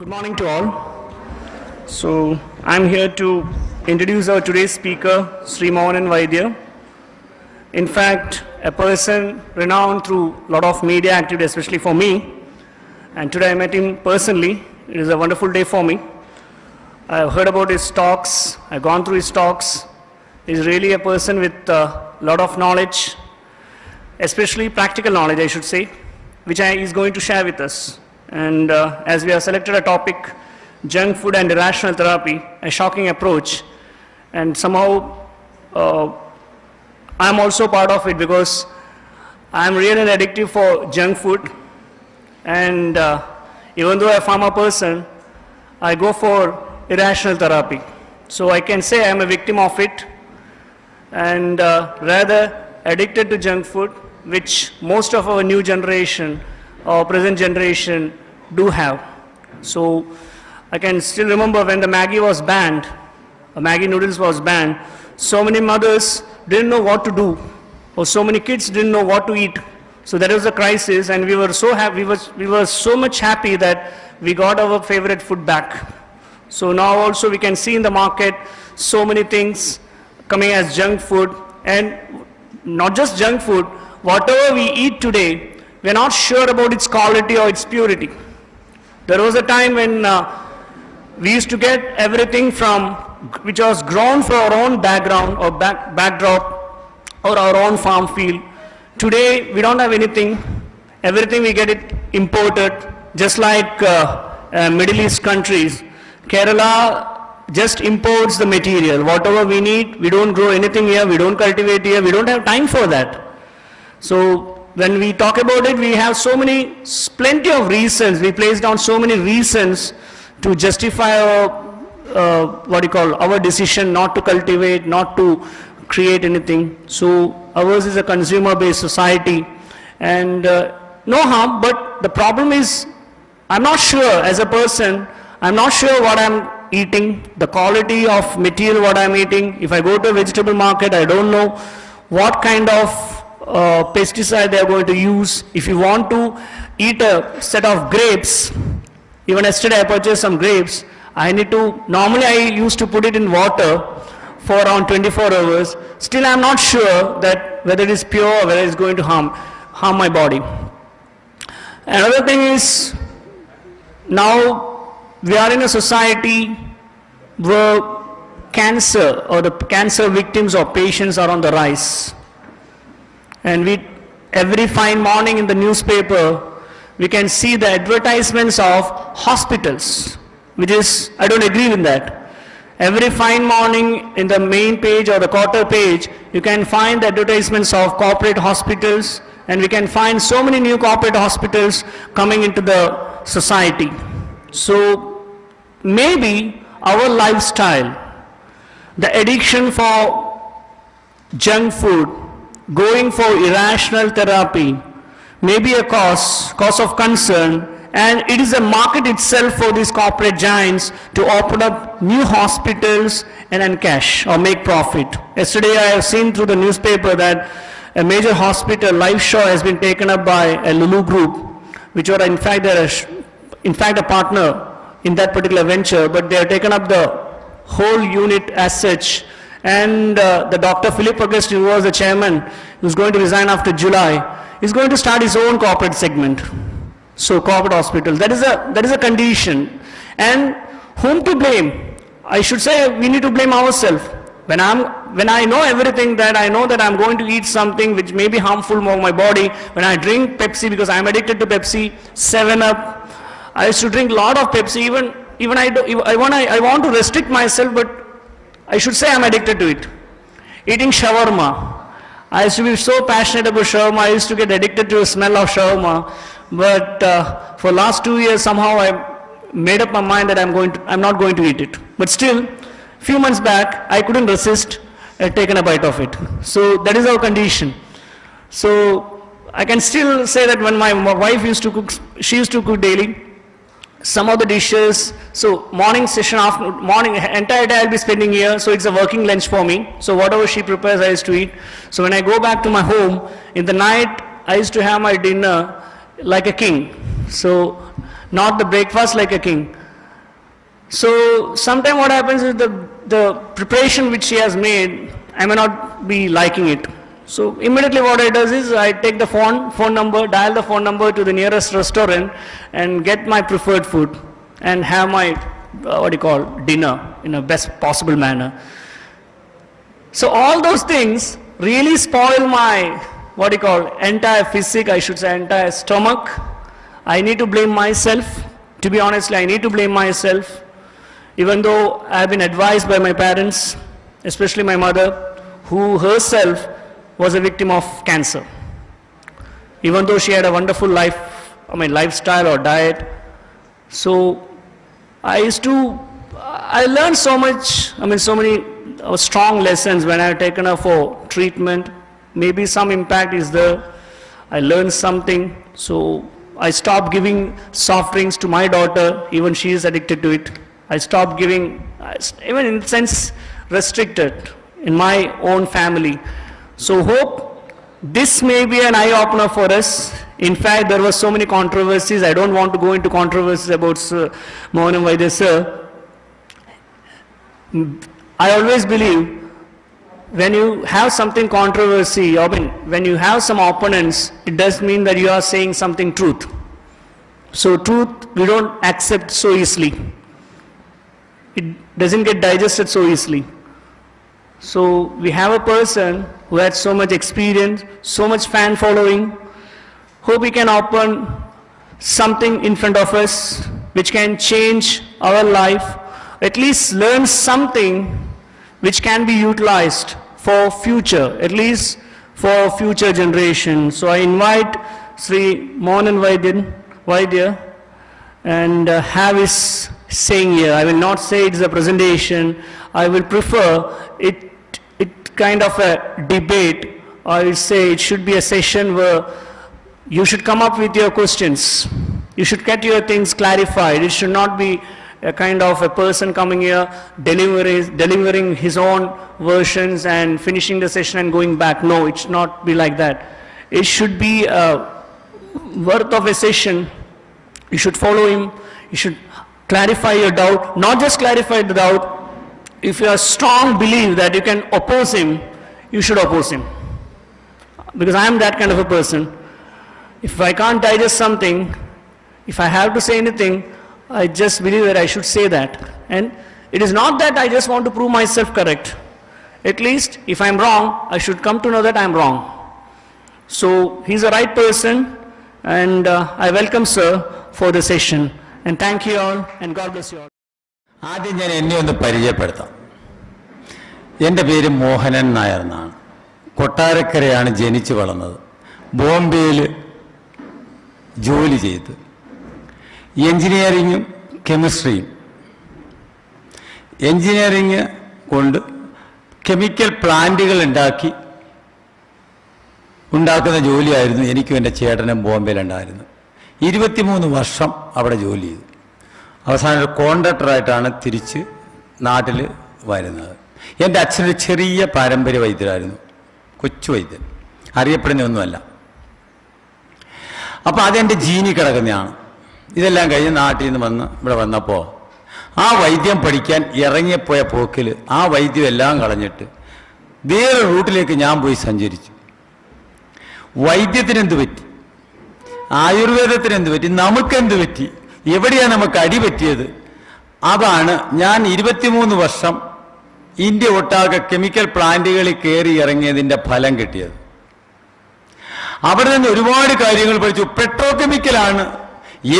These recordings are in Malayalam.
morning to all. So I'm here to introduce our today's speaker, Sri Mohanan Vaidya. In fact, a person renowned through a lot of media activity, especially for me. And today I met him personally. It is a wonderful day for me. I've heard about his talks. I've gone through his talks. He's really a person with a lot of knowledge, especially practical knowledge, I should say, which he's going to share with us. And as we have selected a topic, junk food and irrational therapy, a shocking approach. And somehow I'm also part of it because I'm really addictive for junk food. And even though I'm a pharma person, I go for irrational therapy. So I can say I'm a victim of it and rather addicted to junk food, which most of our new generation or present generation do have. So I can still remember when the Maggi was banned, Maggi noodles was banned, so many mothers didn't know what to do, or so many kids didn't know what to eat. So that was a crisis, and we were so happy, we were so much happy that we got our favorite food back. So now also we can see in the market so many things coming as junk food, and not just junk food, whatever we eat today, we're not sure about its quality or its purity. There was a time when we used to get everything from, which was grown for our own background or backdrop or our own farm field. Today, we don't have anything. Everything we get it imported, just like Middle East countries. Kerala just imports the material. Whatever we need, we don't grow anything here, we don't cultivate here, we don't have time for that. So when we talk about it, we have plenty of reasons. We place down so many reasons to justify our decision not to cultivate, not to create anything. So ours is a consumer-based society, and no harm. But the problem is, I'm not sure as a person. I'm not sure what I'm eating, the quality of material what I'm eating. If I go to a vegetable market, I don't know what kind of pesticide they are going to use. If you want to eat a set of grapes, even yesterday I purchased some grapes, normally I used to put it in water for around 24 hours. Still I'm not sure that whether it is pure or whether it's going to harm my body. Another thing is, now we are in a society where cancer or the cancer victims or patients are on the rise. And every fine morning in the newspaper, we can see the advertisements of hospitals, which is, I don't agree with that. Every fine morning in the main page or the quarter page, you can find the advertisements of corporate hospitals, and we can find so many new corporate hospitals coming into the society. So maybe our lifestyle, the addiction for junk food, going for irrational therapy may be a cause of concern, and it is a market itself for these corporate giants to open up new hospitals and encash or make profit. Yesterday I have seen through the newspaper that a major hospital, Life Shore, has been taken up by a Lulu group, which are in fact a partner in that particular venture, but they have taken up the whole unit as such. And the Dr. Philip Augustine, who was the chairman, who's going to resign after July, is going to start his own corporate segment. So corporate hospitals, that is a condition. And whom to blame? I should say we need to blame ourselves. When I know everything, that I know that I'm going to eat something which may be harmful for my body. When I drink Pepsi, because I'm addicted to Pepsi, 7-Up, I used to drink a lot of Pepsi. Even I want to restrict myself, but I should say I'm addicted to it. Eating shawarma. I used to be so passionate about shawarma. I used to get addicted to the smell of shawarma. But for last 2 years, somehow I made up my mind that I'm not going to eat it. But still, few months back, I couldn't resist taking a bite of it. So that is our condition. So I can still say that when my wife used to cook, she used to cook daily. Some of the dishes, so morning session, entire day I'll be spending here, so it's a working lunch for me. So whatever she prepares, I used to eat. So when I go back to my home, in the night, I used to have my dinner like a king. So not the breakfast like a king. So sometime what happens is the preparation which she has made, I may not be liking it. So immediately what I do is I take the phone number, dial the phone number to the nearest restaurant and get my preferred food and have my, dinner in a best possible manner. So all those things really spoil my, entire physique, I should say, entire stomach. I need to blame myself. To be honest, I need to blame myself. Even though I have been advised by my parents, especially my mother, who herself was a victim of cancer. Even though she had a wonderful lifestyle or diet. So I learned so much, so many strong lessons when I have taken her for treatment. Maybe some impact is there. I learned something. So I stopped giving soft drinks to my daughter, even she is addicted to it. I stopped giving, even in a sense, restricted in my own family. So hope this may be an eye-opener for us. In fact, there were so many controversies. I don't want to go into controversies about Mohanam Vaidya sir. I always believe when you have something controversy, when you have some opponents, it does mean that you are saying something truth. So truth we don't accept so easily. It doesn't get digested so easily. So we have a person who had so much experience, so much fan following. Hope we can open something in front of us which can change our life, at least learn something which can be utilized for future, at least for future generations. So I invite Sri Mohanam Vaidya and have his saying here. I will not say it's a presentation. I will prefer it kind of a debate, or I will say it should be a session where you should come up with your questions. You should get your things clarified. It should not be a kind of a person coming here, delivering his own versions and finishing the session and going back. No, it should not be like that. It should be worth of a session. You should follow him. You should clarify your doubt. Not just clarify the doubt. If you have strong belief that you can oppose him, you should oppose him. Because I am that kind of a person. If I can't digest something, if I have to say anything, I just believe that I should say that. And it is not that I just want to prove myself correct. At least, if I am wrong, I should come to know that I am wrong. So, he is the right person, and I welcome sir for the session. And thank you all, and God bless you all. ആദ്യം ഞാൻ എന്നെ ഒന്ന് പരിചയപ്പെടുത്താം. എൻ്റെ പേര് മോഹനൻ നായർ എന്നാണ്. കൊട്ടാരക്കരയാണ് ജനിച്ചു വളർന്നത്. ബോംബെയിൽ ജോലി ചെയ്ത് എൻജിനീയറിങ്ങും കെമിസ്ട്രിയും. എൻജിനീയറിങ് കൊണ്ട് കെമിക്കൽ പ്ലാന്റുകൾ ഉണ്ടാക്കുന്ന ജോലിയായിരുന്നു എനിക്കും എൻ്റെ ചേട്ടനും ബോംബെയിലുണ്ടായിരുന്നു. 23 വർഷം അവിടെ ജോലി ചെയ്തു. അവസാനം ഒരു കോൺട്രാക്ടറായിട്ടാണ് തിരിച്ച് നാട്ടിൽ വരുന്നത്. എൻ്റെ അച്ഛനൊരു ചെറിയ പാരമ്പര്യ വൈദ്യരായിരുന്നു, കൊച്ചു വൈദ്യൻ, അറിയപ്പെടുന്നതൊന്നുമല്ല. അപ്പോൾ അതെൻ്റെ ജീനി കിടക്കുന്നതാണ്. ഇതെല്ലാം കഴിഞ്ഞ് നാട്ടിൽ നിന്ന് വന്ന് ഇവിടെ വന്നപ്പോൾ ആ വൈദ്യം പഠിക്കാൻ ഇറങ്ങിപ്പോയ പോക്കിൽ ആ വൈദ്യം എല്ലാം കളഞ്ഞിട്ട് വേറെ റൂട്ടിലേക്ക് ഞാൻ പോയി സഞ്ചരിച്ചു. വൈദ്യത്തിനെന്ത് പറ്റി, ആയുർവേദത്തിനെന്ത് പറ്റി, നമുക്കെന്ത് പറ്റി, എവിടെയാണ് നമുക്ക് അടിപറ്റിയത്? അതാണ് ഞാൻ 23 വർഷം ഇന്ത്യ ഒട്ടാകെ കെമിക്കൽ പ്ലാന്റുകളിൽ കയറി ഇറങ്ങിയതിൻ്റെ ഫലം കിട്ടിയത്. അവിടെ നിന്ന് ഒരുപാട് കാര്യങ്ങൾ പഠിച്ചു. പെട്രോ കെമിക്കലാണ്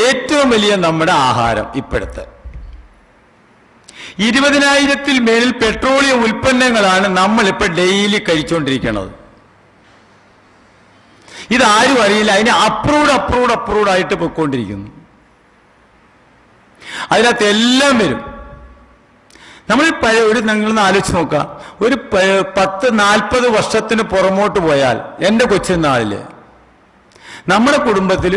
ഏറ്റവും വലിയ നമ്മുടെ ആഹാരം ഇപ്പോഴത്തെ. 20,000-ൽ മേലിൽ പെട്രോളിയം ഉൽപ്പന്നങ്ങളാണ് നമ്മളിപ്പോൾ ഡെയിലി കഴിച്ചുകൊണ്ടിരിക്കുന്നത്. ഇതാരും അറിയില്ല. അതിന് അപ്രൂവ്ഡ് ആയിട്ട് പൊയ്ക്കൊണ്ടിരിക്കുന്നു. അതിനകത്ത് എല്ലാം വരും. നമ്മൾ നിങ്ങളൊന്ന് ആലോചിച്ച് നോക്കാം. ഒരു 10-40 വർഷത്തിന് പുറമോട്ട് പോയാൽ എൻ്റെ കൊച്ചുനാളിൽ നമ്മുടെ കുടുംബത്തിൽ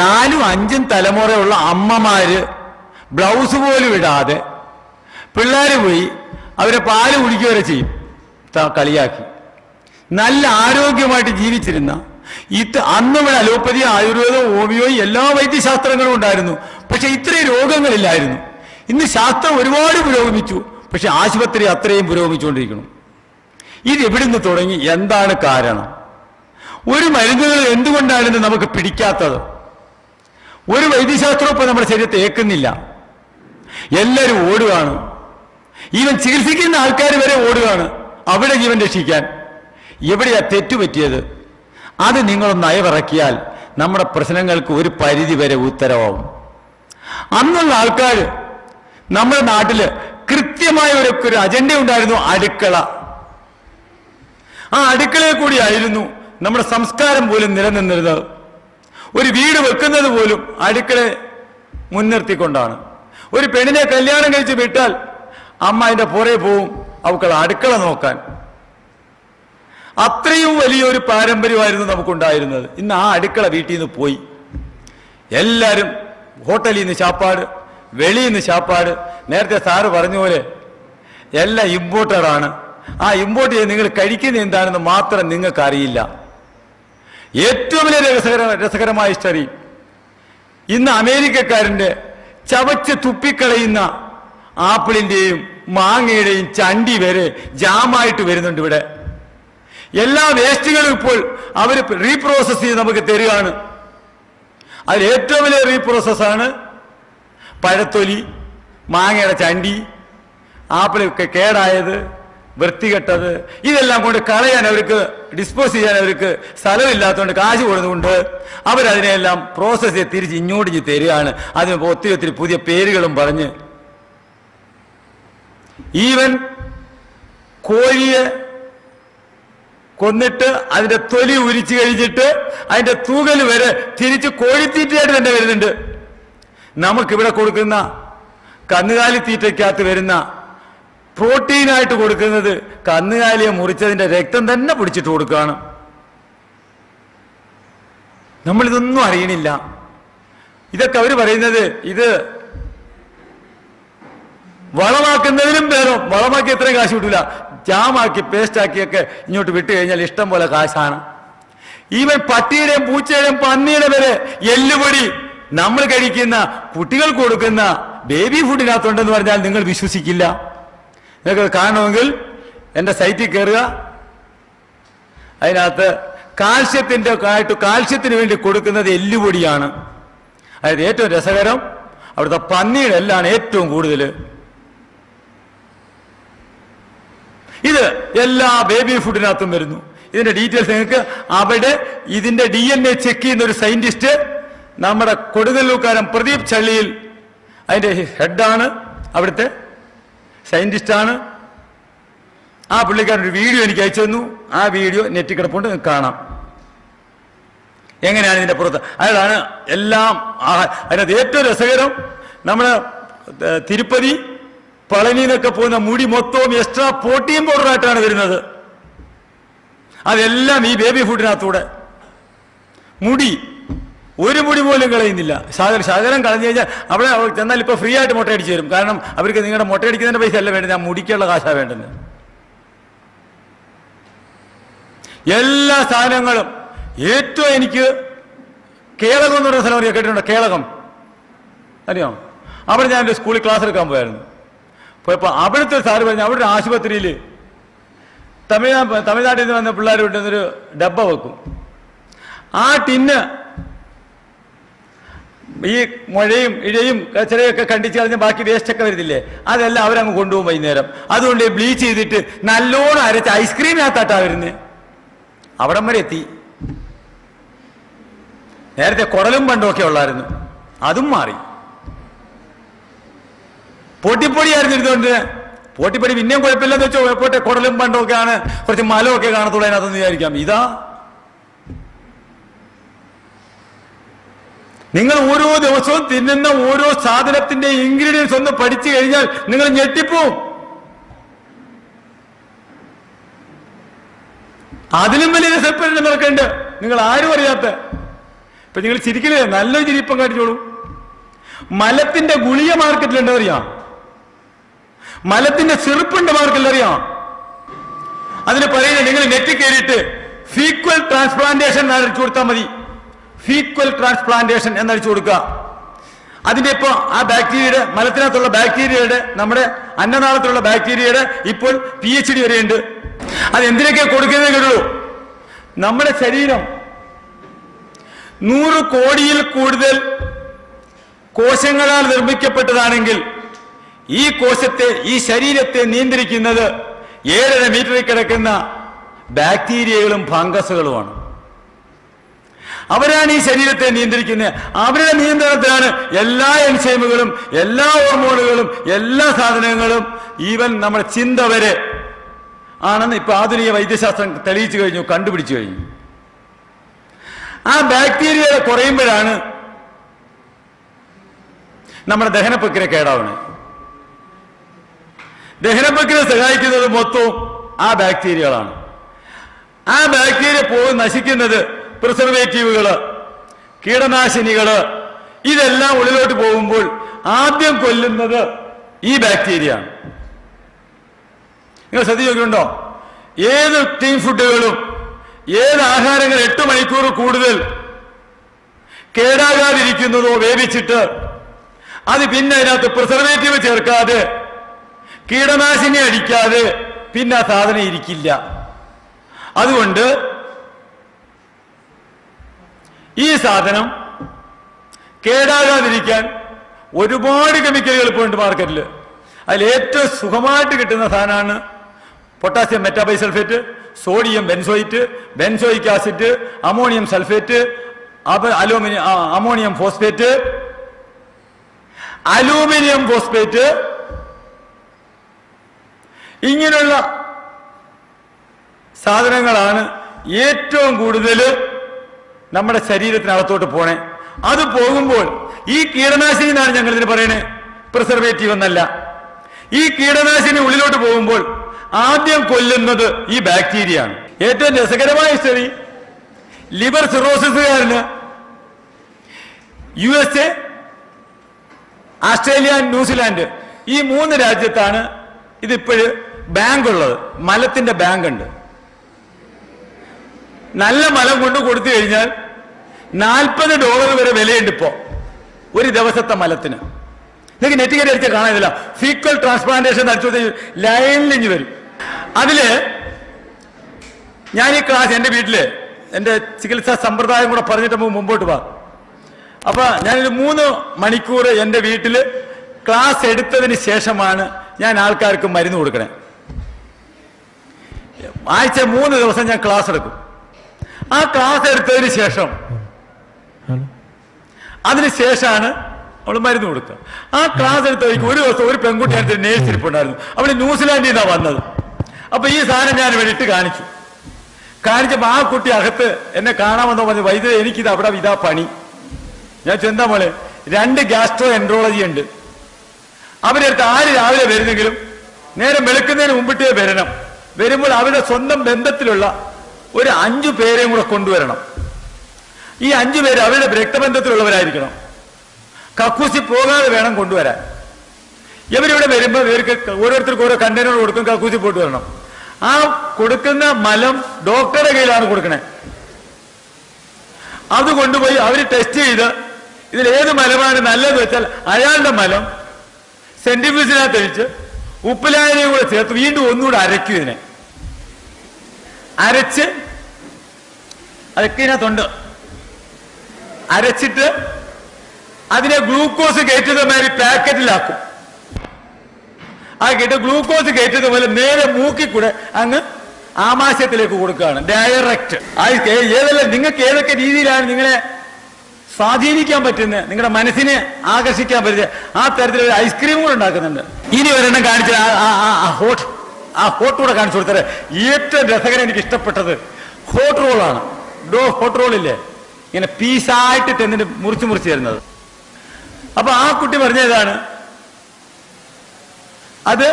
4-5 തലമുറയുള്ള അമ്മമാര് ബ്ലൗസ് പോലും ഇടാതെ പിള്ളേർ പോയി അവരെ പാല് കുടിക്കുക വരെ ചെയ്യും, കളിയാക്കി. നല്ല ആരോഗ്യമായിട്ട് ജീവിച്ചിരുന്ന അന്ന് ഇവിടെ അലോപ്പതി, ആയുർവേദം, ഹോമിയോ എല്ലാ വൈദ്യശാസ്ത്രങ്ങളും ഉണ്ടായിരുന്നു. പക്ഷെ ഇത്രയും രോഗങ്ങളില്ലായിരുന്നു. ഇന്ന് ശാസ്ത്രം ഒരുപാട് പുരോഗമിച്ചു, പക്ഷെ ആശുപത്രി അത്രയും പുരോഗമിച്ചുകൊണ്ടിരിക്കണം. ഇത് എവിടുന്ന് തുടങ്ങി? എന്താണ് കാരണം? ഒരു മരുന്നുകൾ എന്തുകൊണ്ടാണ് നമുക്ക് പിടിക്കാത്തത്? ഒരു വൈദ്യശാസ്ത്രവും ഇപ്പൊ നമ്മുടെ ശരീരത്തെ ഏൽക്കുന്നില്ല. എല്ലാവരും ഓടുകയാണ്. ഈവൻ ചികിത്സിക്കുന്ന ആൾക്കാർ വരെ ഓടുകയാണ് അവിടെ ജീവൻ രക്ഷിക്കാൻ. എവിടെയാ തെറ്റുപറ്റിയത്? അത് നിങ്ങളൊന്ന് അയവിറക്കിയാൽ നമ്മുടെ പ്രശ്നങ്ങൾക്ക് ഒരു പരിധി വരെ ഉത്തരവാകും. അന്നുള്ള ആൾക്കാർ നമ്മുടെ നാട്ടില് കൃത്യമായ ഒരു അജണ്ട ഉണ്ടായിരുന്നു, അടുക്കള. ആ അടുക്കളയിൽ കൂടിയായിരുന്നു നമ്മുടെ സംസ്കാരം പോലും നിലനിന്നിരുന്നത്. ഒരു വീട് വെക്കുന്നത് പോലും അടുക്കളയെ മുൻനിർത്തിക്കൊണ്ടാണ്. ഒരു പെണ്ണിനെ കല്യാണം കഴിച്ച് വിട്ടാൽ അമ്മ അതിന്റെ പുറകെ പോവും അവക്കൾ അടുക്കള നോക്കാൻ. അത്രയും വലിയൊരു പാരമ്പര്യമായിരുന്നു നമുക്കുണ്ടായിരുന്നത്. ഇന്ന് ആ അടുക്കള വീട്ടിൽ നിന്ന് പോയി. എല്ലാവരും ഹോട്ടലിൽ നിന്ന് ശാപ്പാട്, വെളിയിൽ നിന്ന് ശാപ്പാട്. നേരത്തെ സാറ് പറഞ്ഞ പോലെ എല്ലാം ഇമ്പോർട്ടഡാണ്. ആ ഇമ്പോർട്ട് ചെയ്ത് നിങ്ങൾ കഴിക്കുന്നത് എന്താണെന്ന് മാത്രം നിങ്ങൾക്ക് അറിയില്ല. ഏറ്റവും വലിയ രസകരമായ സ്റ്റഡി, ഇന്ന് അമേരിക്കക്കാരന്റെ ചവച്ച് തുപ്പിക്കളയുന്ന ആപ്പിളിന്റെയും മാങ്ങയുടെയും ചണ്ടി വരെ ജാമായിട്ട് വരുന്നുണ്ട് ഇവിടെ. എല്ലാ വേസ്റ്റുകളും ഇപ്പോൾ അവർ റീപ്രോസസ് ചെയ്ത് നമുക്ക് തരികയാണ്. അതിൽ ഏറ്റവും വലിയ റീപ്രോസസ്സാണ് പഴത്തൊലി, മാങ്ങയുടെ ചണ്ടി, ആപ്പിളൊക്കെ കേടായത്, വൃത്തികെട്ടത്. ഇതെല്ലാം കൊണ്ട് കളയാൻ അവർക്ക്, ഡിസ്പോസ് ചെയ്യാൻ അവർക്ക് സ്ഥലമില്ലാത്തതുകൊണ്ട്, കാശ് കൊടുത്തുകൊണ്ട് അവരതിനെല്ലാം പ്രോസസ് ചെയ്ത് തിരിച്ച് ഇങ്ങോട്ട് തരികയാണ്. അതിന് ഒത്തിരി ഒത്തിരി പുതിയ പേരുകളും പറഞ്ഞ്. ഈവൻ കോഴിയെ കൊന്നിട്ട് അതിന്റെ തൊലി ഉരിച്ചു കഴിഞ്ഞിട്ട് അതിന്റെ തൂകൽ വരെ തിരിച്ച് കോഴിത്തീറ്റയായിട്ട് തന്നെ വരുന്നുണ്ട്. നമുക്കിവിടെ കൊടുക്കുന്ന കന്നുകാലി തീറ്റയ്ക്കകത്ത് വരുന്ന പ്രോട്ടീനായിട്ട് കൊടുക്കുന്നത് കന്നുകാലിയെ മുറിച്ചതിന്റെ രക്തം തന്നെ പിടിച്ചിട്ട് കൊടുക്കുകയാണ്. നമ്മളിതൊന്നും അറിയണില്ല. ഇതൊക്കെ അവർ പറയുന്നത് ഇത് വളമാക്കുന്നതിനും ഭേദം. വളമാക്കി എത്രയും കാശ് കിട്ടൂല, ജാമാക്കി പേസ്റ്റാക്കിയൊക്കെ ഇങ്ങോട്ട് വിട്ടു കഴിഞ്ഞാൽ ഇഷ്ടം പോലെ കാശാണ്. ഈവൻ പട്ടിയുടെയും പൂച്ചയുടെയും പന്നിയുടെ വരെ എല്ലുപൊടി നമ്മൾ കഴിക്കുന്ന കുട്ടികൾക്ക് കൊടുക്കുന്ന ബേബി ഫുഡിനകത്തുണ്ടെന്ന് പറഞ്ഞാൽ നിങ്ങൾ വിശ്വസിക്കില്ല. നിങ്ങൾക്ക് കാണണമെങ്കിൽ എൻ്റെ സൈറ്റിൽ കയറുക. അതിനകത്ത് കാൽസ്യത്തിന് വേണ്ടി കൊടുക്കുന്നത് എല്ലുപൊടിയാണ്. അതായത് ഏറ്റവും രസകരം അവിടുത്തെ പന്നിയുടെ എല്ലാമാണ് ഏറ്റവും കൂടുതൽ. ഇത് എല്ലാ ബേബി ഫുഡിനകത്തും വരുന്നു. ഇതിന്റെ ഡീറ്റെയിൽസ് നിങ്ങൾക്ക് അവിടെ ഇതിന്റെ DNA ചെക്ക് ചെയ്യുന്ന ഒരു സയന്റിസ്റ്റ് നമ്മുടെ കൊടുങ്ങല്ലൂർക്കാരൻ പ്രദീപ് ചള്ളിയിൽ അതിന്റെ ഹെഡാണ്, അവിടുത്തെ സയന്റിസ്റ്റാണ്. ആ പുള്ളിക്കാരൻ ഒരു വീഡിയോ എനിക്ക് അയച്ചു തന്നു. ആ വീഡിയോ നെറ്റിൽ കിടപ്പുണ്ട്, കാണാം എങ്ങനെയാണ് ഇതിന്റെ പുറത്ത്. അയാളാണ് എല്ലാം. അതിനകത്ത് ഏറ്റവും രസകരം നമ്മുടെ തിരുപ്പതി പളനി എന്നൊക്കെ പോകുന്ന മുടി മൊത്തവും എക്സ്ട്രാ പ്രോട്ടീൻ പൗഡറായിട്ടാണ് വരുന്നത്. അതെല്ലാം ഈ ബേബി ഫുഡിനകത്തൂടെ. മുടി ഒരു മുടി പോലും കളയുന്നില്ല. ശകലം കളഞ്ഞു കഴിഞ്ഞാൽ അവിടെ ചെന്നാൽ ഇപ്പൊ ഫ്രീ ആയിട്ട് മുട്ടയടിച്ചു തരും. കാരണം അവർക്ക് നിങ്ങളുടെ മുട്ടയടിക്കുന്നതിന്റെ പൈസ അല്ല വേണ്ടത്, ആ മുടിക്കുള്ള കാശാണ് വേണ്ടത്. എല്ലാ സാധനങ്ങളും. ഏറ്റവും എനിക്ക് കേളകം എന്ന് പറയുന്ന സ്ഥലം അറിയാം, കേട്ടിട്ടുണ്ടോ? കേളകം അറിയാം. അവിടെ ഞാൻ എൻ്റെ സ്കൂളിൽ ക്ലാസ് എടുക്കാൻ പോയായിരുന്നു. പോയപ്പോൾ അവിടുത്തെ സാറ് പറഞ്ഞു, അവിടെ ഒരു ആശുപത്രിയിൽ തമിഴ്നാട്ടിൽ നിന്ന് വന്ന പിള്ളേർ വിട്ടുന്നൊരു ഡബ്ബ വെക്കും. ആ ടിന്ന് ഈ മുഴയും ഇഴയും കച്ചറയൊക്കെ കണ്ടിച്ച് കളഞ്ഞ് ബാക്കി വേസ്റ്റൊക്കെ വരുന്നില്ലേ, അതെല്ലാം അവരങ്ങ് കൊണ്ടുപോകും വൈകുന്നേരം. അതുകൊണ്ട് ബ്ലീച്ച് ചെയ്തിട്ട് നല്ലോണം അരച്ച് ഐസ്ക്രീമിനകത്താട്ടാ വരുന്നത്. അവിടം വരെ എത്തി. നേരത്തെ കുടലും പണ്ടുമൊക്കെ ഉള്ളായിരുന്നു, അതും മാറി. പൊട്ടിപ്പൊടിയായിരുന്നു ഇരുന്നുകൊണ്ട്. പൊട്ടിപ്പൊടി പിന്നെയും കുഴപ്പമില്ലെന്ന് വെച്ചോ, പോട്ടെ, കുടലും പണ്ടുമൊക്കെയാണ്, കുറച്ച് മലമൊക്കെ കാണത്തുള്ളൂ അതിനകത്തെന്ന് വിചാരിക്കാം. ഇതാ നിങ്ങൾ ഓരോ ദിവസവും തിന്നുന്ന ഓരോ സാധനത്തിന്റെ ഇൻഗ്രീഡിയൻസ് ഒന്ന് പഠിച്ചു കഴിഞ്ഞാൽ നിങ്ങൾ ഞെട്ടിപ്പോവും. അതിലും വലിയ രസപ്പെട്ട് നിൽക്കുന്നുണ്ട്, നിങ്ങൾ ആരും അറിയാത്ത. ഇപ്പൊ നിങ്ങൾ ചിരിക്കില്ലേ? നല്ലൊരു ചിരിപ്പം കാട്ടിച്ചോളൂ. മലത്തിന്റെ ഗുളിക മാർക്കറ്റിലുണ്ട്, അറിയാം. മലത്തിന്റെ ചെറുപ്പുണ്ട് മാർക്കറ്റിൽ, അറിയാം. അതിന് പറയുന്നത് നിങ്ങൾ നെറ്റിൽ കയറിയിട്ട് ഫീക്വൽ ട്രാൻസ്പ്ലാന്റേഷൻ എന്നടിച്ചു കൊടുത്താൽ മതി. ഫീക്വൽ ട്രാൻസ്പ്ലാന്റേഷൻ എന്നടിച്ചു കൊടുക്കുക. അതിന്റെ ഇപ്പോൾ ആ ബാക്ടീരിയയുടെ മലത്തിനകത്തുള്ള ബാക്ടീരിയയുടെ നമ്മുടെ അന്നനാളത്തിലുള്ള ബാക്ടീരിയയുടെ ഇപ്പോൾ PhD വരെയുണ്ട്. അത് എന്തിനൊക്കെ കൊടുക്കുന്നേ കേട്ടുള്ളൂ. നമ്മുടെ ശരീരം 100 കോടിയിൽ കൂടുതൽ കോശങ്ങളാൽ നിർമ്മിക്കപ്പെട്ടതാണെങ്കിൽ ഈ കോശത്തെ, ഈ ശരീരത്തെ നിയന്ത്രിക്കുന്നത് 7.5 മീറ്ററിൽ കിടക്കുന്ന ബാക്ടീരിയകളും ഫംഗസുകളുമാണ്. അവരാണ് ഈ ശരീരത്തെ നിയന്ത്രിക്കുന്നത്. അവരുടെ നിയന്ത്രണത്തിലാണ് എല്ലാ എൻസൈമുകളും, എല്ലാ ഹോർമോണുകളും, എല്ലാ സാധനങ്ങളും, ഈവൻ നമ്മുടെ ചിന്ത വരെ ആണെന്ന് ഇപ്പൊ ആധുനിക വൈദ്യശാസ്ത്രം തെളിയിച്ചു കഴിഞ്ഞു, കണ്ടുപിടിച്ചു കഴിഞ്ഞു. ആ ബാക്ടീരിയ കുറയുമ്പോഴാണ് നമ്മുടെ ദഹന പ്രക്രിയ കേടാവുന്നത്. ദഹന പ്രക്രിയ സഹായിക്കുന്നത് മൊത്തവും ആ ബാക്ടീരിയകളാണ്. ആ ബാക്ടീരിയ നശിക്കുന്നത് പ്രിസർവേറ്റീവുകള്, കീടനാശിനികള്, ഇതെല്ലാം ഉള്ളിലോട്ട് പോകുമ്പോൾ ആദ്യം കൊല്ലുന്നത് ഈ ബാക്ടീരിയ ആണ്. നിങ്ങൾ ശ്രദ്ധിച്ചിട്ടുണ്ടോ? ഏത് ടീം ഫുഡുകളും ഏത് ആഹാരങ്ങൾ 8 മണിക്കൂർ കൂടുതൽ കേടാകാതിരിക്കുന്നതോ വേവിച്ചിട്ട് അത് പിന്നെ അതിനകത്ത് പ്രിസർവേറ്റീവ് ചേർക്കാതെ കീടനാശിനി അടിക്കാതെ പിന്നെ ആ സാധനം ഇരിക്കില്ല. അതുകൊണ്ട് ഈ സാധനം കേടാകാതിരിക്കാൻ ഒരുപാട് കെമിക്കലുകൾ ഇപ്പോൾ ഉണ്ട് മാർക്കറ്റിൽ. അതിൽ ഏറ്റവും സുഖമായിട്ട് കിട്ടുന്ന സാധനമാണ് potassium metabisulphite, sodium benzoate, benzoic acid, ammonium sulphate, ammonium phosphate, aluminium phosphate, ഇങ്ങനെയുള്ള സാധനങ്ങളാണ് ഏറ്റവും കൂടുതൽ നമ്മുടെ ശരീരത്തിനകത്തോട്ട് പോണേ. അത് പോകുമ്പോൾ ഈ കീടനാശിനി എന്നാണ് ഞങ്ങൾ ഇതിന് പറയണേ, പ്രിസർവേറ്റീവ് എന്നല്ല. ഈ കീടനാശിനി ഉള്ളിലോട്ട് പോകുമ്പോൾ ആദ്യം കൊല്ലുന്നത് ഈ ബാക്ടീരിയ ആണ്. ഏറ്റവും രസകരമായ സ്റ്റഡി, ലിവർ സിറോസിസുകാരന് USA, ഓസ്ട്രേലിയ, ന്യൂസിലാൻഡ് ഈ 3 രാജ്യത്താണ് ഇതിപ്പോഴും ബാങ്ക് ഉള്ളത്. മലത്തിന്റെ ബാങ്ക് ഉണ്ട്. നല്ല മലം കൊണ്ട് കൊടുത്തു കഴിഞ്ഞാൽ $40 വരെ വിലയുണ്ട് ഇപ്പോ ഒരു ദിവസത്തെ മലത്തിന്. നിങ്ങൾക്ക് നെറ്റ് കയറി അടിച്ചാൽ കാണാനില്ല. ഫീക്കൽ ട്രാൻസ്പ്ലാന്റേഷൻ നടത്തി ലൈനിലിഞ്ഞ് വരും. അതില് ഞാൻ ഈ ക്ലാസ് എന്റെ വീട്ടില് എന്റെ ചികിത്സാ സമ്പ്രദായം കൂടെ പറഞ്ഞിട്ട് മുമ്പോട്ട് പോവാം. അപ്പൊ ഞാനൊരു 3 മണിക്കൂർ എന്റെ വീട്ടില് ക്ലാസ് എടുത്തതിന് ശേഷമാണ് ഞാൻ ആൾക്കാർക്ക് മരുന്ന് കൊടുക്കണേ. ആഴ്ച 3 ദിവസം ഞാൻ ക്ലാസ് എടുക്കും. ആ ക്ലാസ് എടുത്തതിന് ശേഷം അതിനുശേഷമാണ് അവൾ മരുന്ന് കൊടുക്കുക. ആ ക്ലാസ് എടുത്തതിക്ക് ഒരു ദിവസം ഒരു പെൺകുട്ടി അടുത്ത് നേഴ്സ് ഇരിപ്പുണ്ടായിരുന്നു. അവള് ന്യൂസിലാൻഡിൽ നിന്നാണ് വന്നത്. അപ്പൊ ഈ സാധനം ഞാൻ വേണ്ടിയിട്ട് കാണിച്ചപ്പോ ആ കുട്ടി അകത്ത് എന്നെ കാണാമെന്നോ പറഞ്ഞു, വൈദ്യുതി എനിക്കിത് അവിടെ ഇതാ പണി. ഞാൻ ചെന്താ പോലെ 2 ഗ്യാസ്ട്രോ എൻട്രോളജി ഉണ്ട്. അവരടുത്ത് ആര് രാവിലെ വരുന്നെങ്കിലും നേരെ വെളുക്കുന്നതിന് മുമ്പിട്ടേ വരണം. വരുമ്പോൾ അവരുടെ സ്വന്തം ബന്ധത്തിലുള്ള ഒരു 5 പേരെയും കൂടെ കൊണ്ടുവരണം. ഈ 5 പേര് അവരുടെ രക്തബന്ധത്തിലുള്ളവരായിരിക്കണം. കക്കൂസി പോകാതെ വേണം കൊണ്ടുവരാൻ. ഇവരിവിടെ വരുമ്പോൾ ഇവർക്ക് ഓരോരുത്തർക്ക് ഓരോ കണ്ടെയ്നർ കൊടുക്കും, കക്കൂസി പോയിട്ട് വരണം. ആ കൊടുക്കുന്ന മലം ഡോക്ടറുടെ കയ്യിലാണ് കൊടുക്കണേ. അത് കൊണ്ടുപോയി അവർ ടെസ്റ്റ് ചെയ്ത് ഇതിലേത് മലമാണ് നല്ലത് വെച്ചാൽ അയാളുടെ മലം സെന്റിഫ്യൂസിനകത്ത് ഒഴിച്ച് ഉപ്പിലായനെയും കൂടെ ചേർത്ത് വീണ്ടും ഒന്നുകൂടെ അരയ്ക്കും. ഇതിനെ അരച്ച് അതൊക്കെ ഇതിനകത്തുണ്ട്. അരച്ചിട്ട് അതിനെ ഗ്ലൂക്കോസ് കയറ്റുന്ന മാതിരി പാക്കറ്റിലാക്കും. ആ കേട്ട് ഗ്ലൂക്കോസ് കയറ്റുന്ന പോലെ നേരെ മൂക്കിക്കൂടെ അങ്ങ് ആമാശയത്തിലേക്ക് കൊടുക്കുകയാണ് ഡയറക്റ്റ്. ഏതെല്ലാം നിങ്ങൾക്ക് ഏതൊക്കെ രീതിയിലാണ് നിങ്ങളെ സ്വാധീനിക്കാൻ പറ്റുന്നത്, നിങ്ങളുടെ മനസ്സിനെ ആകർഷിക്കാൻ പറ്റുന്നത്, ആ തരത്തിലൊരു ഐസ്ക്രീം കൂടെ ഉണ്ടാക്കുന്നുണ്ട്. ഇനി ഒരെണ്ണം കാണിച്ച ഹോട്ട് കൂടെ കാണിച്ചു കൊടുത്തത് ഏറ്റവും രസകരം എനിക്ക് ഇഷ്ടപ്പെട്ടത് ഹോട്ട് റോളാണ്. ഹോട്ട് റോളില്ലേ, ഇങ്ങനെ പീസായിട്ട് തെന്നിട്ട് മുറിച്ച് തരുന്നത്. അപ്പൊ ആ കുട്ടി പറഞ്ഞതാണ് അത്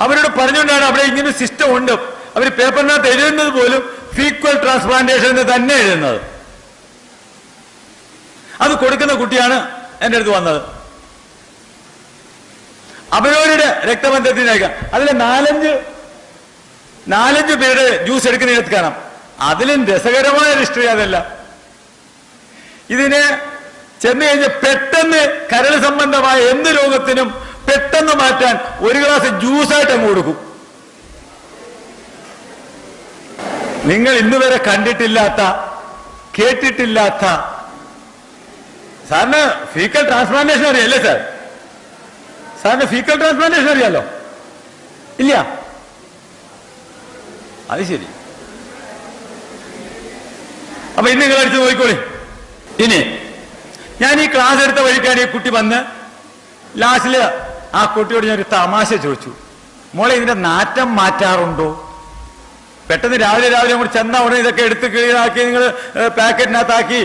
അവരോട് പറഞ്ഞുകൊണ്ടാണ് അവിടെ ഇങ്ങനെ സിസ്റ്റം ഉണ്ട്. അവർ പേപ്പറിനകത്ത് എഴുതുന്നത് പോലും ഫീക്വൽ ട്രാൻസ്പ്ലാന്റേഷൻ എന്ന് തന്നെ എഴുതുന്നത്. അത് കൊടുക്കുന്ന കുട്ടിയാണ് എൻ്റെ അടുത്ത് വന്നത്. അവരവരുടെ രക്തബന്ധത്തിനേക്കാം അതിൽ 4-5 പേരുടെ ജ്യൂസ് എടുക്കുന്നിടത്ത് കാണാം. അതിലും രസകരമായ ഹിസ്റ്ററി അതല്ല. ഇതിനെ ചെന്ന് കഴിഞ്ഞ് പെട്ടെന്ന് കരൾ സംബന്ധമായ എന്ത് രോഗത്തിനും പെട്ടെന്ന് മാറ്റാൻ ഒരു ഗ്ലാസ് ജ്യൂസായിട്ട് അങ്ങ് കൊടുക്കും. നിങ്ങൾ ഇന്നുവരെ കണ്ടിട്ടില്ലാത്ത കേട്ടിട്ടില്ലാത്ത, സാറിന് ഫീക്കൽ ട്രാൻസ്പ്ലാന്റേഷൻ അറിയാല്ലേ സാർ? സാറിന് ഫീക്കൽ ട്രാൻസ്പ്ലാന്റേഷൻ അറിയാലോ? ഇല്ല, അത് ശരി. അപ്പൊ ഇന്ന് നിങ്ങൾ അടിച്ചു നോക്കിക്കോളി. ഇനി ഞാൻ ഈ ക്ലാസ് എടുത്ത വഴിക്കാണ് ഈ കുട്ടി വന്ന് ലാസ്റ്റില് ആ കുട്ടിയോട് ഞാൻ ഒരു തമാശ ചോദിച്ചു, മോളെ ഇതിന്റെ നാറ്റം മാറ്റാറുണ്ടോ? പെട്ടെന്ന് രാവിലെ കൂടി ചെന്ന ഉടനെ ഇതൊക്കെ എടുത്ത് ക്ലീനാക്കി നിങ്ങൾ പാക്കറ്റിനകത്താക്കി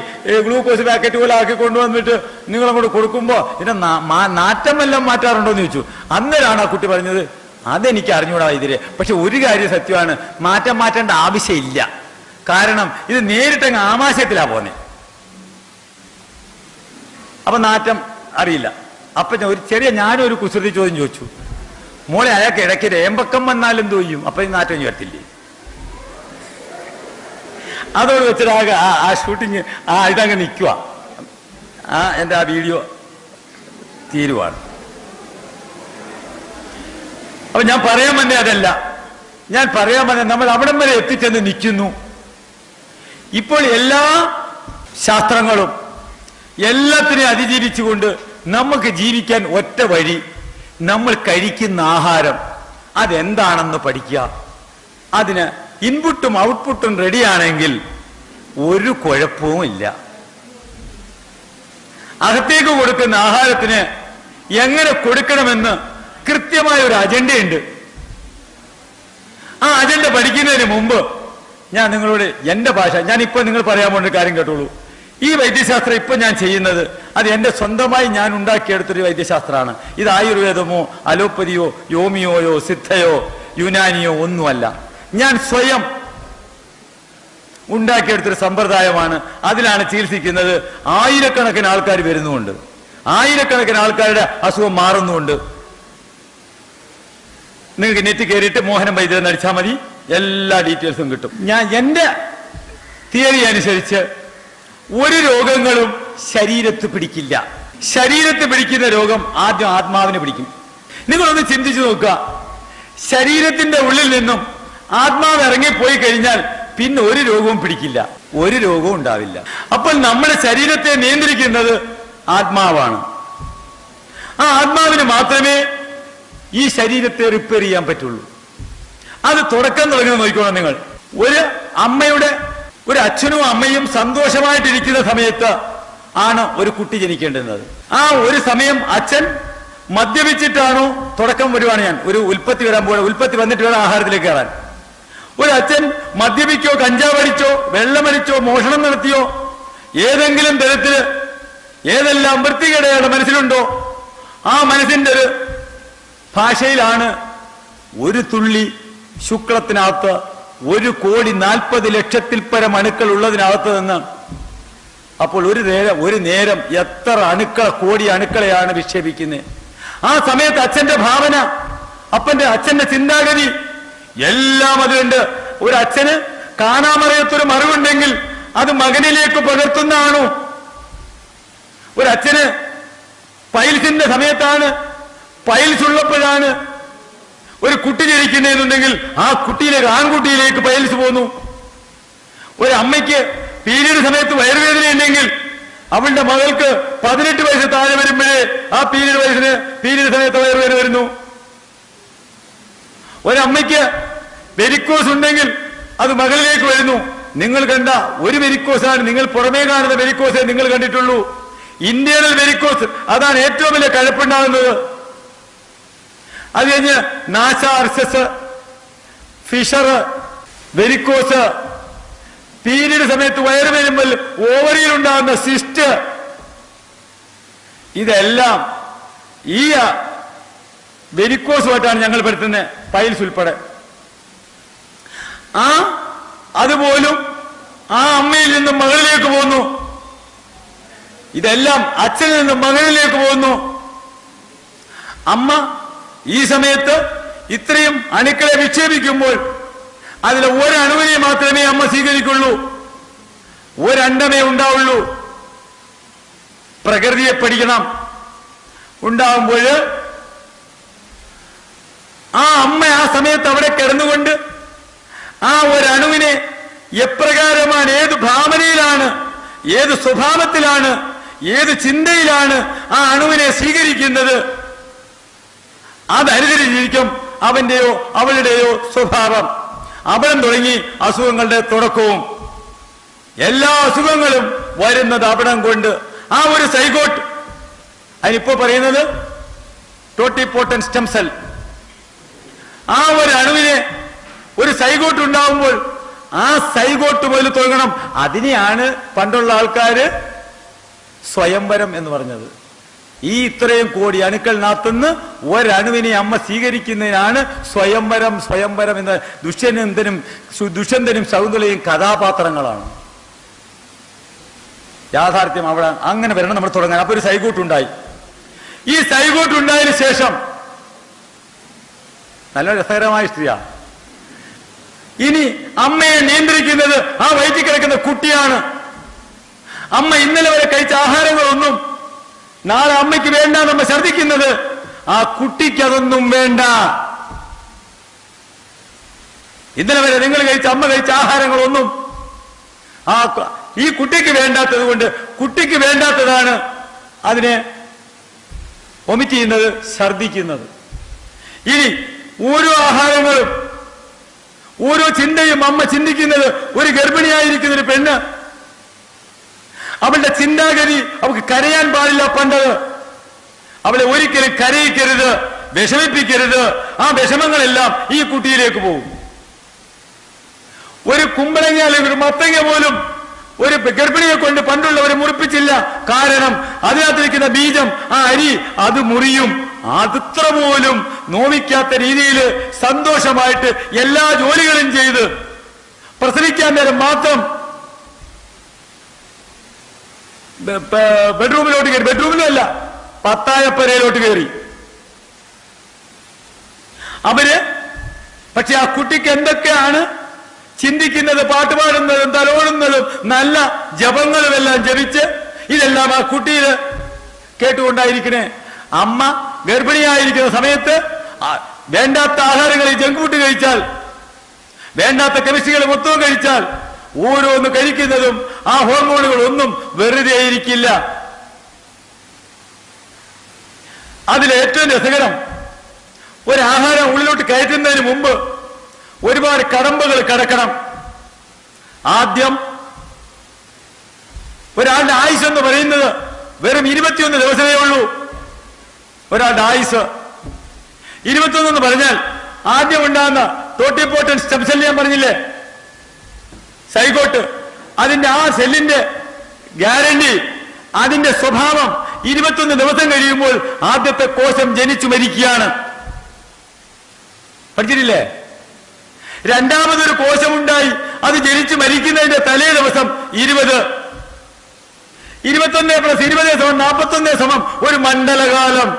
ഗ്ലൂക്കോസ് പാക്കറ്റ് പോലെ ആക്കി കൊണ്ടുവന്നിട്ട് നിങ്ങൾ അങ്ങോട്ട് കൊടുക്കുമ്പോൾ ഇതിന്റെ നാറ്റം എല്ലാം മാറ്റാറുണ്ടോ എന്ന് ചോദിച്ചു. അന്നേരമാണ് ആ കുട്ടി പറഞ്ഞത്, അതെനിക്ക് അറിഞ്ഞൂടാ ഇതിരെ. പക്ഷെ ഒരു കാര്യം സത്യമാണ്, മാറ്റേണ്ട ആവശ്യമില്ല. കാരണം ഇത് നേരിട്ടങ്ങ് ആമാശയത്തിലാ പോന്നെ. അപ്പൊ നാറ്റം അറിയില്ല. അപ്പൊ ഞാനും ഒരു കുസൃതി ചോദ്യം ചോദിച്ചു, മോളെ അയാൾക്ക് ഇടയ്ക്ക് രേമ്പക്കം വന്നാലും എന്ത് ചെയ്യും? അപ്പൊ ഈ നാറ്റം ചേർത്തില്ലേ? അതോട് വെച്ചിട്ടാകെ ആ ഷൂട്ടിങ് ഇതങ്ങ് നിൽക്കുക. എൻ്റെ ആ വീഡിയോ തീരുവാണ്. അപ്പൊ ഞാൻ പറയാൻ വന്നേ അതല്ല. ഞാൻ പറയാൻ വന്ന നമ്മൾ അവിടം വരെ എത്തിച്ചെന്ന് നിൽക്കുന്നു. ഇപ്പോൾ എല്ലാ ശാസ്ത്രങ്ങളും എല്ലാത്തിനെയും അതിജീവിച്ചുകൊണ്ട് നമുക്ക് ജീവിക്കാൻ ഒറ്റ വഴി, നമ്മൾ കഴിക്കുന്ന ആഹാരം അതെന്താണെന്ന് പഠിക്കുക. അതിന് ഇൻപുട്ടും ഔട്ട്പുട്ടും റെഡിയാണെങ്കിൽ ഒരു കുഴപ്പവും ഇല്ല. അകത്തേക്ക് കൊടുക്കുന്ന ആഹാരത്തിന് എങ്ങനെ കൊടുക്കണമെന്ന് കൃത്യമായ ഒരു അജണ്ടയുണ്ട്. ആ അജണ്ട പഠിക്കുന്നതിന് മുമ്പ് ഞാൻ നിങ്ങളോട് എന്റെ ഭാഷ, ഞാനിപ്പോ നിങ്ങൾ പറയാൻ പോകുന്ന കാര്യം കേട്ടോളൂ. ഈ വൈദ്യശാസ്ത്രം ഇപ്പൊ ഞാൻ ചെയ്യുന്നത് അത് എന്റെ സ്വന്തമായി ഞാൻ ഉണ്ടാക്കിയെടുത്തൊരു വൈദ്യശാസ്ത്രമാണ്. ഇത് ആയുർവേദമോ അലോപ്പതിയോ യോമിയോയോ സിദ്ധയോ യുനാനിയോ ഒന്നുമല്ല. ഞാൻ സ്വയം ഉണ്ടാക്കിയെടുത്തൊരു സമ്പ്രദായമാണ്. അതിലാണ് ചികിത്സിക്കുന്നത്. ആയിരക്കണക്കിന് ആൾക്കാർ വരുന്നുമുണ്ട്, ആയിരക്കണക്കിന് ആൾക്കാരുടെ അസുഖം മാറുന്നുമുണ്ട്. നിങ്ങൾക്ക് നെറ്റ് കയറിയിട്ട് മോഹനം വൈദ്യൻ അടിച്ചാൽ മതി, എല്ലാ ഡീറ്റെയിൽസും കിട്ടും. ഞാൻ എന്റെ തിയറി അനുസരിച്ച് ഒരു രോഗങ്ങളും ശരീരത്ത് പിടിക്കില്ല. ശരീരത്ത് പിടിക്കുന്ന രോഗം ആദ്യം ആത്മാവിന് പിടിക്കും. നിങ്ങളൊന്ന് ചിന്തിച്ചു നോക്കുക, ശരീരത്തിന്റെ ഉള്ളിൽ നിന്നും ആത്മാവ് ഇറങ്ങിപ്പോയി കഴിഞ്ഞാൽ പിന്നെ ഒരു രോഗവും പിടിക്കില്ല, ഒരു രോഗവും ഉണ്ടാവില്ല. അപ്പോൾ നമ്മുടെ ശരീരത്തെ നിയന്ത്രിക്കുന്നത് ആത്മാവാണ്. ആ ആത്മാവിന് മാത്രമേ ഈ ശരീരത്തെ റിപ്പയർ ചെയ്യാൻ പറ്റുള്ളൂ. അത് തുടക്കം തുടങ്ങുന്നത് നോക്കിക്കോണം നിങ്ങൾ. ഒരു അച്ഛനും അമ്മയും സന്തോഷമായിട്ടിരിക്കുന്ന സമയത്ത് ആണ് ഒരു കുട്ടി ജനിക്കേണ്ടുന്നത്. ആ ഒരു സമയം അച്ഛൻ മദ്യപിച്ചിട്ടാണോ തുടക്കം വരുവാണ്. ഞാൻ ഒരു ഉൽപ്പത്തി വരാൻ പോലെ, ഉൽപ്പത്തി വന്നിട്ട് വേണം ആഹാരത്തിലേക്ക് കയറാൻ. ഒരു അച്ഛൻ മദ്യപിക്കോ കഞ്ചാവടിച്ചോ വെള്ളമടിച്ചോ മോഷണം നടത്തിയോ ഏതെങ്കിലും തരത്തില് ഏതെല്ലാം വൃത്തികേടുകളുടെ മനസ്സിലുണ്ടോ ആ മനസ്സിന്റെ ഒരു ഭാഷയിലാണ് ഒരു തുള്ളി ശുക്ലത്തിനകത്ത് 1,40,00,000 പരം അണുക്കൾ ഉള്ളതിനകത്ത് നിന്ന്. അപ്പോൾ ഒരു നേരം എത്ര കോടി അണുക്കളെയാണ് വിക്ഷേപിക്കുന്നത്. ആ സമയത്ത് അച്ഛന്റെ ഭാവന, അച്ഛന്റെ ചിന്താഗതി എല്ലാം അതുണ്ട്. ഒരു അച്ഛന് കാണാമറിയത്തൊരു മറിവുണ്ടെങ്കിൽ അത് മകനിലേക്ക് പകർത്തുന്നതാണോ? ഒരു അച്ഛന് പൈൽസിന്റെ സമയത്താണ്, പൈൽസ് ഉള്ളപ്പോഴാണ് ഒരു കുട്ടി ജനിക്കുന്നതെന്നുണ്ടെങ്കിൽ ആ കുട്ടിയിലേക്ക് ആൺകുട്ടിയിലേക്ക് പൈൽസ് പോന്നു. ഒരു അമ്മയ്ക്ക് പീരീഡ് സമയത്ത് വയറുവേദന ഉണ്ടെങ്കിൽ അവളുടെ മകൾക്ക് 18 വയസ്സ് താഴെ വരുമ്പോഴേ ആ പീരീഡ് സമയത്ത് വയറുവേദന വരുന്നു. ഒരമ്മയ്ക്ക് വെരിക്കോസ് ഉണ്ടെങ്കിൽ അത് മകളിലേക്ക് വരുന്നു. നിങ്ങൾ കണ്ട ഒരു വെരിക്കോസാണ്, നിങ്ങൾ പുറമേ കാണുന്ന വെരിക്കോസേ നിങ്ങൾ കണ്ടിട്ടുള്ളൂ. ഇന്റേണൽ വെരിക്കോസ്, അതാണ് ഏറ്റവും വലിയ കഴപ്പുണ്ടാകുന്നത്. അത് കഴിഞ്ഞ് നാശാർസസ്, ഫിഷർ, വെരിക്കോസ്, പീരീഡ് സമയത്ത് വയറ് വരുമ്പോൾ ഓവറിയിൽ ഉണ്ടാകുന്ന സിസ്റ്റ്, ഇതെല്ലാം ഈ വെരിക്കോസുമായിട്ടാണ് ഞങ്ങൾ പെടുത്തുന്നത്, പൈൽസ് ഉൾപ്പെടെ. അതുപോലും ആ അമ്മയിൽ നിന്നും മകളിലേക്ക് പോകുന്നു. ഇതെല്ലാം അച്ഛനിൽ നിന്നും മകളിലേക്ക് പോകുന്നു. അമ്മ ഈ സമയത്ത് ഇത്രയും അണുക്കളെ വിക്ഷേപിക്കുമ്പോൾ അതിൽ ഒരണുവിനെ മാത്രമേ അമ്മ സ്വീകരിക്കുള്ളൂ, ഒരണ്ടമേ ഉണ്ടാവുള്ളൂ. പ്രകൃതിയെ പഠിക്കണം. ഉണ്ടാവുമ്പോൾ ആ അമ്മ ആ സമയത്ത് അവിടെ കിടന്നുകൊണ്ട് ആ ഒരണുവിനെ എപ്രകാരമാണ്, ഏത് ഭാവനയിലാണ്, ഏത് സ്വഭാവത്തിലാണ്, ഏത് ചിന്തയിലാണ് ആ അണുവിനെ സ്വീകരിക്കുന്നത്, അതനുസരിച്ചിരിക്കും അവന്റെയോ അവളുടെയോ സ്വഭാവം. അവിടം തുടങ്ങി അസുഖങ്ങളുടെ തുടക്കവും. എല്ലാ അസുഖങ്ങളും വരുന്നത് അവിടം കൊണ്ട്. ആ ഒരു സൈഗോട്ട്, അതിനിപ്പോ പറയുന്നത് ടോട്ടിപ്പോട്ടൻ സ്റ്റെം സെൽ, ആ ഒരു അണുവിനെ ഒരു സൈഗോട്ട് ഉണ്ടാവുമ്പോൾ ആ സൈഗോട്ട് മുതൽ തുടങ്ങണം. അതിനെയാണ് പണ്ടുള്ള ആൾക്കാര് സ്വയംവരം എന്ന് പറഞ്ഞത്. ഈ ഇത്രയും കോടി അണുക്കളിനകത്തുനിന്ന് ഒരണുവിനെ അമ്മ സ്വീകരിക്കുന്നതിനാണ് സ്വയംവരം. സ്വയംവരം എന്ന ദുഷ്യന്തനും ശകുന്തളയും കഥാപാത്രങ്ങളാണ്. യാഥാർത്ഥ്യം അവിടെ അങ്ങനെ വരണം നമ്മൾ തുടങ്ങാൻ. അപ്പൊ ഒരു സൈഗോട്ട് ഉണ്ടായി. ഈ സൈഗോട്ട് ഉണ്ടായതിനു ശേഷം നല്ല രസകരമായ സ്ത്രീയാണ്. ഇനി അമ്മയെ നിയന്ത്രിക്കുന്നത് ആ വയറ്റിൽ കിടക്കുന്ന കുട്ടിയാണ്. അമ്മ ഇന്നലെ വരെ കഴിച്ച ആഹാരങ്ങളൊന്നും നാളെ അമ്മയ്ക്ക് വേണ്ട നമ്മൾ ഛർദ്ദിക്കുന്നത്, ആ കുട്ടിക്ക് അതൊന്നും വേണ്ട. ഇന്നലെ വരെ നിങ്ങൾ കഴിച്ച അമ്മ കഴിച്ച ആഹാരങ്ങളൊന്നും ഈ കുട്ടിക്ക് വേണ്ടാത്തത് കൊണ്ട്, കുട്ടിക്ക് വേണ്ടാത്തതാണ് അതിനെ വൊമിറ്റ് ചെയ്യുന്നത്, ഛർദ്ദിക്കുന്നത്. ഇനി ഓരോ ആഹാരങ്ങളും ഓരോ ചിന്തയും അമ്മ ചിന്തിക്കുന്നത്, ഒരു ഗർഭിണിയായിരിക്കുന്ന ഒരു പെണ്ണ്, അവളുടെ ചിന്താഗതി, അവൾക്ക് കരയാൻ പാടില്ല. പണ്ടത് അവളെ ഒരിക്കലും കരയിക്കരുത്, വിഷമിപ്പിക്കരുത്. ആ വിഷമങ്ങളെല്ലാം ഈ കുട്ടിയിലേക്ക് പോകും. ഒരു കുമ്പളങ്ങ അല്ലെങ്കിൽ ഒരു മത്തങ്ങ പോലും ഒരു ഗർഭിണിയെ കൊണ്ട് പണ്ടുള്ളവരെ മുറിപ്പിച്ചില്ല. കാരണം അതിനകത്തിരിക്കുന്ന ബീജം, ആ അരി, അത് മുറിയും. അതത്ര പോലും നോവിക്കാത്ത രീതിയിൽ സന്തോഷമായിട്ട് എല്ലാ ജോലികളും ചെയ്ത് പ്രസവിക്കാൻ നേരം മാത്രം ബെഡ്റൂമിലോട്ട് കയറി, ബെഡ്റൂമിലും അല്ല, പത്തായപ്പരയിലോട്ട് കയറി അവര്. പക്ഷെ ആ കുട്ടിക്ക് എന്തൊക്കെയാണ് ചിന്തിക്കുന്നത്, പാട്ടുപാടുന്നതും തലോടുന്നതും നല്ല ജപങ്ങളും എല്ലാം ജപിച്ച് ഇതെല്ലാം ആ കുട്ടിയിൽ കേട്ടുകൊണ്ടായിരിക്കണേ. അമ്മ ഗർഭിണിയായിരിക്കുന്ന സമയത്ത് വേണ്ടാത്ത ആഹാരങ്ങൾ, ജങ്ക് ഫുഡ് കഴിച്ചാൽ, വേണ്ടാത്ത കെമിസ്ട്രികൾ മൊത്തവും കഴിച്ചാൽ, ഓരോന്ന് കഴിക്കുന്നതും ആ ഹോർമോണുകളൊന്നും വെറുതെ ഇരിക്കില്ല. അതിലേറ്റവും രസകരം, ഒരാഹാരം ഉള്ളിലോട്ട് കയറ്റുന്നതിന് മുമ്പ് ഒരുപാട് കടമ്പകൾ കടക്കണം. ആദ്യം ഒരാളുടെ ആയുസ് എന്ന് പറയുന്നത് വെറും 21 ദിവസമേ ഉള്ളൂ. ഒരാളുടെ ആയുസ് 21 എന്ന് പറഞ്ഞാൽ ആദ്യം ഉണ്ടാകുന്ന ടോട്ടിപ്പോട്ടൻ സ്റ്റെം സെൽ ഞാൻ പറഞ്ഞില്ലേ, സൈഗോട്ട്, അതിന്റെ ആ സെല്ലിന്റെ ഗ്യാരണ്ടി, അതിന്റെ സ്വഭാവം 21 ദിവസം കഴിയുമ്പോൾ ആദ്യത്തെ കോശം ജനിച്ചു മരിക്കുകയാണ്. പഠിച്ചിട്ടില്ലേ? രണ്ടാമതൊരു കോശമുണ്ടായി, അത് ജനിച്ചു മരിക്കുന്നതിന്റെ തലേ ദിവസം 20, 21 + 20 = 41 ഒരു മണ്ഡലകാലം.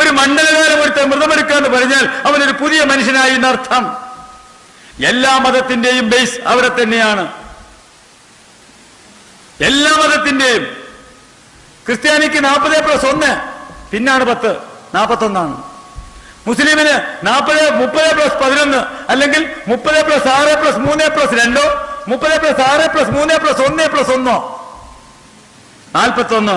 ഒരു മണ്ഡലകാലം ഒരുത്തൻ മൃതമെടുക്കാന്ന് പറഞ്ഞാൽ അവനൊരു പുതിയ മനുഷ്യനായി എന്നർത്ഥം. എല്ലാ മതത്തിന്റെയും ബേസ് അവിടെ തന്നെയാണ്. എല്ലാ മതത്തിന്റെയും. ക്രിസ്ത്യാനിക്ക് 40+1 പിന്നാണ് 10, 41. മുസ്ലിമിന് 40, 30+11 അല്ലെങ്കിൽ 30+6+3+2, 30+6+3+1+1, 41.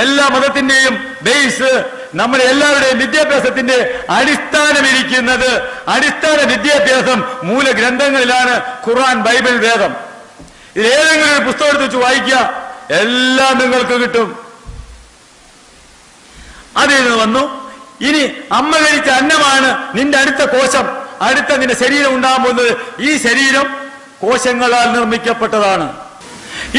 എല്ലാ മതത്തിന്റെയും ബേസ്, നമ്മുടെ എല്ലാവരുടെയും വിദ്യാഭ്യാസത്തിന്റെ അടിസ്ഥാനമിരിക്കുന്നത്, അടിസ്ഥാന വിദ്യാഭ്യാസം മൂലഗ്രന്ഥങ്ങളിലാണ്. ഖുർആൻ, ബൈബിൾ, വേദം. ഇതിലേതെങ്കിലും ഒരു പുസ്തകം എടുത്ത് വെച്ച് വായിക്കുക, എല്ലാം നിങ്ങൾക്ക് കിട്ടും. അതിൽ നിന്ന് വന്നു. ഇനി അമ്മ കഴിച്ച അന്നമാണ് നിന്റെ അടുത്ത കോശം, അടുത്ത നിന്റെ ശരീരം ഉണ്ടാകാൻ പോകുന്നത്. ഈ ശരീരം കോശങ്ങളാൽ നിർമ്മിക്കപ്പെട്ടതാണ്.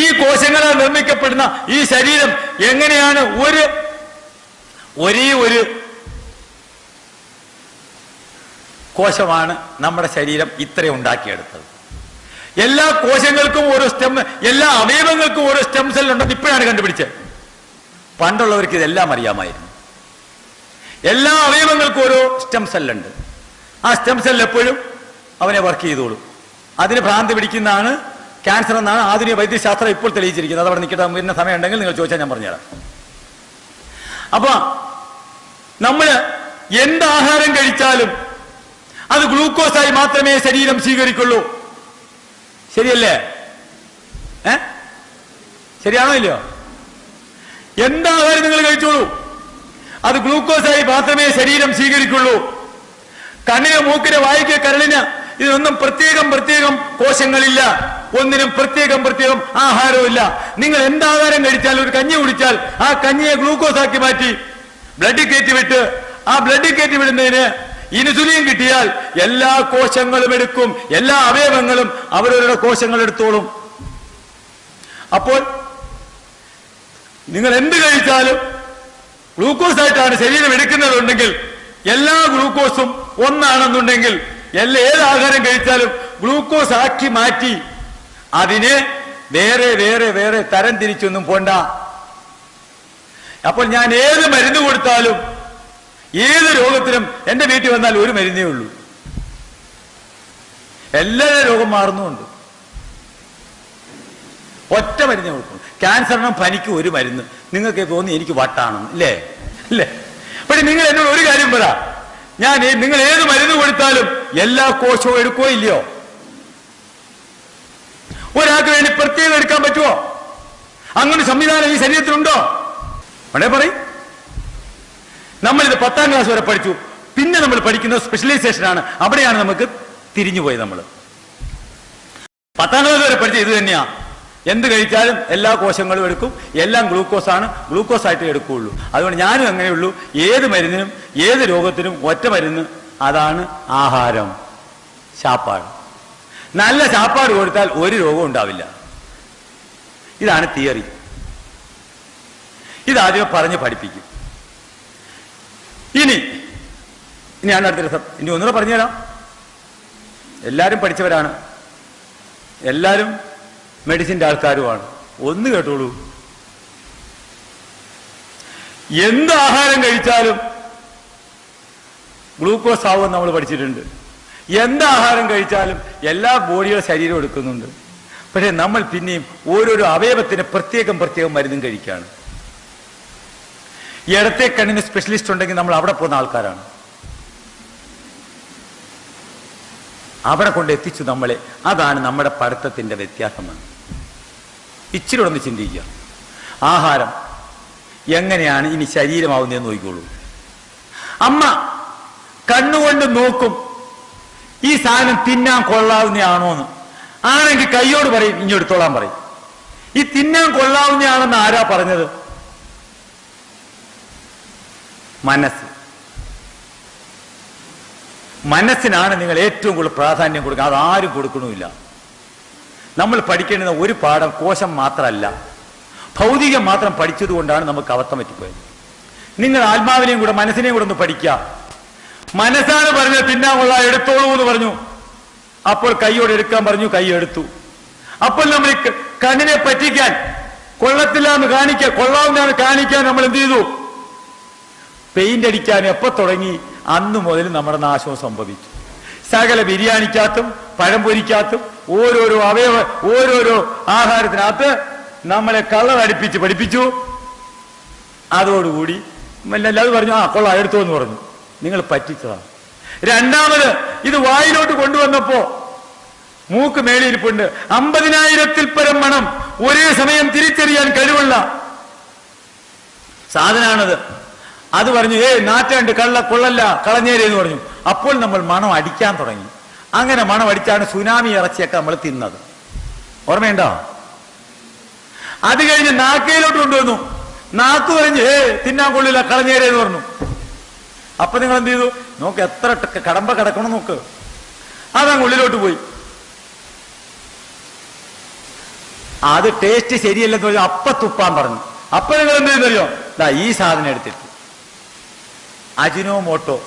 ഈ കോശങ്ങളാൽ നിർമ്മിക്കപ്പെടുന്ന ഈ ശരീരം എങ്ങനെയാണ് ഒരേ ഒരു കോശമാണ് നമ്മുടെ ശരീരം ഇത്രയും ഉണ്ടാക്കിയെടുത്തത്. എല്ലാ കോശങ്ങൾക്കും ഓരോ സ്റ്റെം, എല്ലാ അവയവങ്ങൾക്കും ഓരോ സ്റ്റെം സെൽ ഉണ്ടെന്ന് ഇപ്പോഴാണ് കണ്ടുപിടിച്ചത്. പണ്ടുള്ളവർക്ക് ഇതെല്ലാം അറിയാമായിരുന്നു. എല്ലാ അവയവങ്ങൾക്കും ഓരോ സ്റ്റെം സെല്ലുണ്ട്. ആ സ്റ്റെം സെൽ എപ്പോഴും അവനെ വർക്ക് ചെയ്തോളും. അതിന് ഭ്രാന്തി പിടിക്കുന്നതാണ് ക്യാൻസർ എന്നാണ് ആധുനിക വൈദ്യശാസ്ത്രം ഇപ്പോൾ തെളിയിച്ചിരിക്കുന്നത്. അതവിടെ നിൽക്കട്ടെ, പിന്നെ സമയം ഉണ്ടെങ്കിൽ നിങ്ങൾ ചോദിച്ചാൽ ഞാൻ പറഞ്ഞുതരാം. അപ്പൊ നമ്മൾ എന്ത് ആഹാരം കഴിച്ചാലും അത് ഗ്ലൂക്കോസായി മാത്രമേ ശരീരം സ്വീകരിക്കുള്ളൂ. ശരിയല്ലേ? ശരിയാണോ ഇല്ലയോ? എന്താഹാരം നിങ്ങൾ കഴിച്ചോളൂ, അത് ഗ്ലൂക്കോസായി മാത്രമേ ശരീരം സ്വീകരിക്കുള്ളൂ. കണ്ണിന്, മൂക്കിന്, വായിക്ക്, കരളിന് ഇതിനൊന്നും പ്രത്യേകം കോശങ്ങളില്ല. ഒന്നിനും പ്രത്യേകം ആഹാരമില്ല. നിങ്ങൾ എന്താഹാരം കഴിച്ചാൽ, ഒരു കഞ്ഞി കുടിച്ചാൽ ആ കഞ്ഞിയെ ഗ്ലൂക്കോസ് ആക്കി മാറ്റി ബ്ലഡിൽ കയറ്റിവിട്ട് ആ ബ്ലഡിൽ കയറ്റിവിടുന്നതിന് ഇൻസുലിൻ കിട്ടിയാൽ എല്ലാ കോശങ്ങളും എടുക്കും, എല്ലാ അവയവങ്ങളും അവരവരുടെ കോശങ്ങൾ എടുത്തോളും. അപ്പോൾ നിങ്ങൾ എന്ത് കഴിച്ചാലും ഗ്ലൂക്കോസ് ആയിട്ടാണ് ശരീരം എടുക്കുന്നതുണ്ടെങ്കിൽ, എല്ലാ ഗ്ലൂക്കോസും ഒന്നാണെന്നുണ്ടെങ്കിൽ ഏത് ആഹാരം കഴിച്ചാലും ഗ്ലൂക്കോസ് ആക്കി മാറ്റി അതിനെ വേറെ തരം തിരിച്ചൊന്നും പോണ്ട. അപ്പോൾ ഞാൻ ഏത് മരുന്ന് കൊടുത്താലും ഏത് രോഗത്തിനും എന്റെ വീട്ടിൽ വന്നാൽ ഒരു മരുന്നേ ഉള്ളൂ. എല്ലാ രോഗം മാറുന്നുണ്ട്, ഒറ്റ മരുന്നേ കൊടുക്കും. ക്യാൻസറിനും പനിക്കും ഒരു മരുന്ന്. നിങ്ങൾക്ക് തോന്നി എനിക്ക് വട്ടാണെന്ന്, ഇല്ലേ? പക്ഷെ നിങ്ങൾ എന്നോട് ഒരു കാര്യം പറ, നിങ്ങൾ ഏത് മരുന്ന് കൊടുത്താലും എല്ലാ കോശവും എടുക്കോ ഇല്ലയോ? ഒരാൾക്ക് വേണ്ടി പ്രത്യേകം എടുക്കാൻ പറ്റുമോ? അങ്ങനെ സംവിധാനം ഈ ശരീരത്തിലുണ്ടോ? അവിടെ പറയും. നമ്മളിത് 10ാം ക്ലാസ് വരെ പഠിച്ചു, പിന്നെ നമ്മൾ പഠിക്കുന്ന സ്പെഷ്യലൈസേഷനാണ്. അവിടെയാണ് നമുക്ക് തിരിഞ്ഞുപോയത്. നമ്മൾ 10ാം ക്ലാസ് വരെ പഠിച്ചത് ഇത് തന്നെയാ. എന്ത് കഴിച്ചാലും എല്ലാ കോശങ്ങളും എടുക്കും, എല്ലാം ഗ്ലൂക്കോസാണ്, ഗ്ലൂക്കോസായിട്ട് എടുക്കുകയുള്ളൂ. അതുകൊണ്ട് ഞാനും അങ്ങനെയുള്ളൂ. ഏത് മരുന്നിനും ഏത് രോഗത്തിനും ഒറ്റ മരുന്ന്, അതാണ് ആഹാരം, ശാപ്പാട്. നല്ല ശാപ്പാട് കൊടുത്താൽ ഒരു രോഗവും ഉണ്ടാവില്ല. ഇതാണ് തിയറി. ഇതാദ്യം പറഞ്ഞ് പഠിപ്പിക്കും. ഇനിയാണ് അടുത്ത രസം. ഇനി ഒന്നുകൂടെ പറഞ്ഞുതരാം. എല്ലാവരും പഠിച്ചവരാണ്, എല്ലാവരും മെഡിസിൻ്റെ ആൾക്കാരുമാണ്. ഒന്ന് കേട്ടോളൂ. എന്ത് ആഹാരം കഴിച്ചാലും ഗ്ലൂക്കോസ് ആവും നമ്മൾ പഠിച്ചിട്ടുണ്ട്. എന്ത് ആഹാരം കഴിച്ചാലും എല്ലാ ബോഡിയുടെ ശരീരം എടുക്കുന്നുണ്ട്. പക്ഷെ നമ്മൾ പിന്നെയും ഓരോരോ അവയവത്തിന് പ്രത്യേകം മരുന്നും കഴിക്കുകയാണ്. ഇടത്തെ കണ്ണിന് സ്പെഷ്യലിസ്റ്റ് ഉണ്ടെങ്കിൽ നമ്മൾ അവിടെ പോകുന്ന ആൾക്കാരാണ്. അവിടെ കൊണ്ട് എത്തിച്ചു നമ്മളെ. അതാണ് നമ്മുടെ പഠിത്തത്തിന്റെ വ്യത്യാസമാണ്. ഇച്ചിരി ഒന്ന് ചിന്തിക്കുക. ആഹാരം എങ്ങനെയാണ് ഇനി ശരീരമാവുന്നതെന്ന് നോക്കിക്കോളൂ. അമ്മ കണ്ണുകൊണ്ട് നോക്കും, ഈ സാധനം തിന്നാൻ കൊള്ളാവുന്നതാണോന്ന്. ആണെങ്കിൽ കൈയോട് പറയും, ഇഞ്ഞെടുത്തോളാൻ പറയും. ഈ തിന്നാൻ കൊള്ളാവുന്നതാണെന്ന് ആരാ പറഞ്ഞത്? മനസ്സിനാണ് നിങ്ങൾ ഏറ്റവും കൂടുതൽ പ്രാധാന്യം കൊടുക്കുക. അതാരും കൊടുക്കണമില്ല. നമ്മൾ പഠിക്കേണ്ടുന്ന ഒരു പാഠം കോശം മാത്രമല്ല, ഭൗതികം മാത്രം പഠിച്ചതുകൊണ്ടാണ് നമുക്ക് അബദ്ധം പറ്റിപ്പോയത്. നിങ്ങൾ ആത്മാവിനെയും കൂടെ മനസ്സിനെയും കൂടെ ഒന്ന് പഠിക്കുക. മനസ്സാണ് പറഞ്ഞത് തിന്നാൻ കൊള്ളാം, എടുത്തോളൂ എന്ന് പറഞ്ഞു. അപ്പോൾ കൈയോടെ എടുക്കാൻ പറഞ്ഞു, കൈ എടുത്തു. അപ്പോൾ നമ്മൾ കണ്ണിനെ പറ്റിക്കാൻ, കൊള്ളത്തില്ല എന്ന് കാണിക്കാൻ, കൊള്ളാവുന്നതാണ് കാണിക്കാൻ നമ്മൾ എന്ത് ചെയ്തു? പെയിന്റ് അടിക്കാൻ എപ്പോ തുടങ്ങി അന്ന് മുതൽ നമ്മുടെ നാശവും സംഭവിച്ചു. സകല ബിരിയാണിക്കകത്തും പഴംപൊരിക്കകത്തും ഓരോരോ ആഹാരത്തിനകത്ത് നമ്മളെ കളർ അടുപ്പിച്ച് പഠിപ്പിച്ചു. അതോടുകൂടി അത് പറഞ്ഞു, കൊള്ളാം എടുത്തോ എന്ന് പറഞ്ഞു. നിങ്ങൾ പറ്റിച്ചതാണ്. രണ്ടാമത് ഇത് വായിലോട്ട് കൊണ്ടുവന്നപ്പോ മൂക്ക് മേളിയിരിപ്പുണ്ട്. 50,000-ൽ പരം മണം ഒരേ സമയം തിരിച്ചറിയാൻ കഴിവുള്ള സാധനമാണത്. അത് പറഞ്ഞു, നാറ്റുണ്ട്, കൊള്ളല്ല, കളഞ്ഞേരെ എന്ന് പറഞ്ഞു. അപ്പോൾ നമ്മൾ മണം അടിക്കാൻ തുടങ്ങി. അങ്ങനെ മണം അടിച്ചാണ് സുനാമി ഇറച്ചിയൊക്കെ നമ്മൾ തിന്നത്. ഓർമ്മയുണ്ടോ? അത് കഴിഞ്ഞ് നാക്കയിലോട്ട് കൊണ്ടുവന്നു. നാക്ക് പറഞ്ഞ് തിന്നാൻ കൊള്ളില്ല, കളഞ്ഞേരെ എന്ന് പറഞ്ഞു. അപ്പൊ നിങ്ങൾ എന്ത് ചെയ്തു? നോക്ക് എത്ര കടമ്പ കിടക്കണം നോക്ക്. അതങ്ങ് ഉള്ളിലോട്ട് പോയി. അത് ടേസ്റ്റ് ശരിയല്ലെന്ന് പറഞ്ഞു. അപ്പ തുപ്പാൻ പറഞ്ഞു. അപ്പൊ നിങ്ങൾ എന്ത് ചെയ്യുന്നറിയോ? ഈ സാധനം എടുത്തിട്ട് അജിനോമോട്ടോ,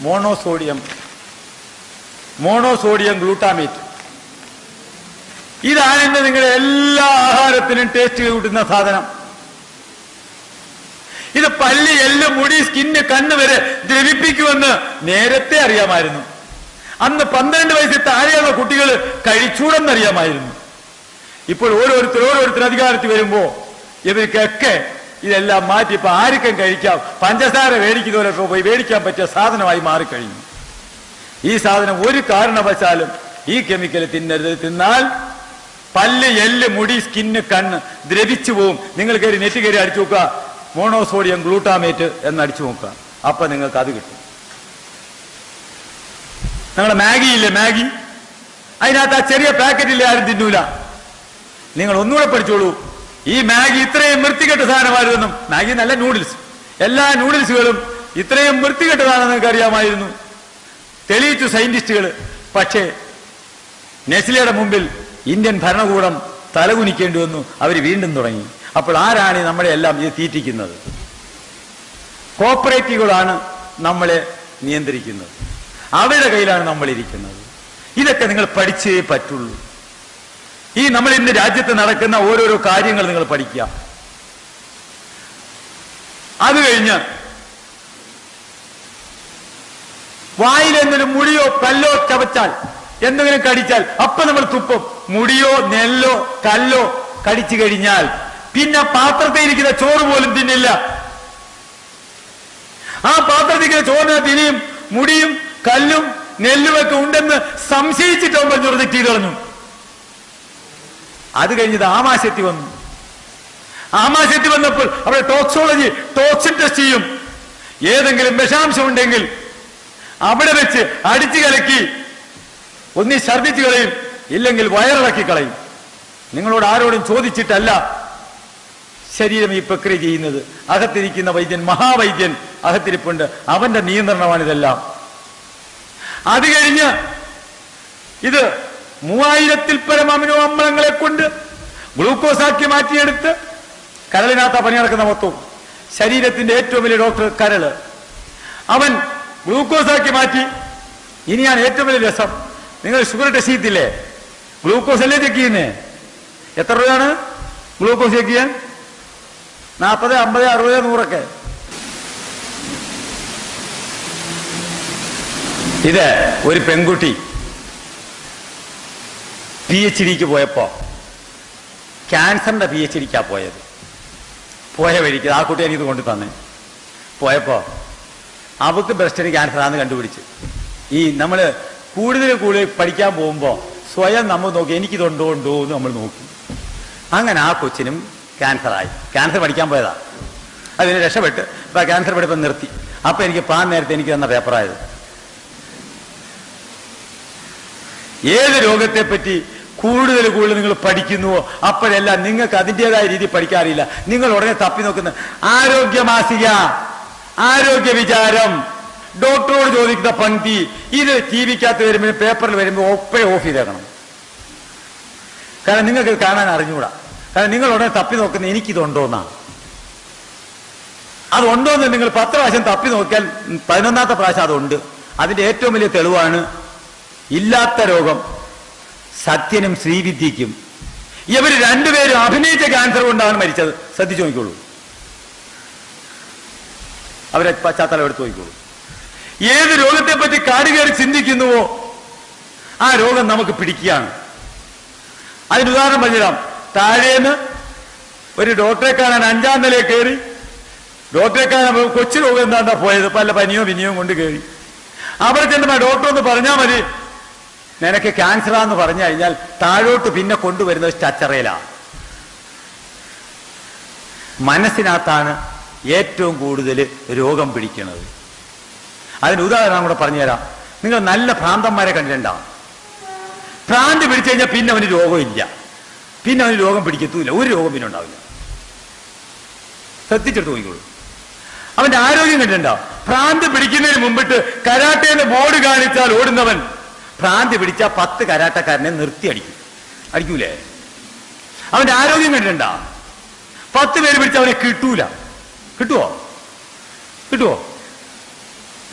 മോണോസോഡിയം ഗ്ലൂട്ടാമേറ്റ്, ഇതാണ് ഇന്ന് നിങ്ങളുടെ എല്ലാ ആഹാരത്തിനും ടേസ്റ്റ് കൂട്ടുന്ന സാധനം. ഇത് പല്ല്, എല്ല്, മുടി, സ്കിന്ന്, കണ്ണ് വരെ ദ്രവിപ്പിക്കുമെന്ന് നേരത്തെ അറിയാമായിരുന്നു. അന്ന് 12 വയസ്സിൽ താഴെയുള്ള കുട്ടികൾ കഴിച്ചൂടെന്നറിയാമായിരുന്നു. ഇപ്പോൾ ഓരോരുത്തർ അധികാരത്തിൽ വരുമ്പോ ഇവർക്കൊക്കെ ഇതെല്ലാം മാറ്റി ഇപ്പൊ ആർക്കും കഴിക്കാം, പഞ്ചസാര മേടിക്കുന്നവരെ പോയി മേടിക്കാൻ പറ്റിയ സാധനമായി മാറിക്കഴിഞ്ഞു. ഈ സാധനം ഒരു കാരണവശാലും ഈ കെമിക്കൽ തിന്നരുത്. തിന്നാൽ പല്ല്, എല്ല്, മുടി, സ്കിന്ന്, കണ്ണ് ദ്രവിച്ചു പോവും. നിങ്ങൾ കയറി നെറ്റ് കയറി അടിച്ചു നോക്കുക, മോണോസോഡിയം ഗ്ലൂട്ടാമേറ്റ് എന്ന് അടിച്ചു നോക്കുക, അപ്പൊ നിങ്ങൾക്ക് അത് കിട്ടും. നിങ്ങളെ മാഗി ഇല്ലേ, മാഗി, അതിനകത്ത് ആ ചെറിയ പാക്കറ്റില്ലേ, ആരും തിന്നൂല. നിങ്ങൾ ഒന്നുകൂടെ പഠിച്ചോളൂ, ഈ മാഗി ഇത്രയും വൃത്തികെട്ട സാധനമായിരുന്നും, മാഗി നല്ല നൂഡിൽസ്, എല്ലാ നൂഡിൽസുകളും ഇത്രയും വൃത്തികെട്ടതാണെന്ന് നിങ്ങൾക്ക് അറിയാമായിരുന്നു, തെളിയിച്ചു സയന്റിസ്റ്റുകൾ. പക്ഷേ നെസ്ലയുടെ മുമ്പിൽ ഇന്ത്യൻ ഭരണകൂടം തലകുനിക്കേണ്ടി വന്നു, അവർ വീണ്ടും തുടങ്ങി. അപ്പോൾ ആരാണ് നമ്മളെ എല്ലാം ഇത് തീറ്റിക്കുന്നത്? കോപ്പറേറ്റീവുകളാണ് നമ്മളെ നിയന്ത്രിക്കുന്നത്, അവരുടെ കയ്യിലാണ് നമ്മൾ ഇരിക്കുന്നത്. ഇതൊക്കെ നിങ്ങൾ പഠിച്ചേ പറ്റുള്ളൂ. ഈ നമ്മൾ ഇന്ന് രാജ്യത്ത് നടക്കുന്ന ഓരോരോ കാര്യങ്ങൾ നിങ്ങൾ പഠിക്കുക. അത് കഴിഞ്ഞ് വായിൽ എന്തെങ്കിലും മുടിയോ കല്ലോ ചവച്ചാൽ, എന്തെങ്കിലും കടിച്ചാൽ അപ്പൊ നമ്മൾ തുപ്പും. മുടിയോ നെല്ലോ കല്ലോ കടിച്ചു കഴിഞ്ഞാൽ പിന്നെ പാത്രത്തിൽ ഇരിക്കുന്ന ചോറ് പോലും തിന്നില്ല. ആ പാത്രത്തിൽ ചോറിനകത്ത് ഇനിയും മുടിയും കല്ലും നെല്ലുമൊക്കെ ഉണ്ടെന്ന് സംശയിച്ചിട്ടാകുമ്പോൾ ചെറുതെറ്റി കളഞ്ഞു. അത് കഴിഞ്ഞത് ആമാശയത്തി വന്നു. ആമാശയത്തി വന്നപ്പോൾ അവിടെ ടോക്സോളജി, ടോക്സിൻ ടെസ്റ്റ് ചെയ്യും. ഏതെങ്കിലും വിഷാംശം ഉണ്ടെങ്കിൽ അവിടെ വെച്ച് അടിച്ചു കലക്കി ഒന്നി ഛർദ്ദിച്ചു കളയും, ഇല്ലെങ്കിൽ വയറിളക്കി കളയും. നിങ്ങളോട് ആരോടും ചോദിച്ചിട്ടല്ല ശരീരം ഈ പ്രക്രിയ ചെയ്യുന്നത്. അകത്തിരിക്കുന്ന വൈദ്യൻ, മഹാവൈദ്യൻ അകത്തിരിപ്പുണ്ട്, അവന്റെ നിയന്ത്രണമാണിതെല്ലാം. അത് കഴിഞ്ഞ് ഇത് 3000-ൽ പരം അമിനോ അമ്ലങ്ങളെ കൊണ്ട് ഗ്ലൂക്കോസാക്കി മാറ്റിയെടുത്ത് കരളിനകത്ത പണി നടക്കുന്ന മൊത്തവും. ശരീരത്തിന്റെ ഏറ്റവും വലിയ ഡോക്ടർ കരള്, അവൻ ഗ്ലൂക്കോസാക്കി മാറ്റി. ഇനിയാണ് ഏറ്റവും വലിയ രസം, നിങ്ങൾ ഷുഗർ ടെസ്റ്റ് ചെയ്തില്ലേ, ഗ്ലൂക്കോസ് അല്ലേ ചെക്ക് ചെയ്യുന്നേ? എത്ര രൂപയാണ് ഗ്ലൂക്കോസ് ചെക്ക് ചെയ്യാൻ? 40, 50, 60, 100ഒക്കെ. ഇത് ഒരു പെൺകുട്ടി PhDക്ക് പോയപ്പോ, ക്യാൻസറിന്റെ PhDക്കാ പോയത്. പോയ വഴിക്ക് ആ കുട്ടി എനിക്കിത് കൊണ്ടു തന്നെ പോയപ്പോ അവക്ക് ബ്രസ്റ്റിന് ക്യാൻസറാന്ന് കണ്ടുപിടിച്ച്. ഈ നമ്മൾ കൂടുതൽ പഠിക്കാൻ പോകുമ്പോ സ്വയം നമ്മൾ നോക്കി എനിക്കിതുണ്ടോ എന്ന് നമ്മൾ നോക്കി. അങ്ങനെ ആ കൊച്ചിനും ക്യാൻസറായി. ക്യാൻസർ പഠിക്കാൻ പോയതാ, അതിന് രക്ഷപ്പെട്ട് ഇപ്പൊ ക്യാൻസർ പഠിപ്പം നിർത്തി. അപ്പൊ എനിക്ക് നേരത്തെ എനിക്ക് തന്ന പേപ്പറായത്. ഏത് രോഗത്തെ പറ്റി കൂടുതൽ നിങ്ങൾ പഠിക്കുന്നുവോ അപ്പോഴെല്ലാം നിങ്ങൾക്ക് അതിൻ്റെതായ രീതി പഠിക്കാറില്ല. നിങ്ങൾ ഉടനെ തപ്പി നോക്കുന്ന ആരോഗ്യ മാസിക, ആരോഗ്യ വിചാരം, ഡോക്ടറോട് ചോദിക്കുന്ന പങ്ക്തി, ഇത് ടിവിക്കകത്ത് വരുമ്പോൾ പേപ്പറിൽ വരുമ്പോൾ ഒപ്പേ ഓഫ് ചെയ്തേക്കണം. കാരണം നിങ്ങൾക്ക് കാണാൻ അറിഞ്ഞുകൂടാ. കാരണം നിങ്ങൾ ഉടനെ തപ്പി നോക്കുന്ന എനിക്കിതുണ്ടോന്നാണ്. അതുണ്ടോന്ന് നിങ്ങൾ 10 പ്രാവശ്യം തപ്പി നോക്കിയാൽ 11ാമത്തെ പ്രാവശ്യം അതുണ്ട്. അതിന്റെ ഏറ്റവും വലിയ തെളിവാണ് ഇല്ലാത്ത രോഗം സത്യനും ശ്രീവിദ്യയ്ക്കും. ഇവര് രണ്ടുപേരും അഭിനയിച്ച ക്യാൻസർ കൊണ്ടാണ് മരിച്ചത്. ശ്രദ്ധിച്ചു നോക്കിക്കോളൂ, അവരെ പശ്ചാത്തലം എടുത്തു നോക്കിക്കോളൂ. ഏത് രോഗത്തെ പറ്റി കാടുകയറി ചിന്തിക്കുന്നുവോ ആ രോഗം നമുക്ക് പിടിക്കുകയാണ്. അതിന് ഉദാഹരണം പറഞ്ഞുതരാം. താഴേന്ന് ഒരു ഡോക്ടറെ കാണാൻ 5ാം നിലയിൽ കയറി, ഡോക്ടറെ കാണാൻ കൊച്ചു രോഗം എന്താണ്ടാ പോയത്, പല പനിയോ വിനിയോ കൊണ്ട് കയറി. അവിടെ ചെല്ലുമ്പോൾ ഡോക്ടർ ഒന്ന് പറഞ്ഞാൽ മതി നിനക്ക് ക്യാൻസറാന്ന് പറഞ്ഞു കഴിഞ്ഞാൽ താഴോട്ട് പിന്നെ കൊണ്ടുവരുന്നത് സ്ട്രക്ചറയിലാണ്. മനസ്സിനകത്താണ് ഏറ്റവും കൂടുതൽ രോഗം പിടിക്കുന്നത്. അതിന് ഉദാഹരണം കൂടെ പറഞ്ഞുതരാം. നിങ്ങൾ നല്ല ഭ്രാന്തന്മാരെ കണ്ടിട്ടുണ്ടാവും. ഭ്രാന്ത് പിടിച്ചു കഴിഞ്ഞാൽ പിന്നെ അവന് രോഗമില്ല, പിന്നെ അവന് രോഗം പിടിക്കത്തൂല്ല, ഒരു രോഗം പിന്നെ ഉണ്ടാവില്ല. ശ്രദ്ധിച്ചെടുത്ത് നോക്കിക്കോളൂ. അവന്റെ ആരോഗ്യം കണ്ടിട്ടുണ്ടാവും. ഭ്രാന്ത് പിടിക്കുന്നതിന് മുമ്പിട്ട് കരാട്ടേന്ന് ബോർഡ് കാണിച്ചാൽ ഓടുന്നവൻ ഭ്രാന്തി പിടിച്ചാൽ 10 കരാട്ടക്കാരനെ നിർത്തി അടിക്കൂലേ? അവന്റെ ആരോഗ്യം കണ്ടിട്ടുണ്ടാ. 10 പേര് പിടിച്ച അവനെ കിട്ടൂല. കിട്ടുവോ?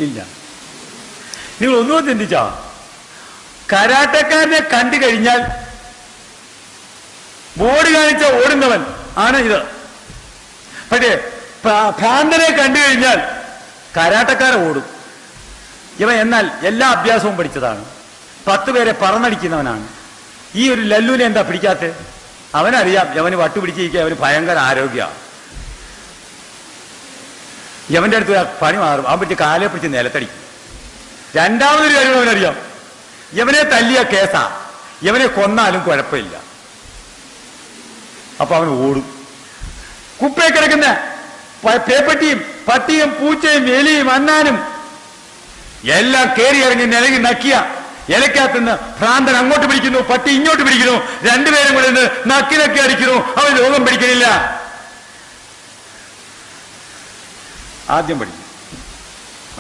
ഇല്ല. നിങ്ങൾ ഒന്നും ചിന്തിച്ചാ, കരാട്ടക്കാരനെ കണ്ടു കഴിഞ്ഞാൽ ബോർഡ് കാണിച്ച ഓടുന്നവൻ ആണ് ഇത്. പക്ഷേ ഭ്രാന്തനെ കണ്ടു കഴിഞ്ഞാൽ കരാട്ടക്കാരെ ഓടും. എന്നാൽ എല്ലാ അഭ്യാസവും പഠിച്ചതാണ്, 10 പേരെ പറന്നടിക്കുന്നവനാണ്. ഈ ഒരു ലല്ലുവിനെ എന്താ പിടിക്കാത്ത? അവനറിയാം യവന് വട്ടുപിടിച്ചിരിക്കുക, അവന് ഭയങ്കര ആരോഗ്യമാണ്. യവന്റെ അടുത്ത് പണി മാറും, അവൻ പറ്റി കാലെ പിടിച്ച് നിലത്തടിക്കും. രണ്ടാമതൊരു കാര്യം അവനറിയാം, യവനെ തല്ലിയ കേസാ, യവനെ കൊന്നാലും കുഴപ്പമില്ല. അപ്പൊ അവൻ ഓടും. കുപ്പയെ കിടക്കുന്ന പേപ്പട്ടിയും പട്ടിയും പൂച്ചയും എലിയും അന്നാനും എല്ലാം കയറി ഇറങ്ങി നിലങ്ങി നക്കിയ ഇലക്കകത്തുനിന്ന് ഭ്രാന്തൻ അങ്ങോട്ട് പിടിക്കുന്നു, പട്ടി ഇങ്ങോട്ട് പിടിക്കുന്നു, രണ്ടുപേരും കൂടെ നിന്ന് നക്കി നക്കി അടിക്കുന്നു. അവൻ രോഗം പിടിക്കുന്നില്ല. ആദ്യം പഠിക്കും.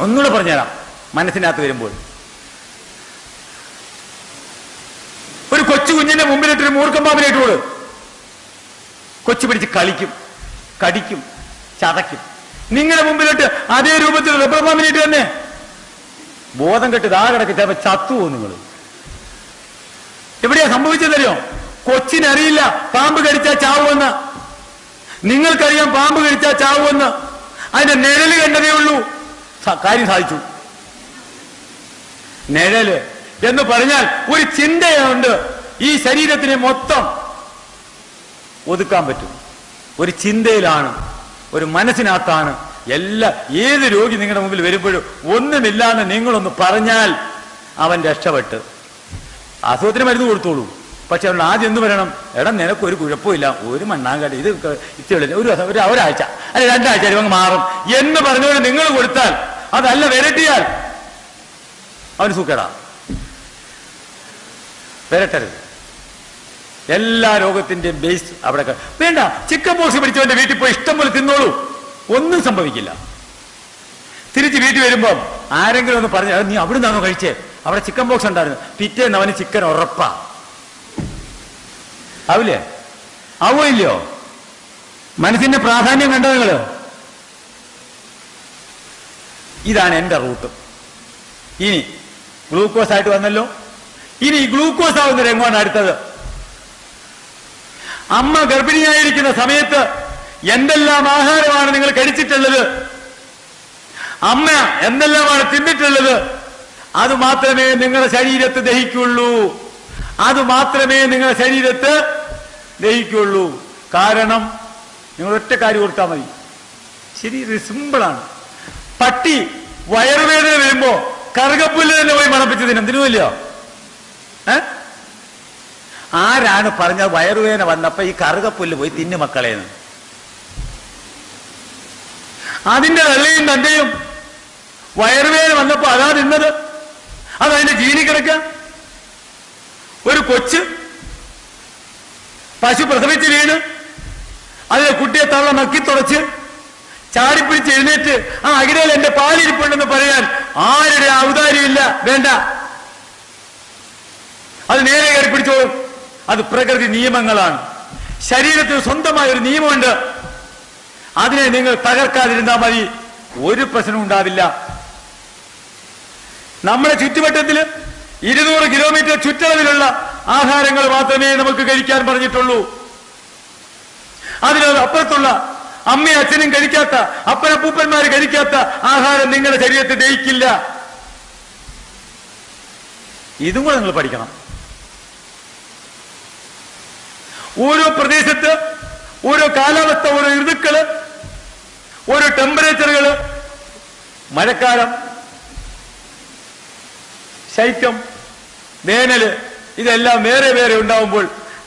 ഒന്നുകൂടെ പറഞ്ഞുതരാം. മനസ്സിനകത്ത് വരുമ്പോൾ ഒരു കൊച്ചു കുഞ്ഞിന്റെ മുമ്പിലിട്ടൊരു മൂർഖൻ പാമ്പിനെ ഇട്ടുകൊടു. കൊച്ചു പിടിച്ച് കളിക്കും, കടിക്കും, ചതയ്ക്കും. നിങ്ങളുടെ മുമ്പിലിട്ട് അതേ രൂപത്തിൽ റബ്ബർ പാമ്പിനെ ഇട്ട് തന്നെ ബോധം കെട്ട് ദാ കിടക്കി ചിലപ്പോൾ ചത്തുവോ നിങ്ങൾ. എവിടെയാ സംഭവിച്ചതറിയോ? കൊച്ചിനറിയില്ല പാമ്പ് കടിച്ചാൽ ചാവുമെന്ന്. നിങ്ങൾക്കറിയാം പാമ്പ് കടിച്ചാൽ ചാവുമെന്ന്. അതിന്റെ നിഴല് കണ്ടതേ ഉള്ളൂ, കാര്യം സാധിച്ചു. നിഴല് എന്ന് പറഞ്ഞാൽ ഒരു ചിന്തയുണ്ട്. ഈ ശരീരത്തിനെ മൊത്തം ഒതുക്കാൻ പറ്റും. ഒരു ചിന്തയിലാണ്, ഒരു മനസ്സിനകത്താണ്. ഏത് രോഗി നിങ്ങളുടെ മുമ്പിൽ വരുമ്പോഴും ഒന്നുമില്ലാന്ന് നിങ്ങളൊന്ന് പറഞ്ഞാൽ അവൻ രക്ഷപ്പെട്ട് അസുഖത്തിന് മരുന്ന് കൊടുത്തോളൂ. പക്ഷെ അവൻ ആദ്യം എന്ത് പറയണം? എടാ നിനക്കൊരു കുഴപ്പമില്ല, ഒരു മണ്ണാങ്കടി, ഇത് ഇത്തിരി ഒരാഴ്ച അല്ലെ 2 ആഴ്ച അങ്ങ് മാറും എന്ന് പറഞ്ഞുകൊണ്ട് നിങ്ങൾ കൊടുത്താൽ, അതല്ല വിരട്ടിയാൽ അവന് സൂക്കേടാ. വിരട്ടരുത്. എല്ലാ രോഗത്തിന്റെയും ബേസ് അവിടെ വേണ്ട. ചിക്കൻ പോക്സ് പിടിച്ചവന്റെ വീട്ടിൽ പോയി ഇഷ്ടം പോലെ തിന്നോളൂ, ഒന്നും സംഭവിക്കില്ല. തിരിച്ച് വീട്ടിൽ വരുമ്പോ ആരെങ്കിലും ഒന്ന് പറഞ്ഞു, നീ അവിടെ നിന്നാണോ കഴിച്ചേ? അവിടെ ചിക്കൻ പോക്സ് ഉണ്ടായിരുന്നു. പിറ്റേന്ന് അവന് ചിക്കൻ ഉറപ്പാ. ആവില്ലേ? ആവോ ഇല്ലയോ? മനസ്സിന്റെ പ്രാധാന്യം കണ്ടോ നിങ്ങള്? ഇതാണ് എന്റെ റൂട്ട്. ഇനി ഗ്ലൂക്കോസ് ആയിട്ട് വന്നല്ലോ. ഇനി ഗ്ലൂക്കോസ് ആവുന്ന രംഗമാണ് അടുത്തത്. അമ്മ ഗർഭിണിയായിരിക്കുന്ന സമയത്ത് എന്തെല്ലാം ആഹാരമാണ് നിങ്ങൾ കഴിച്ചിട്ടുള്ളത്, അമ്മ എന്തെല്ലാമാണ് തിന്നിട്ടുള്ളത്, അത് മാത്രമേ നിങ്ങളുടെ ശരീരത്ത് ദഹിക്കുള്ളൂ. അത് മാത്രമേ നിങ്ങളുടെ ശരീരത്ത് ദഹിക്കുള്ളൂ. കാരണം നിങ്ങൾ ഒറ്റ കാര്യം ഓർത്താൽ മതി. ശരി, സിമ്പിളാണ്. പട്ടി വയറുവേദന വരുമ്പോ കറുകപ്പുല്ല് തന്നെ പോയി മണപ്പിച്ച് തിന്നും. തിന്നുമില്ലയോ? ആരാണ് പറഞ്ഞ വയറുവേദന വന്നപ്പോ ഈ കറുകപ്പുല്ല് പോയി തിന്നു മക്കളേന്ന്? അതിന്റെ വെള്ളയും തന്റെയും വയറുവേദന വന്നപ്പോ അതാ തിന്നത്. അതതിന്റെ ജീനി കിടക്ക. ഒരു കൊച്ച് പശു പ്രസവിച്ച് വീണ് അതിലെ കുട്ടിയെ തള്ള നക്കി തുടച്ച് ചാടിപ്പിടിച്ച് എഴുന്നേറ്റ് ആ അകിടയിൽ എന്റെ പാലിരിപ്പുണ്ടെന്ന് പറയാൻ ആരുടെ ഔദാര്യമില്ല. വേണ്ട, അത് നേരെ കയറി പിടിച്ചോളും. അത് പ്രകൃതി നിയമങ്ങളാണ്. ശരീരത്തിന് സ്വന്തമായ ഒരു നിയമമുണ്ട്. അതിനെ നിങ്ങൾ തകർക്കാതിരുന്നാൽ മതി, ഒരു പ്രശ്നവും ഉണ്ടാവില്ല. നമ്മുടെ ചുറ്റുവട്ടത്തിൽ 200 കിലോമീറ്റർ ചുറ്റളവിലുള്ള ആഹാരങ്ങൾ മാത്രമേ നമുക്ക് കഴിക്കാൻ പറഞ്ഞിട്ടുള്ളൂ. അതിനപ്പുറത്തുള്ള അമ്മയും അച്ഛനും കഴിക്കാത്ത, അപ്പനപ്പൂപ്പന്മാര് കഴിക്കാത്ത ആഹാരം നിങ്ങളുടെ ശരീരത്തിൽ ദഹിക്കില്ല. ഇതും കൂടെ നിങ്ങൾ പഠിക്കണം. ഓരോ പ്രദേശത്ത് ഓരോ കാലാവസ്ഥ, ഓരോ ഋതുക്കള്, ഓരോ ടെമ്പറേച്ചറുകള്, മഴക്കാലം, ശൈത്യം, വേനല്, ഇതെല്ലാം വേറെ വേറെ ഉണ്ടാവുമ്പോൾ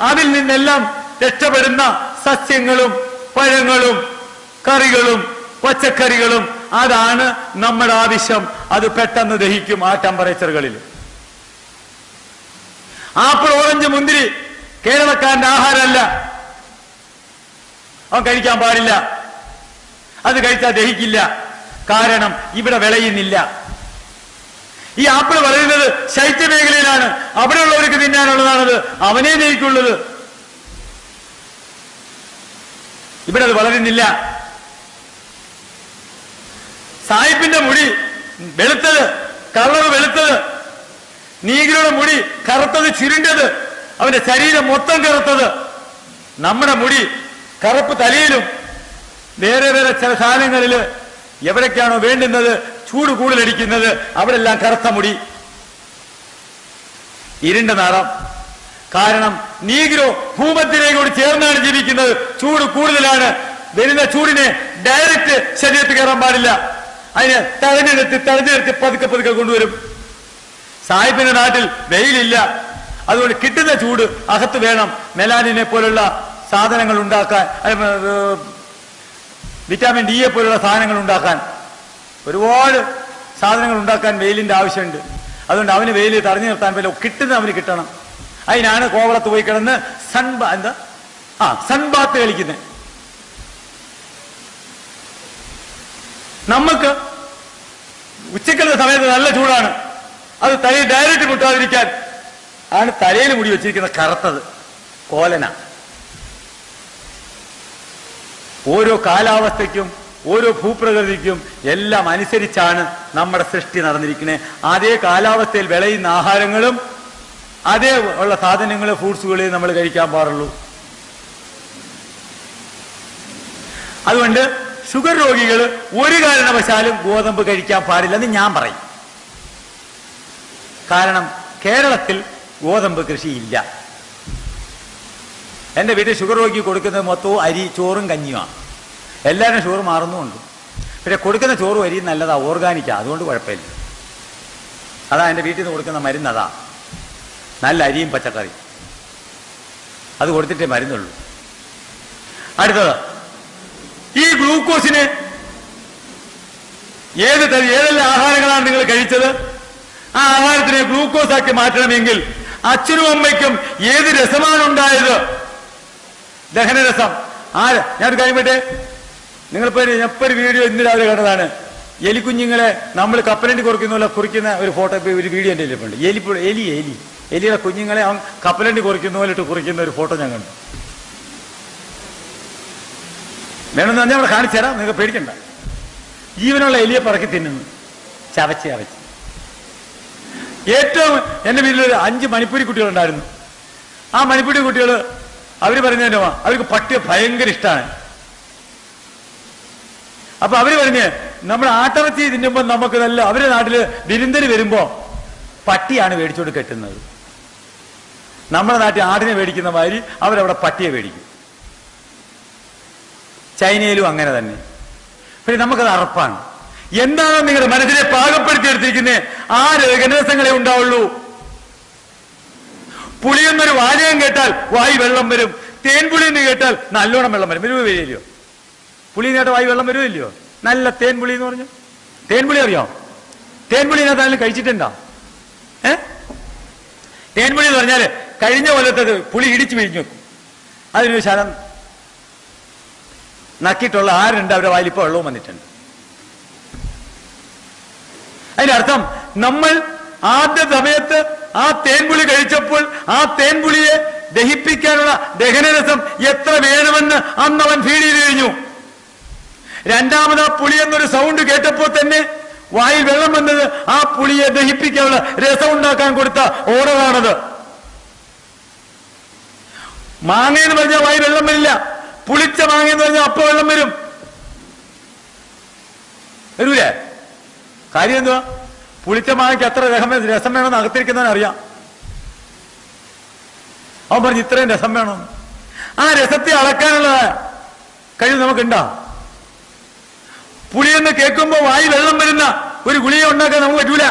അതിൽ നിന്നെല്ലാം രക്ഷപ്പെടുന്ന സസ്യങ്ങളും പഴങ്ങളും കറികളും പച്ചക്കറികളും, അതാണ് നമ്മുടെ ആവശ്യം. അത് പെട്ടെന്ന് ദഹിക്കും ആ ടെമ്പറേച്ചറുകളിൽ. ആപ്പിൾ, ഓറഞ്ച്, മുന്തിരി കേരളക്കാരന്റെ ആഹാരമല്ല. അവൻ കഴിക്കാൻ പാടില്ല. അത് കഴിച്ചാൽ ദഹിക്കില്ല. കാരണം ഇവിടെ വിളയുന്നില്ല. ഈ ആപ്പിൾ വളരുന്നത് ശൈത്യ മേഖലയിലാണ്. അവിടെയുള്ളവർക്ക് തിന്നാനുള്ളതാണത്. അവനേ ദഹിക്കുള്ളത്. ഇവിടെ അത് വളരുന്നില്ല. സായിപ്പിന്റെ മുടി വെളുത്തത്, കളർ വെളുത്തത്, നീഗ്രയുടെ മുടി കറുത്തത്, ചുരുണ്ടത്, അവന്റെ ശരീരം മൊത്തം കറുത്തത്. നമ്മുടെ മുടി കറുപ്പ് തലയിലും വേറെ വേറെ ചില സാധനങ്ങളിൽ എവിടേക്കാണോ വേണ്ടുന്നത്, ചൂട് കൂടുതലടിക്കുന്നത്, അവിടെ എല്ലാം കറുത്ത മുടി, ഇരുണ്ട നിറം, കാരണം നീഗ്രോ ഭൂമധ്യരേഖയോട് ചേർന്നാണ് ജീവിക്കുന്നത്. ചൂട് കൂടുതലാണ്. വരുന്ന ചൂടിനെ ഡയറക്റ്റ് ശരീരത്തിൽ കയറാൻ പാടില്ല. അതിന് തടഞ്ഞെടുത്ത് പതുക്കെ പതുക്കെ കൊണ്ടുവരും. സാഹിബിന്റെ നാട്ടിൽ വെയിലില്ല. അതുകൊണ്ട് കിട്ടുന്ന ചൂട് അകത്ത് വേണം. മെലാനിനെ പോലുള്ള സാധനങ്ങൾ ഉണ്ടാക്കാൻ, വിറ്റാമിൻ ഡിയെ പോലുള്ള സാധനങ്ങൾ ഉണ്ടാക്കാൻ, ഒരുപാട് സാധനങ്ങൾ ഉണ്ടാക്കാൻ വെയിലിന്റെ ആവശ്യമുണ്ട്. അതുകൊണ്ട് അവന് വെയിൽ തടഞ്ഞു നിർത്താൻ പറ്റില്ല. കിട്ടുന്ന അവന് കിട്ടണം. അതിനാണ് കോവളത്ത് പോയി കിടന്ന് സൺബാത്ത് കളിക്കുന്നത്. നമുക്ക് ഉച്ചക്കത്തെ സമയത്ത് നല്ല ചൂടാണ്. അത് തലയിൽ ഡയറക്റ്റ് മുട്ടാതിരിക്കാൻ ആണ് തലയിൽ മുടി വെച്ചിരിക്കുന്ന കറുത്തത് കോലന. ഓരോ കാലാവസ്ഥയ്ക്കും ഓരോ ഭൂപ്രകൃതിക്കും എല്ലാം അനുസരിച്ചാണ് നമ്മുടെ സൃഷ്ടി നടന്നിരിക്കുന്നത്. അതേ കാലാവസ്ഥയിൽ വിളയുന്ന ആഹാരങ്ങളും അതേ ഉള്ള സാധനങ്ങൾ, ഫ്രൂട്ട്സുകളെ നമ്മൾ കഴിക്കാൻ പാടുള്ളൂ. അതുകൊണ്ട് ഷുഗർ രോഗികൾ ഒരു കാരണവശാലും ഗോതമ്പ് കഴിക്കാൻ പാടില്ലെന്ന് ഞാൻ പറയും. കാരണം കേരളത്തിൽ ഗോതമ്പ് കൃഷിയില്ല. എൻ്റെ വീട്ടിൽ ഷുഗർ രോഗി കൊടുക്കുന്നത് മൊത്തവും അരി, ചോറും കഞ്ഞിയുമാണ്. എല്ലാവരും ഷുഗർ മാറുന്നുമുണ്ട്. പിന്നെ കൊടുക്കുന്ന ചോറും അരിയും നല്ലതാ, ഓർഗാനിക്കാണ്. അതുകൊണ്ട് കുഴപ്പമില്ല. അതാ എൻ്റെ വീട്ടിൽ നിന്ന് കൊടുക്കുന്ന മരുന്ന്. അതാ നല്ല അരിയും പച്ചക്കറി. അത് കൊടുത്തിട്ടേ മരുന്നുള്ളൂ. അടുത്തത്, ഈ ഗ്ലൂക്കോസിന് ഏതെല്ലാം ആഹാരങ്ങളാണ് നിങ്ങൾ കഴിച്ചത്? ആ ആഹാരത്തിനെ ഗ്ലൂക്കോസ് ആക്കി മാറ്റണമെങ്കിൽ അച്ഛനും അമ്മയ്ക്കും ഏത് രസമാണ് ഉണ്ടായത്? ദഹനരസം. ഞാനൊരു കാര്യം പറ്റേ, നിങ്ങളിപ്പോ എപ്പോഴും വീഡിയോ ഇന്ന് രാവിലെ കണ്ടതാണ്. എലിക്കുഞ്ഞുങ്ങളെ നമ്മൾ കപ്പലണ്ടി കുറിക്കുന്ന കുറിക്കുന്ന ഒരു ഫോട്ടോ, ഒരു വീഡിയോ എൻ്റെ ഉണ്ട്. എലിയുടെ കുഞ്ഞുങ്ങളെ അവൻ കപ്പലണ്ടി കുറിക്കുന്ന പോലെ ഇട്ട് കുറിക്കുന്ന ഒരു ഫോട്ടോ ഞാൻ കണ്ടു. വേണമെന്ന് പറഞ്ഞാൽ അവിടെ കാണിച്ചു തരാം, നിങ്ങൾക്ക് പേടിക്കണ്ട. ജീവനുള്ള എലിയെ പറക്കി തിന്നുന്നു, ചവച്ച്. ഏറ്റവും എൻ്റെ വീട്ടിലൊരു 5 മണിപ്പൂരി കുട്ടികളുണ്ടായിരുന്നു. ആ മണിപ്പൂരി കുട്ടികൾ അവർ പറഞ്ഞതിൻ്റെ അവർക്ക് പട്ടിയെ ഭയങ്കര ഇഷ്ടമാണ്. അപ്പൊ അവര് പറഞ്ഞ് നമ്മുടെ ആട്ടിറച്ചി തിന്നുമ്പോ നമുക്ക് നല്ല, അവരുടെ നാട്ടില് വിരുന്നിന് വരുമ്പോ പട്ടിയാണ് മേടിച്ചോണ്ട് കെട്ടുന്നത്. നമ്മുടെ നാട്ടിൽ ആടിനെ മേടിക്കുന്ന മാതിരി അവരവിടെ പട്ടിയെ മേടിക്കും. ചൈനയിലും അങ്ങനെ തന്നെ. പിന്നെ നമുക്കത് അറപ്പാണ്. എന്താണോ നിങ്ങളുടെ മനസ്സിനെ പാകപ്പെടുത്തിയെടുത്തിരിക്കുന്നത് ആ രസങ്ങളെ ഉണ്ടാവുള്ളൂ. പുളിയെന്നൊരു വാചകം കേട്ടാൽ വായി വെള്ളം വരും. തേൻപുളി എന്ന് കേട്ടാൽ നല്ലോണം വെള്ളം വരും. വരികയില്ലയോ? പുളി കേട്ട വായി വെള്ളം വരുമില്ലയോ? നല്ല തേൻപുളി എന്ന് പറഞ്ഞു. തേൻപുളി അറിയാം? തേൻപുളിനകത്തായാലും കഴിച്ചിട്ടുണ്ടോ? തേൻപുളി എന്ന് പറഞ്ഞാല് കഴിഞ്ഞ കൊല്ലത്തത് പുളി ഇടിച്ചു പിഴിഞ്ഞു വെക്കും. അതിനൊരു ശരം നക്കിയിട്ടുള്ള ആരുണ്ട് അവരുടെ വായിലിപ്പോ വെള്ളവും വന്നിട്ടുണ്ട്. അതിനർത്ഥം നമ്മൾ ആദ്യ സമയത്ത് ആ തേൻപുളി കഴിച്ചപ്പോൾ ആ തേൻപുളിയെ ദഹിപ്പിക്കാനുള്ള ദഹനരസം എത്ര വേണമെന്ന് അന്നവൻ ഫീഡ് ചെയ്ത് കഴിഞ്ഞു. രണ്ടാമത് ആ പുളി എന്നൊരു സൗണ്ട് കേട്ടപ്പോൾ തന്നെ വായിൽ വെള്ളം വന്നത് ആ പുളിയെ ദഹിപ്പിക്കാനുള്ള രസം ഉണ്ടാക്കാൻ കൊടുത്ത ഓർഡറാണത്. മാങ്ങ എന്ന് പറഞ്ഞാൽ വായിൽ വെള്ളം വരില്ല. പുളിച്ച മാങ്ങ എന്ന് പറഞ്ഞാൽ അപ്പൊ വെള്ളം വരും. വരൂലേ? കാര്യം എന്തുവാ? പുളിച്ച മാങ്ങയ്ക്ക് അത്ര രസം വേണമെന്ന് അകത്തിരിക്കുന്നവൻ അറിയാം. അവൻ പറഞ്ഞു ഇത്രയും രസം വേണമെന്ന്. ആ രസത്തെ അളക്കാനുള്ള കഴിവ് നമുക്കുണ്ടോ? പുളിയെന്ന് കേൾക്കുമ്പോ വായി വെള്ളം വരുന്ന ഒരു ഗുളിക ഉണ്ടാക്കാൻ നമുക്ക് പറ്റൂല.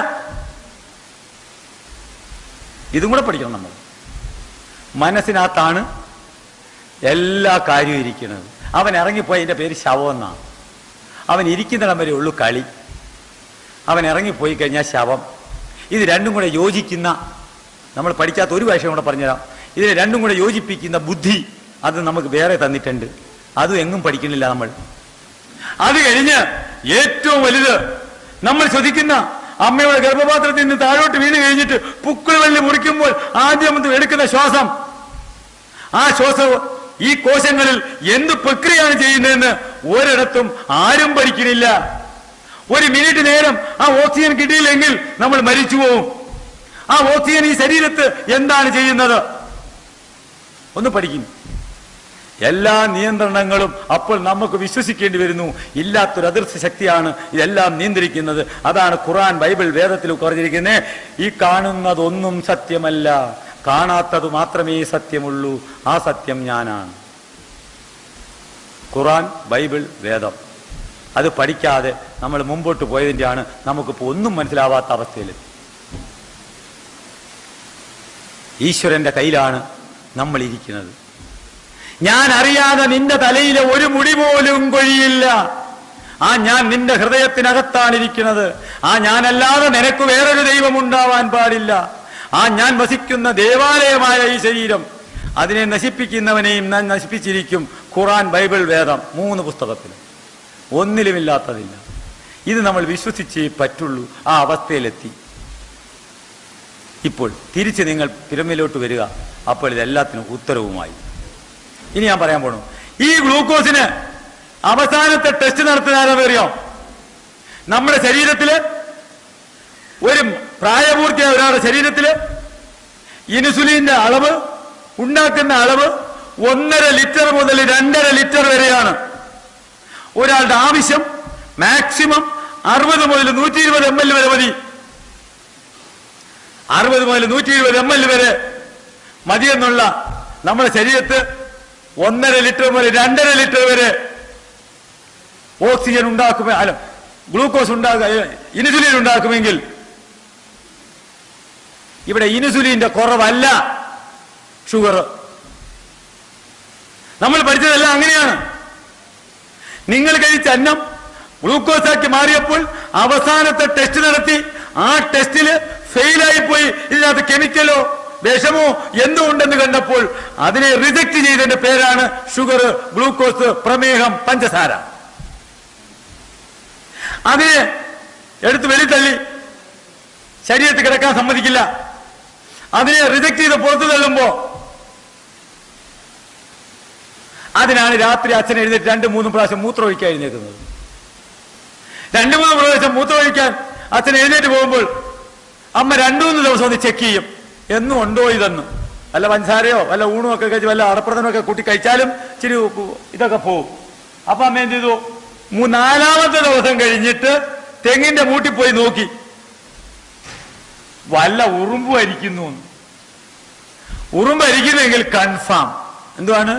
ഇതും കൂടെ പഠിക്കണം നമ്മൾ. മനസ്സിനകത്താണ് എല്ലാ കാര്യവും ഇരിക്കുന്നത്. അവൻ ഇറങ്ങിപ്പോയി, അതിന്റെ പേര് ശവം എന്നാണ്. അവൻ ഇരിക്കുന്നിടം വരെ ഉള്ളൂ കളി. അവൻ ഇറങ്ങിപ്പോയി കഴിഞ്ഞാൽ ശവം. ഇത് രണ്ടും കൂടെ യോജിക്കുന്ന, നമ്മൾ പഠിക്കാത്ത ഒരു ഭാഷ കൂടെ പറഞ്ഞുതരാം. ഇതിനെ രണ്ടും കൂടെ യോജിപ്പിക്കുന്ന ബുദ്ധി അത് നമുക്ക് വേറെ തന്നിട്ടുണ്ട്. അതും എങ്ങും പഠിക്കുന്നില്ല നമ്മൾ. അത് കഴിഞ്ഞ് ഏറ്റവും വലുത് നമ്മൾ ശ്രദ്ധിക്കുന്ന അമ്മയുടെ ഗർഭപാത്രത്തിൽ നിന്ന് താഴോട്ട് വീണ് കഴിഞ്ഞിട്ട് പുക്കിൾ വെള്ളി മുറിക്കുമ്പോൾ ആദ്യം എടുക്കുന്ന ശ്വാസം. ആ ശ്വാസം ഈ കോശങ്ങളിൽ എന്ത് പ്രക്രിയയാണ് ചെയ്യുന്നതെന്ന് ഒരിടത്തും ആരും പഠിക്കുന്നില്ല. ഒരു മിനിറ്റ് നേരം ആ ഓക്സിജൻ കിട്ടിയില്ലെങ്കിൽ നമ്മൾ മരിച്ചു പോവും. ആ ഓക്സിജൻ ഈ ശരീരത്ത് എന്താണ് ചെയ്യുന്നത് ഒന്ന് പഠിക്കും. എല്ലാ നിയന്ത്രണങ്ങളും അപ്പോൾ നമുക്ക് വിശ്വസിക്കേണ്ടി വരുന്നു. ഇല്ലാത്തൊരു അദൃശ്യ ശക്തിയാണ് ഇതെല്ലാം നിയന്ത്രിക്കുന്നത്. അതാണ് ഖുർആൻ, ബൈബിൾ, വേദത്തിൽ പറഞ്ഞിരിക്കുന്നത്. ഈ കാണുന്നതൊന്നും സത്യമല്ല, കാണാത്തത് മാത്രമേ സത്യമുള്ളൂ, ആ സത്യം ഞാനാണ്. ഖുർആൻ, ബൈബിൾ, വേദം അത് പഠിക്കാതെ നമ്മൾ മുമ്പോട്ട് പോയതിൻ്റെയാണ് നമുക്കിപ്പോൾ ഒന്നും മനസ്സിലാവാത്ത അവസ്ഥയിൽ. ഈശ്വരന്റെ കയ്യിലാണ് നമ്മൾ ഇരിക്കുന്നത്. ഞാൻ അറിയാതെ നിന്റെ തലയിലെ ഒരു മുടി പോലും കൊഴിയില്ല. ആ ഞാൻ നിന്റെ ഹൃദയത്തിനകത്താണ് ഇരിക്കുന്നത്. ആ ഞാനല്ലാതെ നിനക്ക് വേറൊരു ദൈവം ഉണ്ടാവാൻ പാടില്ല. ആ ഞാൻ വസിക്കുന്ന ദേവാലയമായ ഈ ശരീരം, അതിനെ നശിപ്പിക്കുന്നവനെയും ഞാൻ നശിപ്പിച്ചിരിക്കും. ഖുർആൻ, ബൈബിൾ, വേദം 3 പുസ്തകത്തിൽ ഒന്നിലുമില്ലാത്തതില്ല. ഇത് നമ്മൾ വിശ്വസിച്ചേ പറ്റുള്ളൂ. ആ അവസ്ഥയിലെത്തി. ഇപ്പോൾ തിരിച്ച് നിങ്ങൾ പിരമിഡിലോട്ട് വരിക. അപ്പോൾ ഇതെല്ലാത്തിനും ഉത്തരവുമായി. ഇനി ഞാൻ പറയാൻ പോണു, ഈ ഗ്ലൂക്കോസിന് അവസാനത്തെ ടെസ്റ്റ് നടത്തുന്നറിയോ? നമ്മുടെ ശരീരത്തില്, ഒരു പ്രായപൂർത്തിയായ ഒരാളുടെ ശരീരത്തില് ഇൻസുലിന്റെ അളവ്, ഉണ്ടാക്കുന്ന അളവ് 1.5 ലിറ്റർ മുതൽ 2.5 ലിറ്റർ വരെയാണ്. ഒരാളുടെ ആവശ്യം മാക്സിമം 60 മുതൽ 120 ml വരെ മതി. 60 മുതൽ 120 ml വരെ മതിയെന്നുള്ള നമ്മുടെ ശരീരത്ത് 1.5 ലിറ്റർ മുതൽ 2.5 ലിറ്റർ വരെ ഓക്സിജൻ ഉണ്ടാക്കുമോ, അല്ല ഗ്ലൂക്കോസ് ഇൻസുലിൻ ഉണ്ടാക്കുമെങ്കിൽ ഇവിടെ ഇൻസുലിന്റെ കുറവല്ല ഷുഗർ. നമ്മൾ പഠിച്ചതെല്ലാം അങ്ങനെയാണ്. നിങ്ങൾ കഴിച്ച അന്നം ഗ്ലൂക്കോസാക്കി മാറിയപ്പോൾ അവസാനത്തെ ടെസ്റ്റ് നടത്തി. ആ ടെസ്റ്റില് ഫെയിലായിപ്പോയി. ഇതിനകത്ത് കെമിക്കലോ വിഷമോ എന്തോ ഉണ്ടെന്ന് കണ്ടപ്പോൾ അതിനെ റിജക്ട് ചെയ്തതിന്റെ പേരാണ് ഷുഗർ, ഗ്ലൂക്കോസ്, പ്രമേഹം, പഞ്ചസാര. അതിനെ എടുത്ത് വെളിത്തള്ളി, ശരീരത്തിൽ കിടക്കാൻ സമ്മതിക്കില്ല. അതിനെ റിജക്ട് ചെയ്ത് പുറത്തു തള്ളുമ്പോ അതിനാണ് രാത്രി അച്ഛൻ എഴുന്നേറ്റ് 2-3 പ്രാവശ്യം മൂത്രമൊഴിക്കാൻ എഴുന്നേക്കുന്നത്. 2-3 പ്രാവശ്യം മൂത്രമൊഴിക്കാൻ അച്ഛൻ എഴുന്നേറ്റ് പോകുമ്പോൾ അമ്മ 2-3 ദിവസം ഒന്ന് ചെക്ക് ചെയ്യും, എന്നും ഉണ്ടോ ഇതെന്ന്. വല്ല പഞ്ചസാരയോ വല്ല ഊണും ഒക്കെ കഴിച്ച് വല്ല അടപ്രഥമൊക്കെ കൂട്ടി കഴിച്ചാലും ഇച്ചിരി ഇതൊക്കെ പോവും. അപ്പൊ അമ്മ എന്ത് ചെയ്തു, 4-ാമത്തെ ദിവസം കഴിഞ്ഞിട്ട് തെങ്ങിന്റെ മൂട്ടിൽ പോയി നോക്കി, വല്ല ഉറുമ്പ് അരിക്കുന്നു. ഉറുമ്പ് അരിക്കുന്നെങ്കിൽ കൺഫാം എന്തുവാണ്,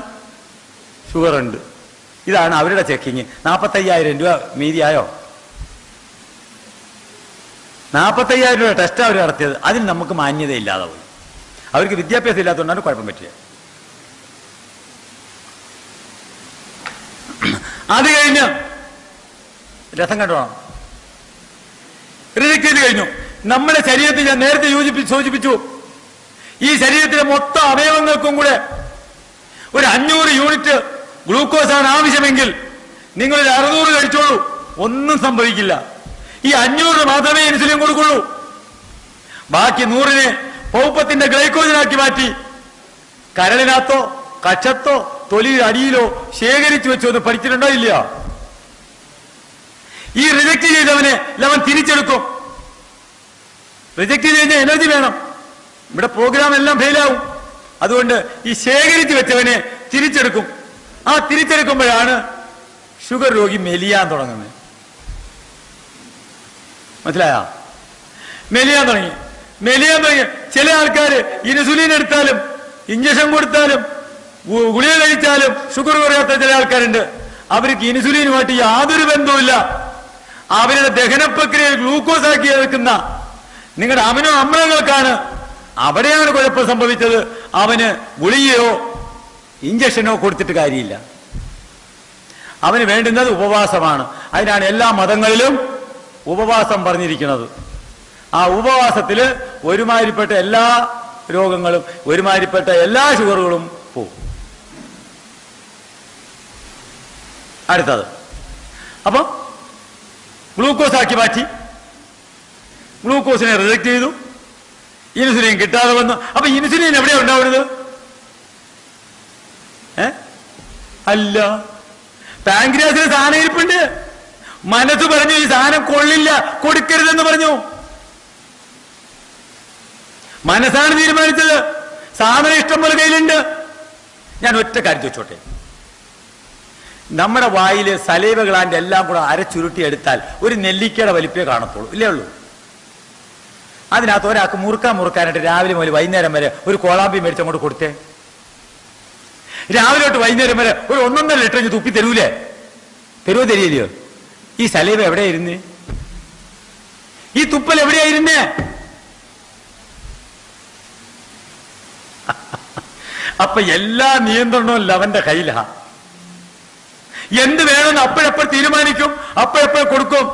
ഷുഗർ ഉണ്ട്. ഇതാണ് അവരുടെ ചെക്കിങ്. 45,000 രൂപ മീതിയായോ? 45,000 രൂപ ടെസ്റ്റ് അവർ നടത്തിയത്. അതിന് നമുക്ക് മാന്യതയില്ലാതെ പോയി. അവർക്ക് വിദ്യാഭ്യാസം ഇല്ലാത്തതുകൊണ്ടാണ് കുഴപ്പം പറ്റിയത്. അത് കഴിഞ്ഞ് രസം കണ്ടോണം, റിജക്ട് ചെയ്ത് കഴിഞ്ഞു. നമ്മുടെ ശരീരത്തിൽ ഞാൻ നേരത്തെ സൂചിപ്പിച്ചു, ഈ ശരീരത്തിലെ മൊത്തം അവയവങ്ങൾക്കും കൂടെ ഒരു 500 യൂണിറ്റ് ഗ്ലൂക്കോസാണ് ആവശ്യമെങ്കിൽ നിങ്ങൾ 600 കഴിച്ചോളൂ, ഒന്നും സംഭവിക്കില്ല. ഈ 500 മാത്രമേ ഇൻസുലിൻ കൊടുക്കുള്ളൂ. ബാക്കി 100നെ പൗപ്പത്തിന്റെ ഗ്ലൈക്കോജനാക്കി മാറ്റി കരളിനകത്തോ കക്ഷത്തോ തൊലിയുടെ അടിയിലോ ശേഖരിച്ചു വെച്ചോ എന്ന് പഠിച്ചിട്ടുണ്ടോ ഇല്ല? ഈ റിജക്ട് ചെയ്തവനെ അവൻ തിരിച്ചെടുക്കും. റിജക്ട് ചെയ്ത് കഴിഞ്ഞാൽ എനർജി വേണം. ഇവിടെ പ്രോഗ്രാം എല്ലാം ഫെയിലാവും. അതുകൊണ്ട് ഈ ശേഖരിച്ചു വെച്ചവനെ തിരിച്ചെടുക്കും. ആ തിരിച്ചെടുക്കുമ്പോഴാണ് ഷുഗർ രോഗി മെലിയാൻ തുടങ്ങുന്നത്. മനസ്സിലായ? മെലിയാൻ തുടങ്ങി. ചില ആൾക്കാർ ഇൻസുലിൻ എടുത്താലും ഇഞ്ചക്ഷൻ കൊടുത്താലും ഗുളിക കഴിച്ചാലും ഷുഗർ കുറയാത്ത ചില ആൾക്കാരുണ്ട്. അവർക്ക് ഇൻസുലിനുമായിട്ട് യാതൊരു ബന്ധവുമില്ല. അവരുടെ ദഹന പ്രക്രിയയിൽ ഗ്ലൂക്കോസ് ആക്കി എടുക്കുന്ന നിങ്ങളുടെ അമിനോ അമ്ലങ്ങൾക്കാണ് അവിടെയാണ് കുഴപ്പം സംഭവിച്ചത്. അവന് ഗുളികയോ ഇഞ്ചക്ഷനോ കൊടുത്തിട്ട് കാര്യമില്ല. അവന് വേണ്ടുന്നത് ഉപവാസമാണ്. അതിനാണ് എല്ലാ മതങ്ങളിലും ഉപവാസം പറഞ്ഞിരിക്കുന്നത്. ആ ഉപവാസത്തില് ഒരുമാതിരിപ്പെട്ട എല്ലാ രോഗങ്ങളും ഒരുമാതിരിപ്പെട്ട എല്ലാ ഷുഗറുകളും പോകും. അടുത്തത് അപ്പം ഗ്ലൂക്കോസ് ആക്കി മാറ്റി, ഗ്ലൂക്കോസിനെ റിജക്ട് ചെയ്തു, ഇൻസുലിൻ കിട്ടാതെ വന്നു. അപ്പൊ ഇൻസുലിൻ എവിടെയാ ഉണ്ടാവുന്നത്? അല്ല, പാൻക്രിയാസിന് സാധനം ഇരിപ്പുണ്ട്. മനസ്സ് പറഞ്ഞു ഈ സാധനം കൊള്ളില്ല, കൊടുക്കരുതെന്ന് പറഞ്ഞു. മനസ്സാണ് തീരുമാനിച്ചത്. സാധനം ഇഷ്ടം പോലെ കയ്യിലുണ്ട്. ഞാൻ ഒറ്റ കാര്യം ചോദിച്ചോട്ടെ, നമ്മുടെ വായില് സലൈവ ഗ്ലാൻഡ് എല്ലാം കൂടെ അരച്ചുരുട്ടി എടുത്താൽ ഒരു നെല്ലിക്കയുടെ വലിപ്പേ കാണത്തുള്ളൂ, ഇല്ലേ ഉള്ളൂ? അതിനകത്ത് ഒരാൾക്ക് മുറുക്കാനായിട്ട് രാവിലെ മുതൽ വൈകുന്നേരം വരെ ഒരു കോളാമ്പി മേടിച്ച് അങ്ങോട്ട് കൊടുത്തേ. രാവിലെ തൊട്ട് വൈകുന്നേരം വരെ ഒരു 1.5 ലിറ്റർ തുപ്പി തരൂലേ? തരുവോ? തരില്ലയോ? ഈ സലീവ എവിടെയായിരുന്നേ? ഈ തുപ്പൽ എവിടെയായിരുന്നേ? അപ്പൊ എല്ലാ നിയന്ത്രണവും ലവന്റെ കയ്യിലാ. എന്ത് വേണമെന്ന് അപ്പോഴപ്പോൾ തീരുമാനിക്കും, അപ്പോഴപ്പോൾ കൊടുക്കും.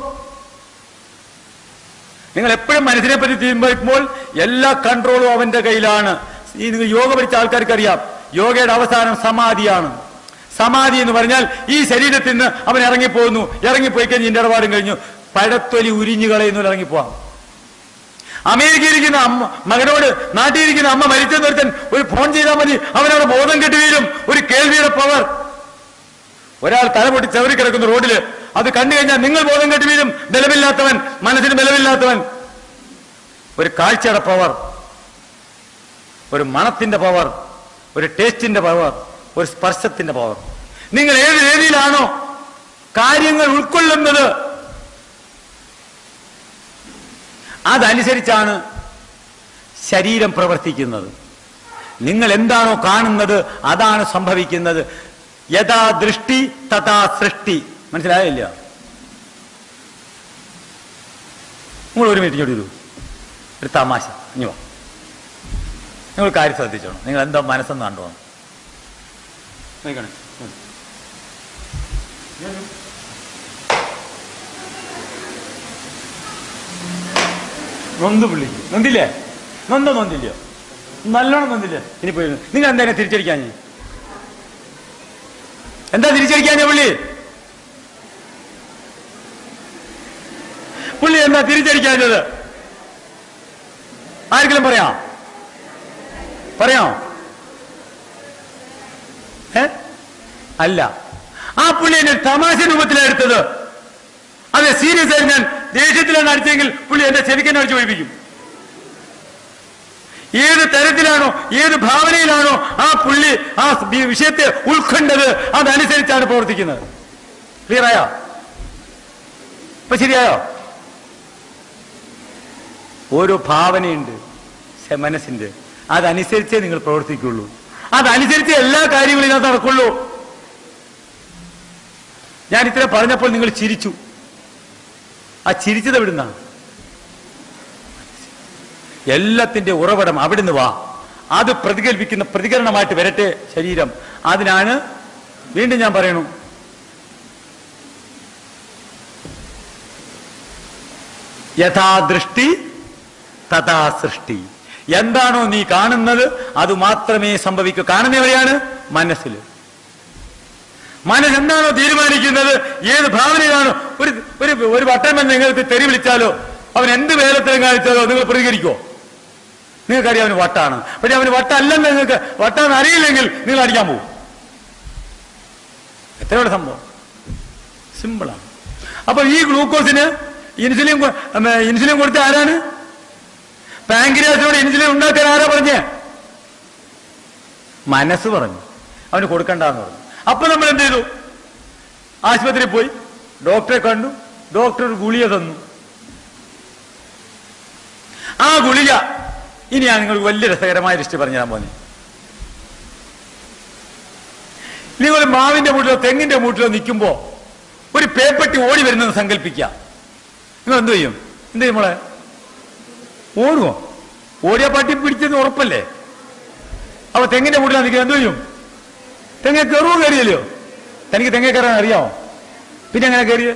നിങ്ങൾ എപ്പോഴും മനസ്സിനെ പറ്റി തീരുമാനിക്കുമ്പോൾ എല്ലാ കൺട്രോളും അവന്റെ കയ്യിലാണ്. ഈ നിങ്ങൾ യോഗ പഠിച്ച ആൾക്കാർക്ക് അറിയാം, യോഗയുടെ അവസാനം സമാധിയാണ്. സമാധി എന്ന് പറഞ്ഞാൽ ഈ ശരീരത്തിൽ നിന്ന് അവൻ ഇറങ്ങിപ്പോകുന്നു. ഇറങ്ങിപ്പോയി കഴിഞ്ഞ് ഇതിന്റെ ഇടപാടും കഴിഞ്ഞു. പഴത്തൊലി ഉരിഞ്ഞു കളയുന്നു, ഇറങ്ങിപ്പോവാം. അമേരിക്കയിലിരിക്കുന്ന അമ്മ മകനോട് നാട്ടിലിരിക്കുന്ന അമ്മ മരിച്ചെന്ന് ഒരുത്തൻ ഒരു ഫോൺ ചെയ്താൽ മതി, അവനവിടെ ബോധം കെട്ടി വീഴും. ഒരു കേൾവിയുടെ പവർ. ഒരാൾ തലപൊട്ടി ചെവറി കിടക്കുന്ന റോഡില് അത് കണ്ടു കഴിഞ്ഞാൽ നിങ്ങൾ ബോധം കെട്ടി വീഴും. ബലമില്ലാത്തവൻ, മനസ്സിന് ബലമില്ലാത്തവൻ. ഒരു കാഴ്ചയുടെ പവർ, ഒരു മണത്തിന്റെ പവർ, ഒരു ടേസ്റ്റിന്റെ പവർ, ഒരു സ്പർശത്തിന്റെ പവർ. നിങ്ങൾ ഏത് രീതിയിലാണോ കാര്യങ്ങൾ ഉൾക്കൊള്ളുന്നത് അതനുസരിച്ചാണ് ശരീരം പ്രവർത്തിക്കുന്നത്. നിങ്ങൾ എന്താണോ കാണുന്നത് അതാണ് സംഭവിക്കുന്നത്. യഥാ ദൃഷ്ടി തഥാ സൃഷ്ടി. മനസ്സിലായില്ല? നിങ്ങൾ ഒരു മിനിറ്റ് ഇങ്ങോട്ട് വരൂ. ഒരു തമാശ. ഇഞ്ഞോ, നിങ്ങൾ കാര്യം ശ്രദ്ധിച്ചോണം. നിങ്ങൾ എന്താ മനസ്സെന്ന് കണ്ടോണം. നൊന്ത് പുള്ളി നൊന്തില്ലേ? നൊന്തില്ലയോ? നല്ലോണം നൊന്തില്ലേ? ഇനി പോയി നിങ്ങൾ എന്താ തിരിച്ചടിക്കാൻ? എന്താ തിരിച്ചടിക്കാൻ പുള്ളി എന്താ തിരിച്ചടിക്കാഞ്ഞത്? ആർക്കെങ്കിലും പറയാം? അല്ല, ആ പുള്ളി എന്നെ തമാശ രൂപത്തിലാണ് എടുത്തത്. അത് സീരിയസ് ആയി ഞാൻ ദേഷ്യത്തിലാണ് അടിച്ചെങ്കിൽ പുള്ളി എന്റെ ചെവിക്കന്നെ അടിച്ചു ഒഴിപ്പിക്കും. ഏത് തരത്തിലാണോ, ഏത് ഭാവനയിലാണോ ആ പുള്ളി ആ വിഷയത്തെ ഉൾക്കൊണ്ടത് അതനുസരിച്ചാണ് പ്രവർത്തിക്കുന്നത്. ക്ലിയറായോ? ഇപ്പൊ ശരിയായോ? ഓരോ ഭാവനയുണ്ട് മനസ്സിന്റെ, അതനുസരിച്ചേ നിങ്ങൾ പ്രവർത്തിക്കുള്ളൂ. അതനുസരിച്ച് എല്ലാ കാര്യങ്ങളും ഇതിനകത്ത് നടക്കുള്ളൂ. ഞാൻ ഇത്ര പറഞ്ഞപ്പോൾ നിങ്ങൾ ചിരിച്ചു. ആ ചിരിച്ചത് എവിടുന്നാണ്? എല്ലാത്തിന്റെ ഉറവിടം അവിടുന്ന് വാ. അത് പ്രതികരിപ്പിക്കുന്ന പ്രതികരണമായിട്ട് വരട്ടെ ശരീരം. അതിനാണ് വീണ്ടും ഞാൻ പറയണു, യഥാ ദൃഷ്ടി തഥാ സൃഷ്ടി. എന്താണോ നീ കാണുന്നത് അത് മാത്രമേ സംഭവിക്കൂ. കാണുന്ന എവിടെയാണ്? മനസ്സിൽ. മനസ്സെന്താണോ തീരുമാനിക്കുന്നത്, ഏത് ഭാവനയിലാണോ, ഒരു വട്ടമൻ നിങ്ങൾക്ക് തെറി വിളിച്ചാലോ അവൻ എന്ത് വേലത്തരം കാണിച്ചാലോ നിങ്ങൾ പ്രതികരിക്കുമോ? നിങ്ങൾക്കറിയാം അവന് വട്ടാണ്. പക്ഷെ അവന് വട്ടല്ലെന്ന് നിങ്ങൾക്ക് വട്ടാന്ന് അറിയില്ലെങ്കിൽ നിങ്ങൾ അടിക്കാൻ പോകും. എത്രയോടെ സംഭവം സിമ്പിളാണ്. അപ്പൊ ഈ ഗ്ലൂക്കോസിന് ഇൻസുലിൻ കൊടുത്ത ആരാണ്? പാൻക്രിയാസിനോട് ഇൻസുലിൻ ഉണ്ടാക്കാൻ ആരാ പറഞ്ഞേ? മനസ്സ് പറഞ്ഞു അവന് കൊടുക്കണ്ടെന്ന് പറഞ്ഞു. അപ്പൊ നമ്മൾ എന്ത് ചെയ്തു? ആശുപത്രിയിൽ പോയി ഡോക്ടറെ കണ്ടു. ഡോക്ടർ ഒരു ഗുളിക തന്നു. ആ ഗുളിക ഇനി ഞാൻ നിങ്ങൾക്ക് വലിയ രസകരമായ ദൃഷ്ടി പറഞ്ഞുതരാൻ പോന്നെ. നിങ്ങൾ മാവിന്റെ മൂട്ടിലോ തെങ്ങിന്റെ മൂട്ടിലോ നിൽക്കുമ്പോ ഒരു പേപ്പട്ടി ഓടി വരുന്നത് സങ്കല്പിക്കുക. നിങ്ങൾ എന്ത് ചെയ്യും? എന്ത് ചെയ്യും? നമ്മളെ ഓടുമോ? ഓടിയ പട്ടി പിടിച്ചെന്ന് ഉറപ്പല്ലേ? അപ്പൊ തെങ്ങിന്റെ മൂട്ടിലാണ് നിൽക്കുക. എന്ത് ചെയ്യും? തെങ്ങ കയറുമോ? കയറിയല്ലോ. തനിക്ക് തെങ്ങ കയറാൻ അറിയാമോ? പിന്നെ എങ്ങനെ കയറിയ?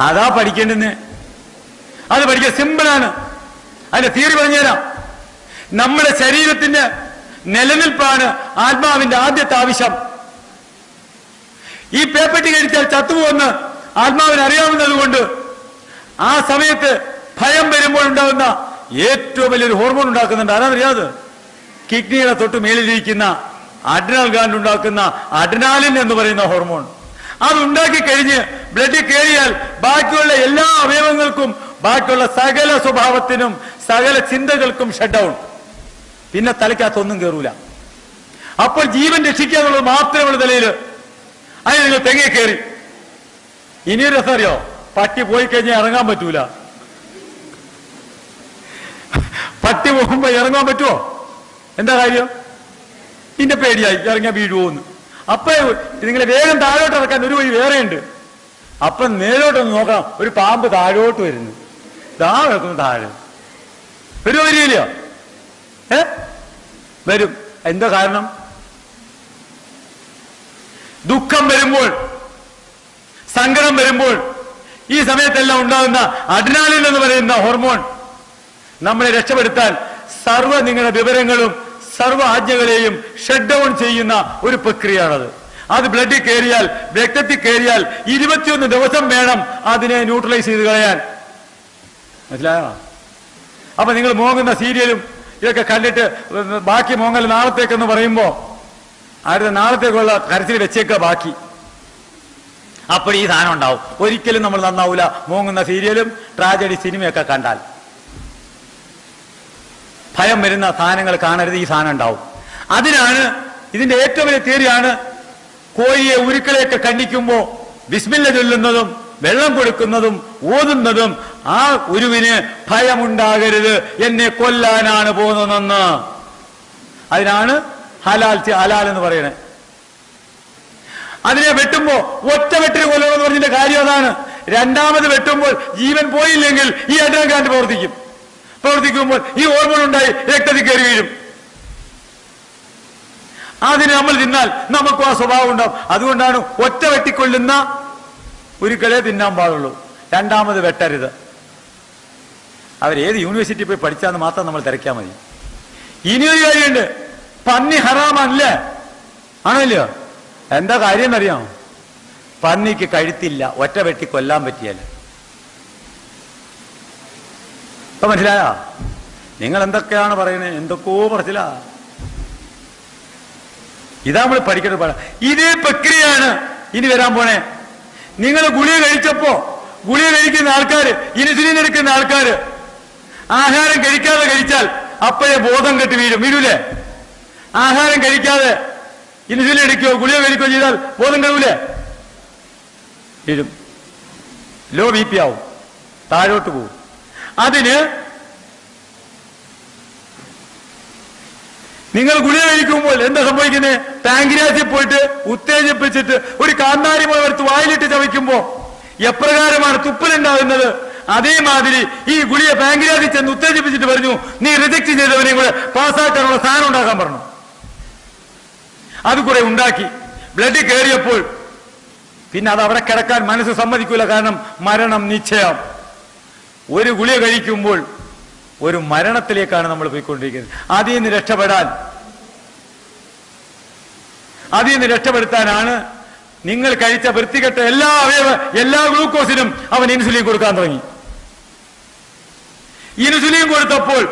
അതാ പഠിക്കേണ്ടെന്ന്. അത് പഠിക്കാൻ സിമ്പിളാണ്. അതിന്റെ തിയറി പറഞ്ഞുതരാം. നമ്മുടെ ശരീരത്തിന്റെ നിലനിൽപ്പാണ് ആത്മാവിന്റെ ആദ്യത്തെ ആവശ്യം. ഈ പേപ്പട്ടി കഴിച്ചാൽ ചത്തുപോകുന്ന ആത്മാവിന് അറിയാവുന്നത് കൊണ്ട് ആ സമയത്ത് ഭയം വരുമ്പോൾ ഉണ്ടാകുന്ന ഏറ്റവും വലിയൊരു ഹോർമോൺ ഉണ്ടാക്കുന്നുണ്ട്. ആരാന്നറിയാതെ? കിഡ്നിയുടെ തൊട്ട് മേലിരിക്കുന്ന അഡ്രിനൽ ഗ്ലാൻഡ് ഉണ്ടാക്കുന്ന അഡ്രിനാലിൻ എന്ന് പറയുന്ന ഹോർമോൺ. അത് ഉണ്ടാക്കി കഴിഞ്ഞ് ബ്ലഡിൽ കയറിയാൽ ബാക്കിയുള്ള എല്ലാ അവയവങ്ങൾക്കും ബാക്കിയുള്ള സകല സ്വഭാവത്തിനും സകല ചിന്തകൾക്കും ഷട്ട് ഡൗൺ. പിന്നെ തലയ്ക്കകത്തൊന്നും കയറൂല. അപ്പോൾ ജീവൻ രക്ഷിക്കാന്നുള്ളത് മാത്രമേ ഉള്ളൂ തലയിൽ. അതിന് നിങ്ങൾ തെങ്ങേ കയറി. ഇനിയൊരു രസം അറിയോ? പട്ടി പോയി കഴിഞ്ഞാൽ ഇറങ്ങാൻ പറ്റൂല. പട്ടി പോകുമ്പോ ഇറങ്ങാൻ പറ്റുമോ? എന്താ കാര്യം? ഇതിന്റെ പേടിയായി ഇറങ്ങിയാൽ വീഴുവോന്ന്. അപ്പൊ നിങ്ങളെ വേഗം താഴോട്ട് ഇറക്കാൻ ഒരു വഴി വേറെ ഉണ്ട്. അപ്പൊ നേരോട്ടൊന്ന് നോക്കണം, ഒരു പാമ്പ് താഴോട്ട് വരുന്നു, കിടക്കുന്നു താഴെ. ഒരു വരിയില്ല, വരും. എന്താ കാരണം? ദുഃഖം വരുമ്പോൾ, സങ്കടം വരുമ്പോൾ ഈ സമയത്തെല്ലാം ഉണ്ടാകുന്ന അഡ്രിനാലിൻ എന്ന് പറയുന്ന ഹോർമോൺ നമ്മളെ രക്ഷപ്പെടുത്താൻ സർവ്വ നിങ്ങളുടെ വിവരങ്ങളും സർവ്വ ആജ്ഞകളെയും ഷട്ട് ഡൗൺ ചെയ്യുന്ന ഒരു പ്രക്രിയയാണത്. അത് ബ്ലഡിൽ കയറിയാൽ, രക്തത്തിൽ കയറിയാൽ 21 ദിവസം വേണം അതിനെ ന്യൂട്രലൈസ് ചെയ്ത് കളയാൻ. മനസ്സിലായോ? അപ്പൊ നിങ്ങൾ മോങ്ങുന്ന സീരിയലും ഇതൊക്കെ കണ്ടിട്ട് ബാക്കി മോങ്ങൽ നാളത്തേക്കെന്ന് പറയുമ്പോ അടുത്ത നാളത്തേക്കുള്ള കരച്ചിൽ വെച്ചേക്ക ബാക്കി. അപ്പോൾ ഈ സാധനം ഉണ്ടാവും. ഒരിക്കലും നമ്മൾ നന്നാവൂല മോങ്ങുന്ന സീരിയലും ട്രാജഡി സിനിമയൊക്കെ കണ്ടാൽ. ഭയം വരുന്ന സാധനങ്ങൾ കാണരുത്, ഈ സാധനം ഉണ്ടാവും. അതിനാണ് ഇതിന്റെ ഏറ്റവും വലിയ തിയറിയാണ് കോഴിയെ ഉരുക്കളെയൊക്കെ കണ്ടിക്കുമ്പോ ബിസ്മില്ല ചൊല്ലുന്നതും വെള്ളം കൊടുക്കുന്നതും ഓതുന്നതും ആ ഉരുവിന് ഭയമുണ്ടാകരുത്, എന്നെ കൊല്ലാനാണ് പോകുന്നതെന്ന്. അതിനാണ് ഹലാൽ എന്ന് പറയണേ. അതിനെ വെട്ടുമ്പോ ഒറ്റ വെട്ടിന് കൊല്ലണമെന്ന് പറഞ്ഞതിന്റെ കാര്യം അതാണ്. രണ്ടാമത് വെട്ടുമ്പോൾ ജീവൻ പോയില്ലെങ്കിൽ ഈ അഡ്രിനാലിൻ പ്രവർത്തിക്കുമ്പോൾ ഈ ഹോർമോൺ ഉണ്ടായി രക്തത്തിൽ കയറി വീഴും. അതിന് നമ്മൾ തിന്നാൽ നമുക്കും ആ സ്വഭാവം ഉണ്ടാവും. അതുകൊണ്ടാണ് ഒറ്റ വെട്ടിക്കൊള്ളുന്ന ഉരുക്കളെ തിന്നാൻ പാടുള്ളൂ, രണ്ടാമത് വെട്ടരുത്. അവരേത് യൂണിവേഴ്സിറ്റി പോയി പഠിച്ചാന്ന് മാത്രം നമ്മൾ തിരക്കാൻ മതി. ഇനിയൊരു കാര്യമുണ്ട്, പന്നി ഹറാമല്ലേ? ആണോ ഇല്ലയോ? എന്താ കാര്യം എന്നറിയാമോ? പന്നിക്ക് കഴുത്തില്ല, ഒറ്റ വെട്ടി കൊല്ലാൻ പറ്റിയല്ല. ഇപ്പൊ മനസ്സിലായോ? നിങ്ങൾ എന്തൊക്കെയാണ് പറയുന്നത്? എന്തൊക്കെയോ പറച്ചില്ല. ഇതാ നമ്മൾ പഠിക്കേണ്ടത്. ഇതേ പ്രക്രിയയാണ് ഇനി വരാൻ പോണേ. നിങ്ങൾ ഗുളിക കഴിച്ചപ്പോ, ഗുളിക കഴിക്കുന്ന ആൾക്കാര്, ഇൻസുലിൻ എടുക്കുന്ന ആൾക്കാര് ആഹാരം കഴിക്കാതെ കഴിച്ചാൽ അപ്പോഴേ ബോധം കെട്ട് വീഴൂലേ? ആഹാരം കഴിക്കാതെ ഇൻസുലിൻ എടുക്കുകയോ ഗുളിക കഴിക്കുകയോ ചെയ്താൽ ബോധം കെടൂലേ? വീഴും. ലോ ബി പി ആവും, താഴോട്ട് പോകും. അതിന് നിങ്ങൾ ഗുളിക കഴിക്കുമ്പോൾ എന്താ സംഭവിക്കുന്നത്? പാങ്ക്രിയാസിൽ പോയിട്ട് ഉത്തേജിപ്പിച്ചിട്ട് ഒരു കാന്താരി മുളക് എടുത്ത് വായിലിട്ട് ചവയ്ക്കുമ്പോ എപ്രകാരമാണ് തുപ്പലുണ്ടാകുന്നത്, അതേമാതിരി ഈ ഗുളിക പാങ്ക്രിയാസിൽ ചെന്ന് ഉത്തേജിപ്പിച്ചിട്ട് പറഞ്ഞു, നീ റിജക്ട് ചെയ്തവനെ കൂടെ പാസ്സാക്കാനുള്ള സാധനം ഉണ്ടാക്കാൻ പറഞ്ഞു. അത് കുറെ ഉണ്ടാക്കി ബ്ലഡ് കയറിയപ്പോൾ പിന്നെ അത് അവിടെ കിടക്കാൻ മനസ്സ് സമ്മതിക്കൂല. കാരണം മരണം നിശ്ചയം. ഒരു ഗുളിക കഴിക്കുമ്പോൾ ഒരു മരണത്തിലേക്കാണ് നമ്മൾ പോയിക്കൊണ്ടിരിക്കുന്നത്. അതിൽ നിന്ന് രക്ഷപ്പെടുത്താനാണ് നിങ്ങൾ കഴിച്ച വൃത്തികെട്ട എല്ലാ ഗ്ലൂക്കോസിനും അവൻ ഇൻസുലിൻ കൊടുക്കാൻ തുടങ്ങി. ഇൻസുലിൻ കൊടുത്തപ്പോൾ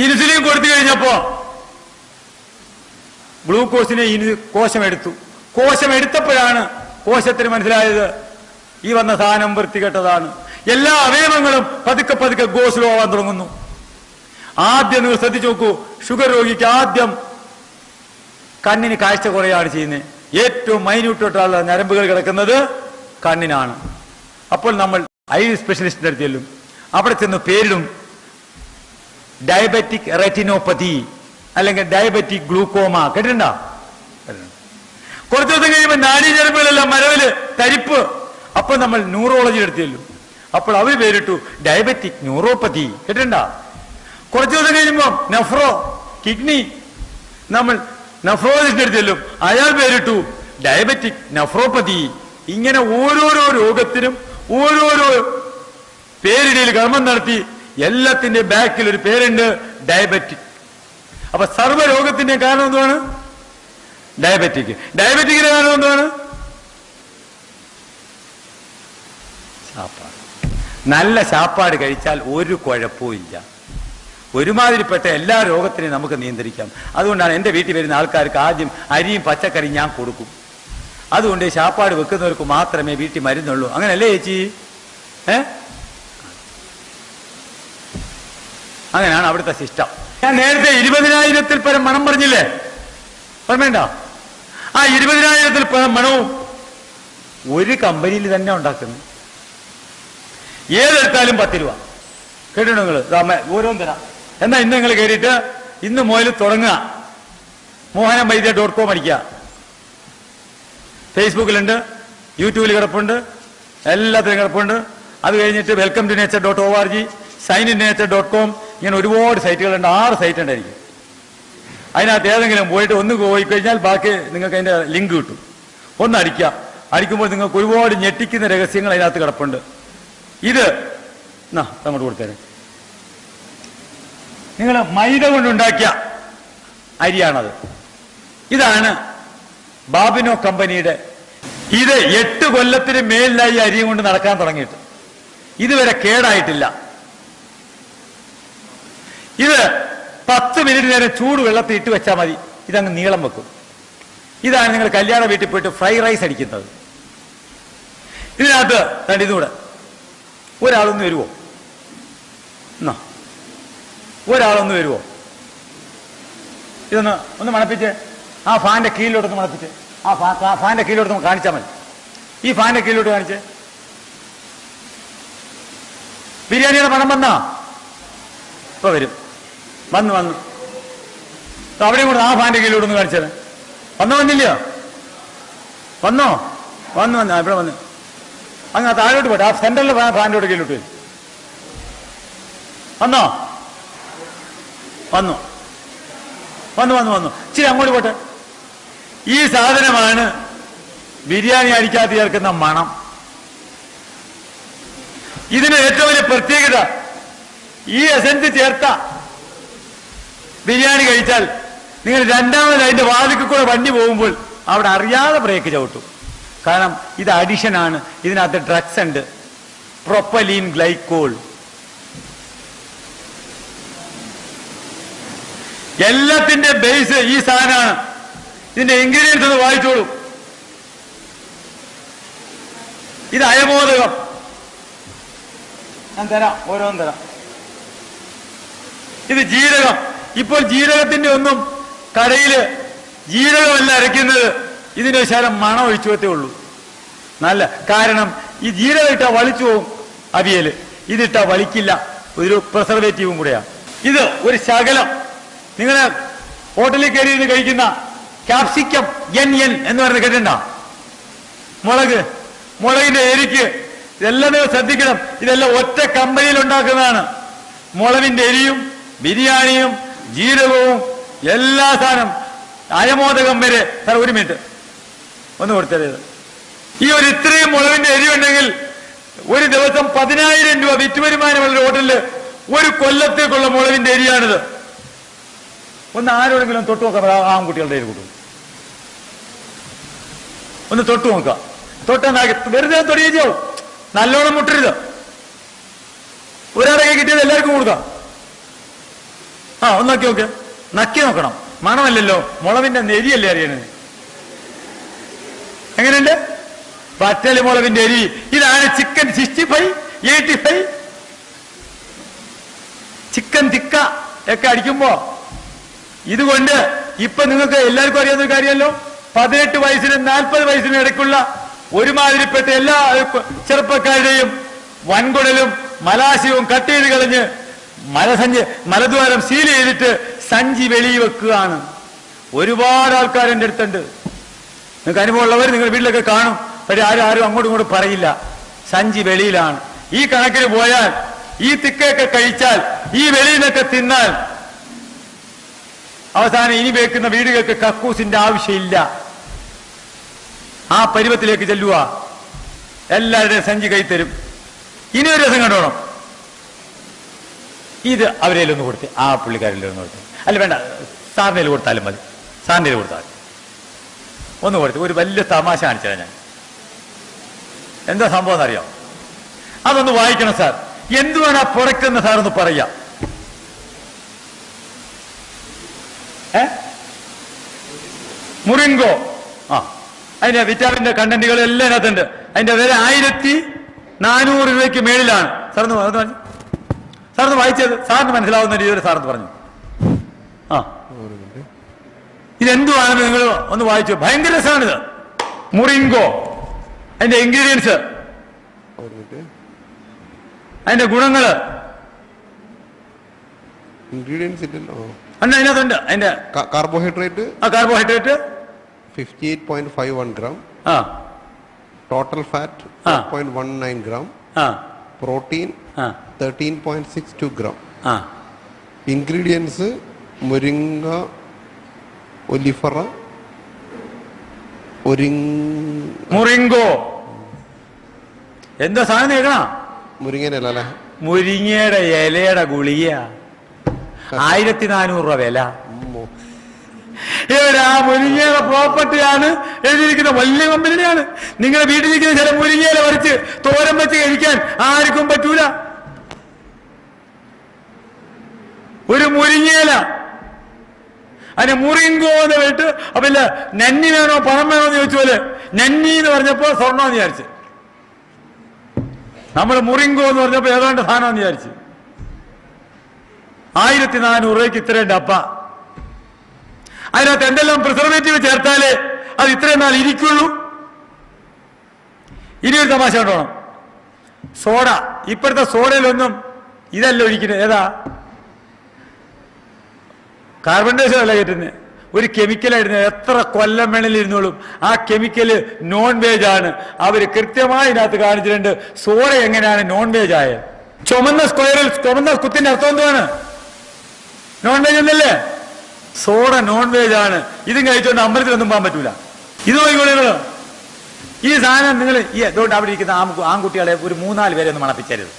ഇൻസുലിൻ കൊടുത്തു കഴിഞ്ഞപ്പോ ഗ്ലൂക്കോസിനെ കോശം എടുത്തപ്പോഴാണ് കോശത്തിന് മനസ്സിലായത് ഈ വന്ന സാധനം വൃത്തികെട്ടതാണ്. എല്ലാ അവയവങ്ങളും പതുക്കെ ഗോ സ്ലോ ആവാൻ തുടങ്ങുന്നു. ആദ്യം നിങ്ങൾ ശ്രദ്ധിച്ചു നോക്കൂ, ഷുഗർ രോഗിക്ക് ആദ്യം കണ്ണിന് കാഴ്ച കുറയാണ് ചെയ്യുന്നത്. ഏറ്റവും മൈന്യൂട്ടായിട്ടുള്ള ഞരമ്പുകൾ കിടക്കുന്നത് കണ്ണിനാണ്. അപ്പോൾ നമ്മൾ ഐ സ്പെഷ്യലിസ്റ്റിന്റെ അടുത്ത് ചെല്ലും. അവിടെ ചെന്ന് പേരിടും ഡയബറ്റിക് റെറ്റിനോപ്പതി അല്ലെങ്കിൽ ഡയബറ്റിക് ഗ്ലൂക്കോമ. കേട്ടിട്ടുണ്ടോ? കുറച്ചു ദിവസം കഴിയുമ്പോൾ നാഡീഞരമ്പുകളെല്ലാം മരവില് തരിപ്പ്. അപ്പൊ നമ്മൾ ന്യൂറോളജി എടുത്ത് ചെല്ലും. അപ്പോൾ അവർ പേരിട്ടു ഡയബറ്റിക് ന്യൂറോപ്പതി. കേട്ടിട്ടുണ്ടോ? കുറച്ചു ദിവസം കഴിയുമ്പോൾ കിഡ്നി, നമ്മൾ നെഫ്രോളജിസ്റ്റ് എടുത്ത് ചെല്ലും. അയാൾ പേരിട്ടു ഡയബറ്റിക് നെഫ്രോപ്പതി. ഇങ്ങനെ ഓരോരോ രോഗത്തിനും ഓരോരോ പേരിടയിൽ കർമ്മം നടത്തി എല്ലാത്തിന്റെ ബാക്കിൽ ഒരു പേരുണ്ട്, ഡയബറ്റിക്. അപ്പൊ സർവ്വരോഗത്തിന്റെ കാരണം എന്താണ്? ഡയബറ്റിക്കിന്റെ കാരണം എന്താണ്? ശാപ്പാട്. നല്ല ശാപ്പാട് കഴിച്ചാൽ ഒരു കുഴപ്പമില്ല. ഒരുമാതിരിപ്പെട്ട എല്ലാ രോഗത്തിനെയും നമുക്ക് നിയന്ത്രിക്കാം. അതുകൊണ്ടാണ് എൻ്റെ വീട്ടിൽ വരുന്ന ആൾക്കാർക്ക് ആദ്യം അരിയും പച്ചക്കറിയും ഞാൻ കൊടുക്കും. അതുകൊണ്ട് ശാപ്പാട് വെക്കുന്നവർക്ക് മാത്രമേ വീട്ടിൽ മരുന്നുള്ളൂ. അങ്ങനല്ലേ ചേച്ചി? അങ്ങനെയാണ് അവിടുത്തെ സിസ്റ്റം. ഞാൻ നേരത്തെ 20,000-ൽ പരം മണം പറഞ്ഞില്ലേ? ഓർമ്മയുണ്ടോ? ആ 20,000 മണവും ഒരു കമ്പനിയിൽ തന്നെ ഉണ്ടാക്കുന്നത്. ഏതെടുത്താലും 10 രൂപ. കേട്ടോ നിങ്ങൾ? ഓരോന്നും തരാം. എന്നാ ഇന്ന് നിങ്ങൾ കയറിയിട്ട് ഇന്ന് മുതൽ തുടങ്ങുക. mohanamvaidya.com അടിക്കുക. ഫേസ്ബുക്കിലുണ്ട്, യൂട്യൂബിൽ കിടപ്പുണ്ട്, എല്ലാത്തിലും കിടപ്പുണ്ട്. അത് കഴിഞ്ഞിട്ട് welcome-to-nature.org, sign-in-nature.com, ഇങ്ങനെ ഒരുപാട് സൈറ്റുകളുണ്ട്. 6 സൈറ്റ് ഉണ്ടായിരിക്കും. അതിനകത്ത് ഏതെങ്കിലും പോയിട്ട് ഒന്ന് പോയി കഴിഞ്ഞാൽ ബാക്കി നിങ്ങൾക്ക് അതിൻ്റെ ലിങ്ക് കിട്ടും. ഒന്ന് അടിക്കുക. അടിക്കുമ്പോൾ നിങ്ങൾക്ക് ഒരുപാട് ഞെട്ടിക്കുന്ന രഹസ്യങ്ങൾ അതിനകത്ത് കിടപ്പുണ്ട്. ഇത് അങ്ങോട്ട് കൊടുത്തേരെ. നിങ്ങൾ മൈദ കൊണ്ടുണ്ടാക്കിയ അരിയാണത്. ഇതാണ് ബാബിനോ കമ്പനിയുടെ. ഇത് 8 കൊല്ലത്തിന് മേലിലായി അരിയും കൊണ്ട് നടക്കാൻ തുടങ്ങിയിട്ട് ഇതുവരെ കേടായിട്ടില്ല. ഇത് 10 മിനിറ്റ് നേരം ചൂട് വെള്ളത്തിൽ ഇട്ട് വെച്ചാൽ മതി. ഇതങ്ങ് നീളം വെക്കും. ഇതാണ് നിങ്ങൾ കല്യാണ വീട്ടിൽ പോയിട്ട് ഫ്രൈ റൈസ് അടിക്കുന്നത്. ഇതിനകത്ത് ഇതുകൂടെ ഒരാളൊന്ന് വരുമോ? ഒരാളൊന്ന് വരുമോ? ഒന്ന് മണപ്പിച്ച് ആ ഫാന്റെ കീഴിലോട്ടൊന്ന് മണപ്പിച്ച് ആ ഫാന്റെ കീഴിലോട്ടൊന്ന് കാണിച്ചാൽ മതി. ഈ ഫാന്റെ കീഴിലോട്ട് കാണിച്ച് ബിരിയാണിയുടെ മണം വന്നാ ഇപ്പൊ വരും. വന്നു അവിടെയും കൂടെ ആ ഫാന്റെ കീഴിലോട്ടൊന്ന് കാണിച്ചത്. വന്നില്ലയോ? വന്നോ? വന്നു ഇവിടെ വന്ന് അങ്ങ് താഴോട്ട് പോട്ടെ. ആ സെന്ററിലെ ഫാനിലോട്ട് കീഴിലോട്ട് വരും. വന്നോ? വന്നു ഇച്ചിരി അങ്ങോട്ട് പോട്ടെ. ഈ സാധനമാണ് ബിരിയാണി അടിക്കാത്ത ചേർക്കുന്ന മണം. ഇതിന് ഏറ്റവും വലിയ പ്രത്യേകത, ഈ എസൻസ് ചേർത്ത ബിരിയാണി കഴിച്ചാൽ നിങ്ങൾ രണ്ടാമത് അതിന്റെ വാതിൽക്ക് കൂടെ വണ്ടി പോകുമ്പോൾ അവിടെ അറിയാതെ ബ്രേക്ക് ചവിട്ടും. കാരണം ഇത് അഡിഷനാണ്. ഇതിനകത്ത് ഡ്രഗ്സ് ഉണ്ട്, പ്രൊപ്പലീൻ ഗ്ലൈക്കോൾ. എല്ലാത്തിന്റെ ബേസ് ഈ സാധനമാണ്. ഇതിന്റെ ഇൻഗ്രീഡിയൻസ് ഒന്ന് വായിച്ചോളൂ. ഇത് അയമോദകം. ഞാൻ തരാം, ഓരോന്നും തരാം. ഇത് ജീരകം. ഇപ്പോൾ ജീരകത്തിന്റെ ഒന്നും കടയില് ജീരകമല്ല അരയ്ക്കുന്നത്. ഇതിന്റെ ശകലം മണം ഒഴിച്ചു വെത്തേ ഉള്ളൂ. നല്ല കാരണം ഈ ജീരകം ഇട്ടാ വളിച്ചു പോകും അവിയല്. ഇതിട്ടാ വളിക്കില്ല. ഒരു പ്രിസർവേറ്റീവും കൂടെയാണ്. ഇത് ഒരു ശകലം നിങ്ങള് ഹോട്ടലിൽ കയറി ഇരുന്ന് കഴിക്കുന്ന ക്യാപ്സിക്കം എൻ എന്ന് പറഞ്ഞ് കേട്ടിട്ടുണ്ടോ? മുളകിന്റെ എരിക്ക്. ഇതെല്ലാം നിങ്ങൾ ശ്രദ്ധിക്കണം. ഇതെല്ലാം ഒറ്റ കമ്പനിയിൽ ഉണ്ടാക്കുന്നതാണ്. മുളകിന്റെ എരിയും ബിരിയാണിയും ജീരകവും എല്ലാ സാധനം അയമോദകം വരെ. സാർ ഒരു മിനിറ്റ് ഒന്ന് കൊടുത്തത്. ഈ ഒരു ഇത്രയും മുളകിന്റെ എരി ഉണ്ടെങ്കിൽ ഒരു ദിവസം 10,000 രൂപ വിറ്റുവരുമാനമുള്ള ഹോട്ടലില് ഒരു കൊല്ലത്തേക്കുള്ള മുളകിന്റെ എരിയാണിത്. ഒന്ന് ആരോടെങ്കിലും തൊട്ട് നോക്കാം. ആൺകുട്ടികളുടെ എരി കൂട്ടും. ഒന്ന് തൊട്ട് നോക്കാം. തൊട്ടെന്നാക്കി വെറുതെ തൊടിയാവും. നല്ലോണം മുട്ടരുത്. ഒരാളെ കിട്ടിയത് എല്ലാവർക്കും കൊടുക്കാം. ഒന്ന് നക്കി നോക്ക്. നക്കി നോക്കണം. മണമല്ലല്ലോ, മുളവിന്റെ നെരിയല്ലേ അറിയണത്. എങ്ങനെയുണ്ട്? പച്ചലി മുളവിന്റെ എരി. ഇതാണ് ചിക്കൻ 65, 85. ചിക്കൻ തിക്ക ഒക്കെ അടിക്കുമ്പോ ഇതുകൊണ്ട് ഇപ്പൊ നിങ്ങൾക്ക് എല്ലാവർക്കും അറിയാവുന്ന കാര്യമല്ലോ, 18 വയസ്സിനും 40 വയസ്സിനും ഇടയ്ക്കുള്ള ഒരുമാതിരിപ്പെട്ട എല്ലാ ചെറുപ്പക്കാരുടെയും വൻകുടലും മലാശയവും കട്ട് ചെയ്ത് കളഞ്ഞ് മലദ്വാരം സീൽ ചെയ്തിട്ട് സഞ്ചി വെളിയിൽ വെക്കുകയാണ്. ഒരുപാട് ആൾക്കാർ എൻ്റെ അടുത്തുണ്ട്. നിങ്ങൾക്ക് അനുഭവമുള്ളവർ നിങ്ങൾ വീട്ടിലൊക്കെ കാണും. പക്ഷെ ആരും അങ്ങോട്ടും ഇങ്ങോട്ടും പറയില്ല. സഞ്ചി വെളിയിലാണ്. ഈ കണക്കിന് പോയാൽ, ഈ തിക്കയൊക്കെ കഴിച്ചാൽ, ഈ വെളിയിൽ നിന്നൊക്കെ തിന്നാൽ അവസാനം ഇനി വെക്കുന്ന വീടുകൾക്ക് കക്കൂസിന്റെ ആവശ്യമില്ല. ആ പരുവത്തിലേക്ക് ചെല്ലുക. എല്ലാവരുടെയും സഞ്ചി കൈ തരും. ഇനി ഒരു രസം കണ്ടോണം. ഇത് അവരേലൊന്ന് കൊടുത്ത്, ആ പുള്ളിക്കാരിലൊന്ന് കൊടുത്ത്, അല്ല വേണ്ട, സാറിനേൽ കൊടുത്താലും മതി. സാറിനേൽ കൊടുത്താൽ ഒന്ന് കൊടുത്ത് ഒരു വലിയ തമാശ കാണിച്ചാൽ ഞാൻ എന്താ സംഭവം എന്നറിയാം. അതൊന്ന് വായിക്കണം സാർ. എന്തുവാണ് ആ പ്രൊഡക്റ്റ് എന്ന് സാറൊന്ന് പറയാം. മുറിങ്കോ. അതിന്റെ വിറ്റാമിന്റെ കണ്ടന്റുകൾ എല്ലാം അതിനകത്തുണ്ട്. അതിന്റെ വില 1,400 രൂപയ്ക്ക് മേളിലാണ്. സാറിന് വായിച്ചത് സാറിന് മനസ്സിലാവുന്ന രീതിയിൽ സാറിന് പറഞ്ഞു. ഇതെന്തുവാണെന്ന് നിങ്ങൾ ഒന്ന് വായിച്ചു. ഭയങ്കര രസമാണിത്. മുറിങ്കോ, അതിന്റെ ഇൻഗ്രീഡിയൻസ്, അതിന്റെ ഗുണങ്ങള്, ഇൻഗ്രീഡിയൻസ് ഇല്ലല്ലോ. അതിനകത്തുണ്ട്. അതിന്റെ carbohydrate 58.51 gram, total fat 4.19 gram, protein 13.62 gram. Ingredients മുരിങ്ങ, ഒലിഫറ, മുറിങ്കോ. എന്താ സാധനം കേൾക്കണ? മുരിങ്ങയുടെ ഇല അല്ലേ? മുരിങ്ങയുടെ ഇലയുടെ ഗുളിക 1400 രൂപ വില. ആ മുരിങ്ങയുടെ പ്രോപ്പർട്ടിയാണ് എഴുതിയിരിക്കുന്ന. വലിയ കമ്പനിയാണ്. നിങ്ങളുടെ വീട്ടിലിരിക്കുന്ന ചില മുരിങ്ങയില വരച്ച് തോരൻ വെച്ച് കഴിക്കാൻ ആർക്കും പറ്റൂല. ഒരു മുരിങ്ങയില അതിന് മുറിങ്കോ എന്ന് കേട്ട്. അപ്പൊ ഇല്ല, നന്നി വേണോ പണം വേണോ എന്ന് ചോദിച്ചു പോലെ നന്നി എന്ന് പറഞ്ഞപ്പോ സ്വർണ്ണം വിചാരിച്ച്, നമ്മൾ മുറിങ്കോ എന്ന് പറഞ്ഞപ്പോ ഏതാണ്ട് സാധനം വിചാരിച്ച്. 1400 രൂപയ്ക്ക് ഇത്രയും ഡപ്പ. അതിനകത്ത് എന്തെല്ലാം പ്രിസർവേറ്റീവ് ചേർത്താലേ അത് ഇത്രയും നാൾ ഇരിക്കുള്ളൂ. ഇനിയൊരു തമാശ കൊണ്ടോണം. സോഡ, ഇപ്പോഴത്തെ സോഡയിലൊന്നും ഇതല്ല ഒഴിക്കുന്നത്. ഏതാ? കാർബൺ ഡൈഓക്സൈഡ് അല്ല കയറ്റുന്നത്, ഒരു കെമിക്കലായിരുന്നു. എത്ര കൊല്ലം വേണേലിരുന്നോളും ആ കെമിക്കല് നോൺ വേജ് ആണ്. അവര് കൃത്യമായി ഇതിനകത്ത് കാണിച്ചിട്ടുണ്ട് സോഡ എങ്ങനെയാണ് നോൺ വേജ് ആയത്. ചുമന്ന സ്ക്വയറിൽ ചുമന്ന കുത്തിന്റെ അർത്ഥം എന്താണ്? നോൺ വേജ് എന്നല്ലേ? സോഡ നോൺ വേജ് ആണ്. ഇതും കഴിച്ചുകൊണ്ട് അമ്പലത്തിലൊന്നും പോകാൻ പറ്റൂല. ഇത് നോക്കിക്കോളൂ. ഈ സാധനം നിങ്ങൾ ഈ അതുകൊണ്ട് അവിടെ ഇരിക്കുന്ന ആൺകുട്ടികളെ ഒരു 3-4 പേരെ ഒന്ന് മണപ്പിച്ചരുത്.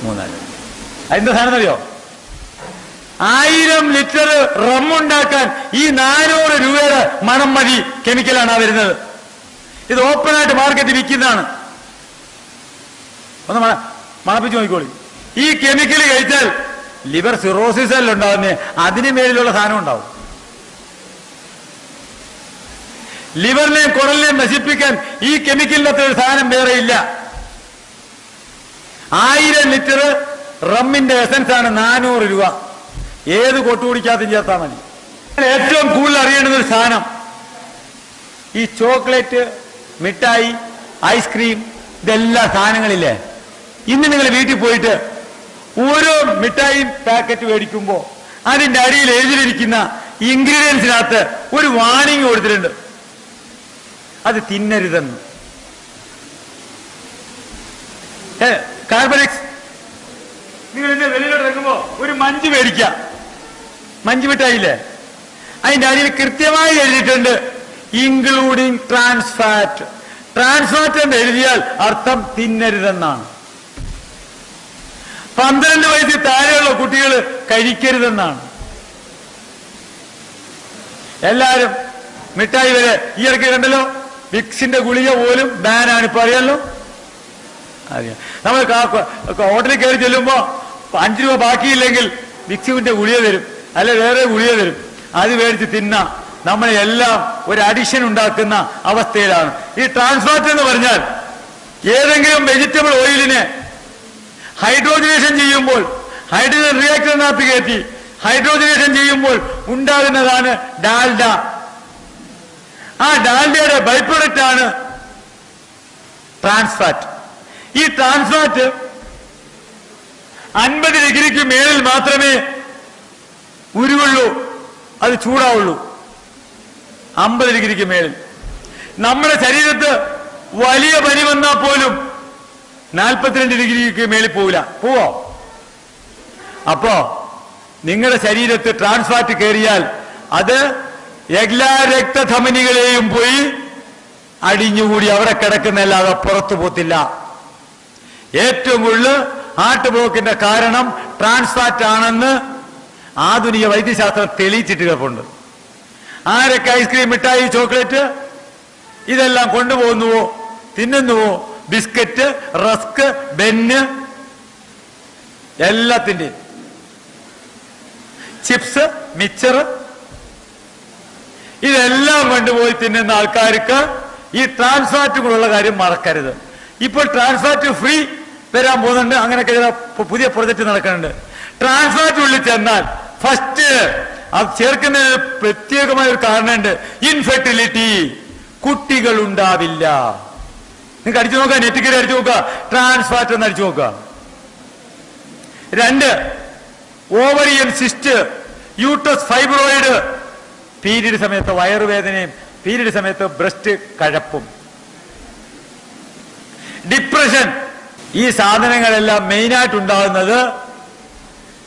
3-4. അതിന്റെ സാധനം അറിയോ? 1000 ലിറ്റർ റമ്മുണ്ടാക്കാൻ ഈ 400 രൂപയുടെ മണം മതി കെമിക്കലാണ് വരുന്നത്. ഇത് ഓപ്പണായിട്ട് മാർക്കറ്റ് വിൽക്കുന്നതാണ്. ഒന്ന് മണപ്പിച്ച് നോക്കിക്കോളി. ഈ കെമിക്കൽ കഴിച്ചാൽ ലിവർ സിറോസിസ് അല്ല ഉണ്ടാകുന്നേ, അതിന് മേലിലുള്ള സാധനം ഉണ്ടാവും. ലിവറിനെയും കുടലിനെയും നശിപ്പിക്കാൻ ഈ കെമിക്കലിനകത്ത് ഒരു സാധനം വേറെ ഇല്ല. 1000 ലിറ്റർ റമ്മിന്റെ എസൻസ് ആണ് 400 രൂപ. ഏത് കൊട്ടുകുടിക്കാത്തും ചേർത്താൽ മതി. ഏറ്റവും കൂടുതൽ അറിയേണ്ടുന്ന ഒരു സാധനം ഈ ചോക്ലേറ്റ്, മിഠായി, ഐസ്ക്രീം, ഇതെല്ലാ സാധനങ്ങളില്ലേ. ഇന്ന് നിങ്ങൾ വീട്ടിൽ പോയിട്ട് ഓരോ മിഠായി പാക്കറ്റ് മേടിക്കുമ്പോൾ അതിന്റെ അടിയിൽ എഴുതിയിരിക്കുന്ന ഇൻഗ്രീഡിയൻസിനകത്ത് ഒരു വാണിംഗ് കൊടുത്തിട്ടുണ്ട്, അത് തിന്നരുതെന്ന്. കാർബണിക്സ്. നിങ്ങൾ എന്നെ വെളിയിലോട്ട് ഇറങ്ങുമ്പോ ഒരു മഞ്ച് മേടിക്കാം, മഞ്ച് മിഠായില്ലേ, അതിന്റെ അടിയിൽ കൃത്യമായി എഴുതിയിട്ടുണ്ട് ഇൻക്ലൂഡിങ് ട്രാൻസ്ഫാറ്റ്. ട്രാൻസ്ഫാറ്റ് എന്ന് എഴുതിയാൽ അർത്ഥം തിന്നരുതെന്നാണ്. 12 വയസ്സിൽ താഴെയുള്ള കുട്ടികൾ കഴിക്കരുതെന്നാണ്. എല്ലാരും മിഠായി വരെ ഈ ഇടയ്ക്ക് കണ്ടല്ലോ, വിക്സിന്റെ ഗുളിക പോലും ബാനാണ്. ഇപ്പൊ അറിയാലോ, അറിയാം. നമ്മൾ ഹോട്ടലിൽ കയറി ചെല്ലുമ്പോ 5 രൂപ ബാക്കിയില്ലെങ്കിൽ വിക്സിന്റെ ഗുളിക തരും, അല്ലെ വേറെ ഗുളിക തരും. അത് മേടിച്ച് തിന്നാം. നമ്മളെല്ലാം ഒരു അഡിഷൻ ഉണ്ടാക്കുന്ന അവസ്ഥയിലാണ്. ഈ ട്രാൻസ്ഫാറ്റ് എന്ന് പറഞ്ഞാൽ ഏതെങ്കിലും വെജിറ്റബിൾ ഓയിലിനെ ഹൈഡ്രോജനേഷൻ ചെയ്യുമ്പോൾ, ഹൈഡ്രജൻ റിയാക്ടറിനകത്ത് കയറ്റി ഹൈഡ്രോജനേഷൻ ചെയ്യുമ്പോൾ ഉണ്ടാകുന്നതാണ് ഡാൽഡ. ആ ഡാൽഡയുടെ ബൈ പ്രൊഡക്റ്റ് ആണ് ട്രാൻസ്ഫാറ്റ്. ഈ ട്രാൻസ്ഫാറ്റ് 50 ഡിഗ്രിക്ക് മേളിൽ മാത്രമേ ഉരുവുള്ളൂ, അത് ചൂടാവുള്ളൂ. 50 ഡിഗ്രിക്ക് മേളിൽ. നമ്മുടെ ശരീരത്ത് വലിയ പനി വന്നാൽ പോലും 42 ഡിഗ്രിക്ക് മേളിൽ പോവില്ല. പോവോ? അപ്പോ നിങ്ങളുടെ ശരീരത്ത് ട്രാൻസ്ഫാറ്റ് കയറിയാൽ അത് എല്ലാ രക്തധമനികളെയും പോയി അടിഞ്ഞുകൂടി അവിടെ കിടക്കുന്നല്ലാതെ പുറത്തു പോത്തില്ല. ഏറ്റവും കൂടുതൽ ഹാർട്ട് ബ്ലോക്കിന്റെ കാരണം ട്രാൻസ്ഫാറ്റ് ആണെന്ന് ആധുനിക വൈദ്യശാസ്ത്രം തെളിയിച്ചിട്ട് കിടപ്പുണ്ട്. ആരൊക്കെ ഐസ്ക്രീം, മിഠായി, ചോക്ലേറ്റ് ഇതെല്ലാം കൊണ്ടുപോകുന്നുവോ, തിന്നുന്നുവോ, ബിസ്ക്കറ്റ്, റസ്ക്, ബെന്ന്, എല്ലാത്തിൻ്റെയും ചിപ്സ്, മിച്ചർ, ഇതെല്ലാം കൊണ്ടുപോയി തിന്നുന്ന ആൾക്കാർക്ക് ഈ ട്രാൻസ്ഫാറ്റുകളുള്ള കാര്യം മറക്കരുത്. ഇപ്പോൾ ട്രാൻസ്ഫാറ്റ് ഫ്രീ വരാൻ പോകുന്നുണ്ട്. അങ്ങനെയൊക്കെ ചില പുതിയ പ്രൊജക്ട് നടക്കുന്നുണ്ട്. ട്രാൻസ്ഫാറ്റ് ഉള്ളിൽ ചെന്നാൽ ഫസ്റ്റ് അത് ചേർക്കുന്നതിന് പ്രത്യേകമായ ഒരു കാരണമുണ്ട്. ഇൻഫെർട്ടിലിറ്റി, കുട്ടികൾ ഉണ്ടാവില്ല. നിങ്ങൾക്ക് അടിച്ചു നോക്കാം, നെറ്റ് കയറി അടിച്ചു നോക്കുക, ട്രാൻസ് ഫാറ്റ് എന്ന് അടിച്ചു നോക്കുക. 2, ovarian cyst, uterus fibroid, period സമയത്ത് വയറുവേദനയും പീരീഡ് സമയത്ത് ബ്രസ്റ്റ് കഴപ്പും, ഡിപ്രഷൻ. ഈ സാധനങ്ങളെല്ലാം മെയിനായിട്ട് ഉണ്ടാകുന്നത്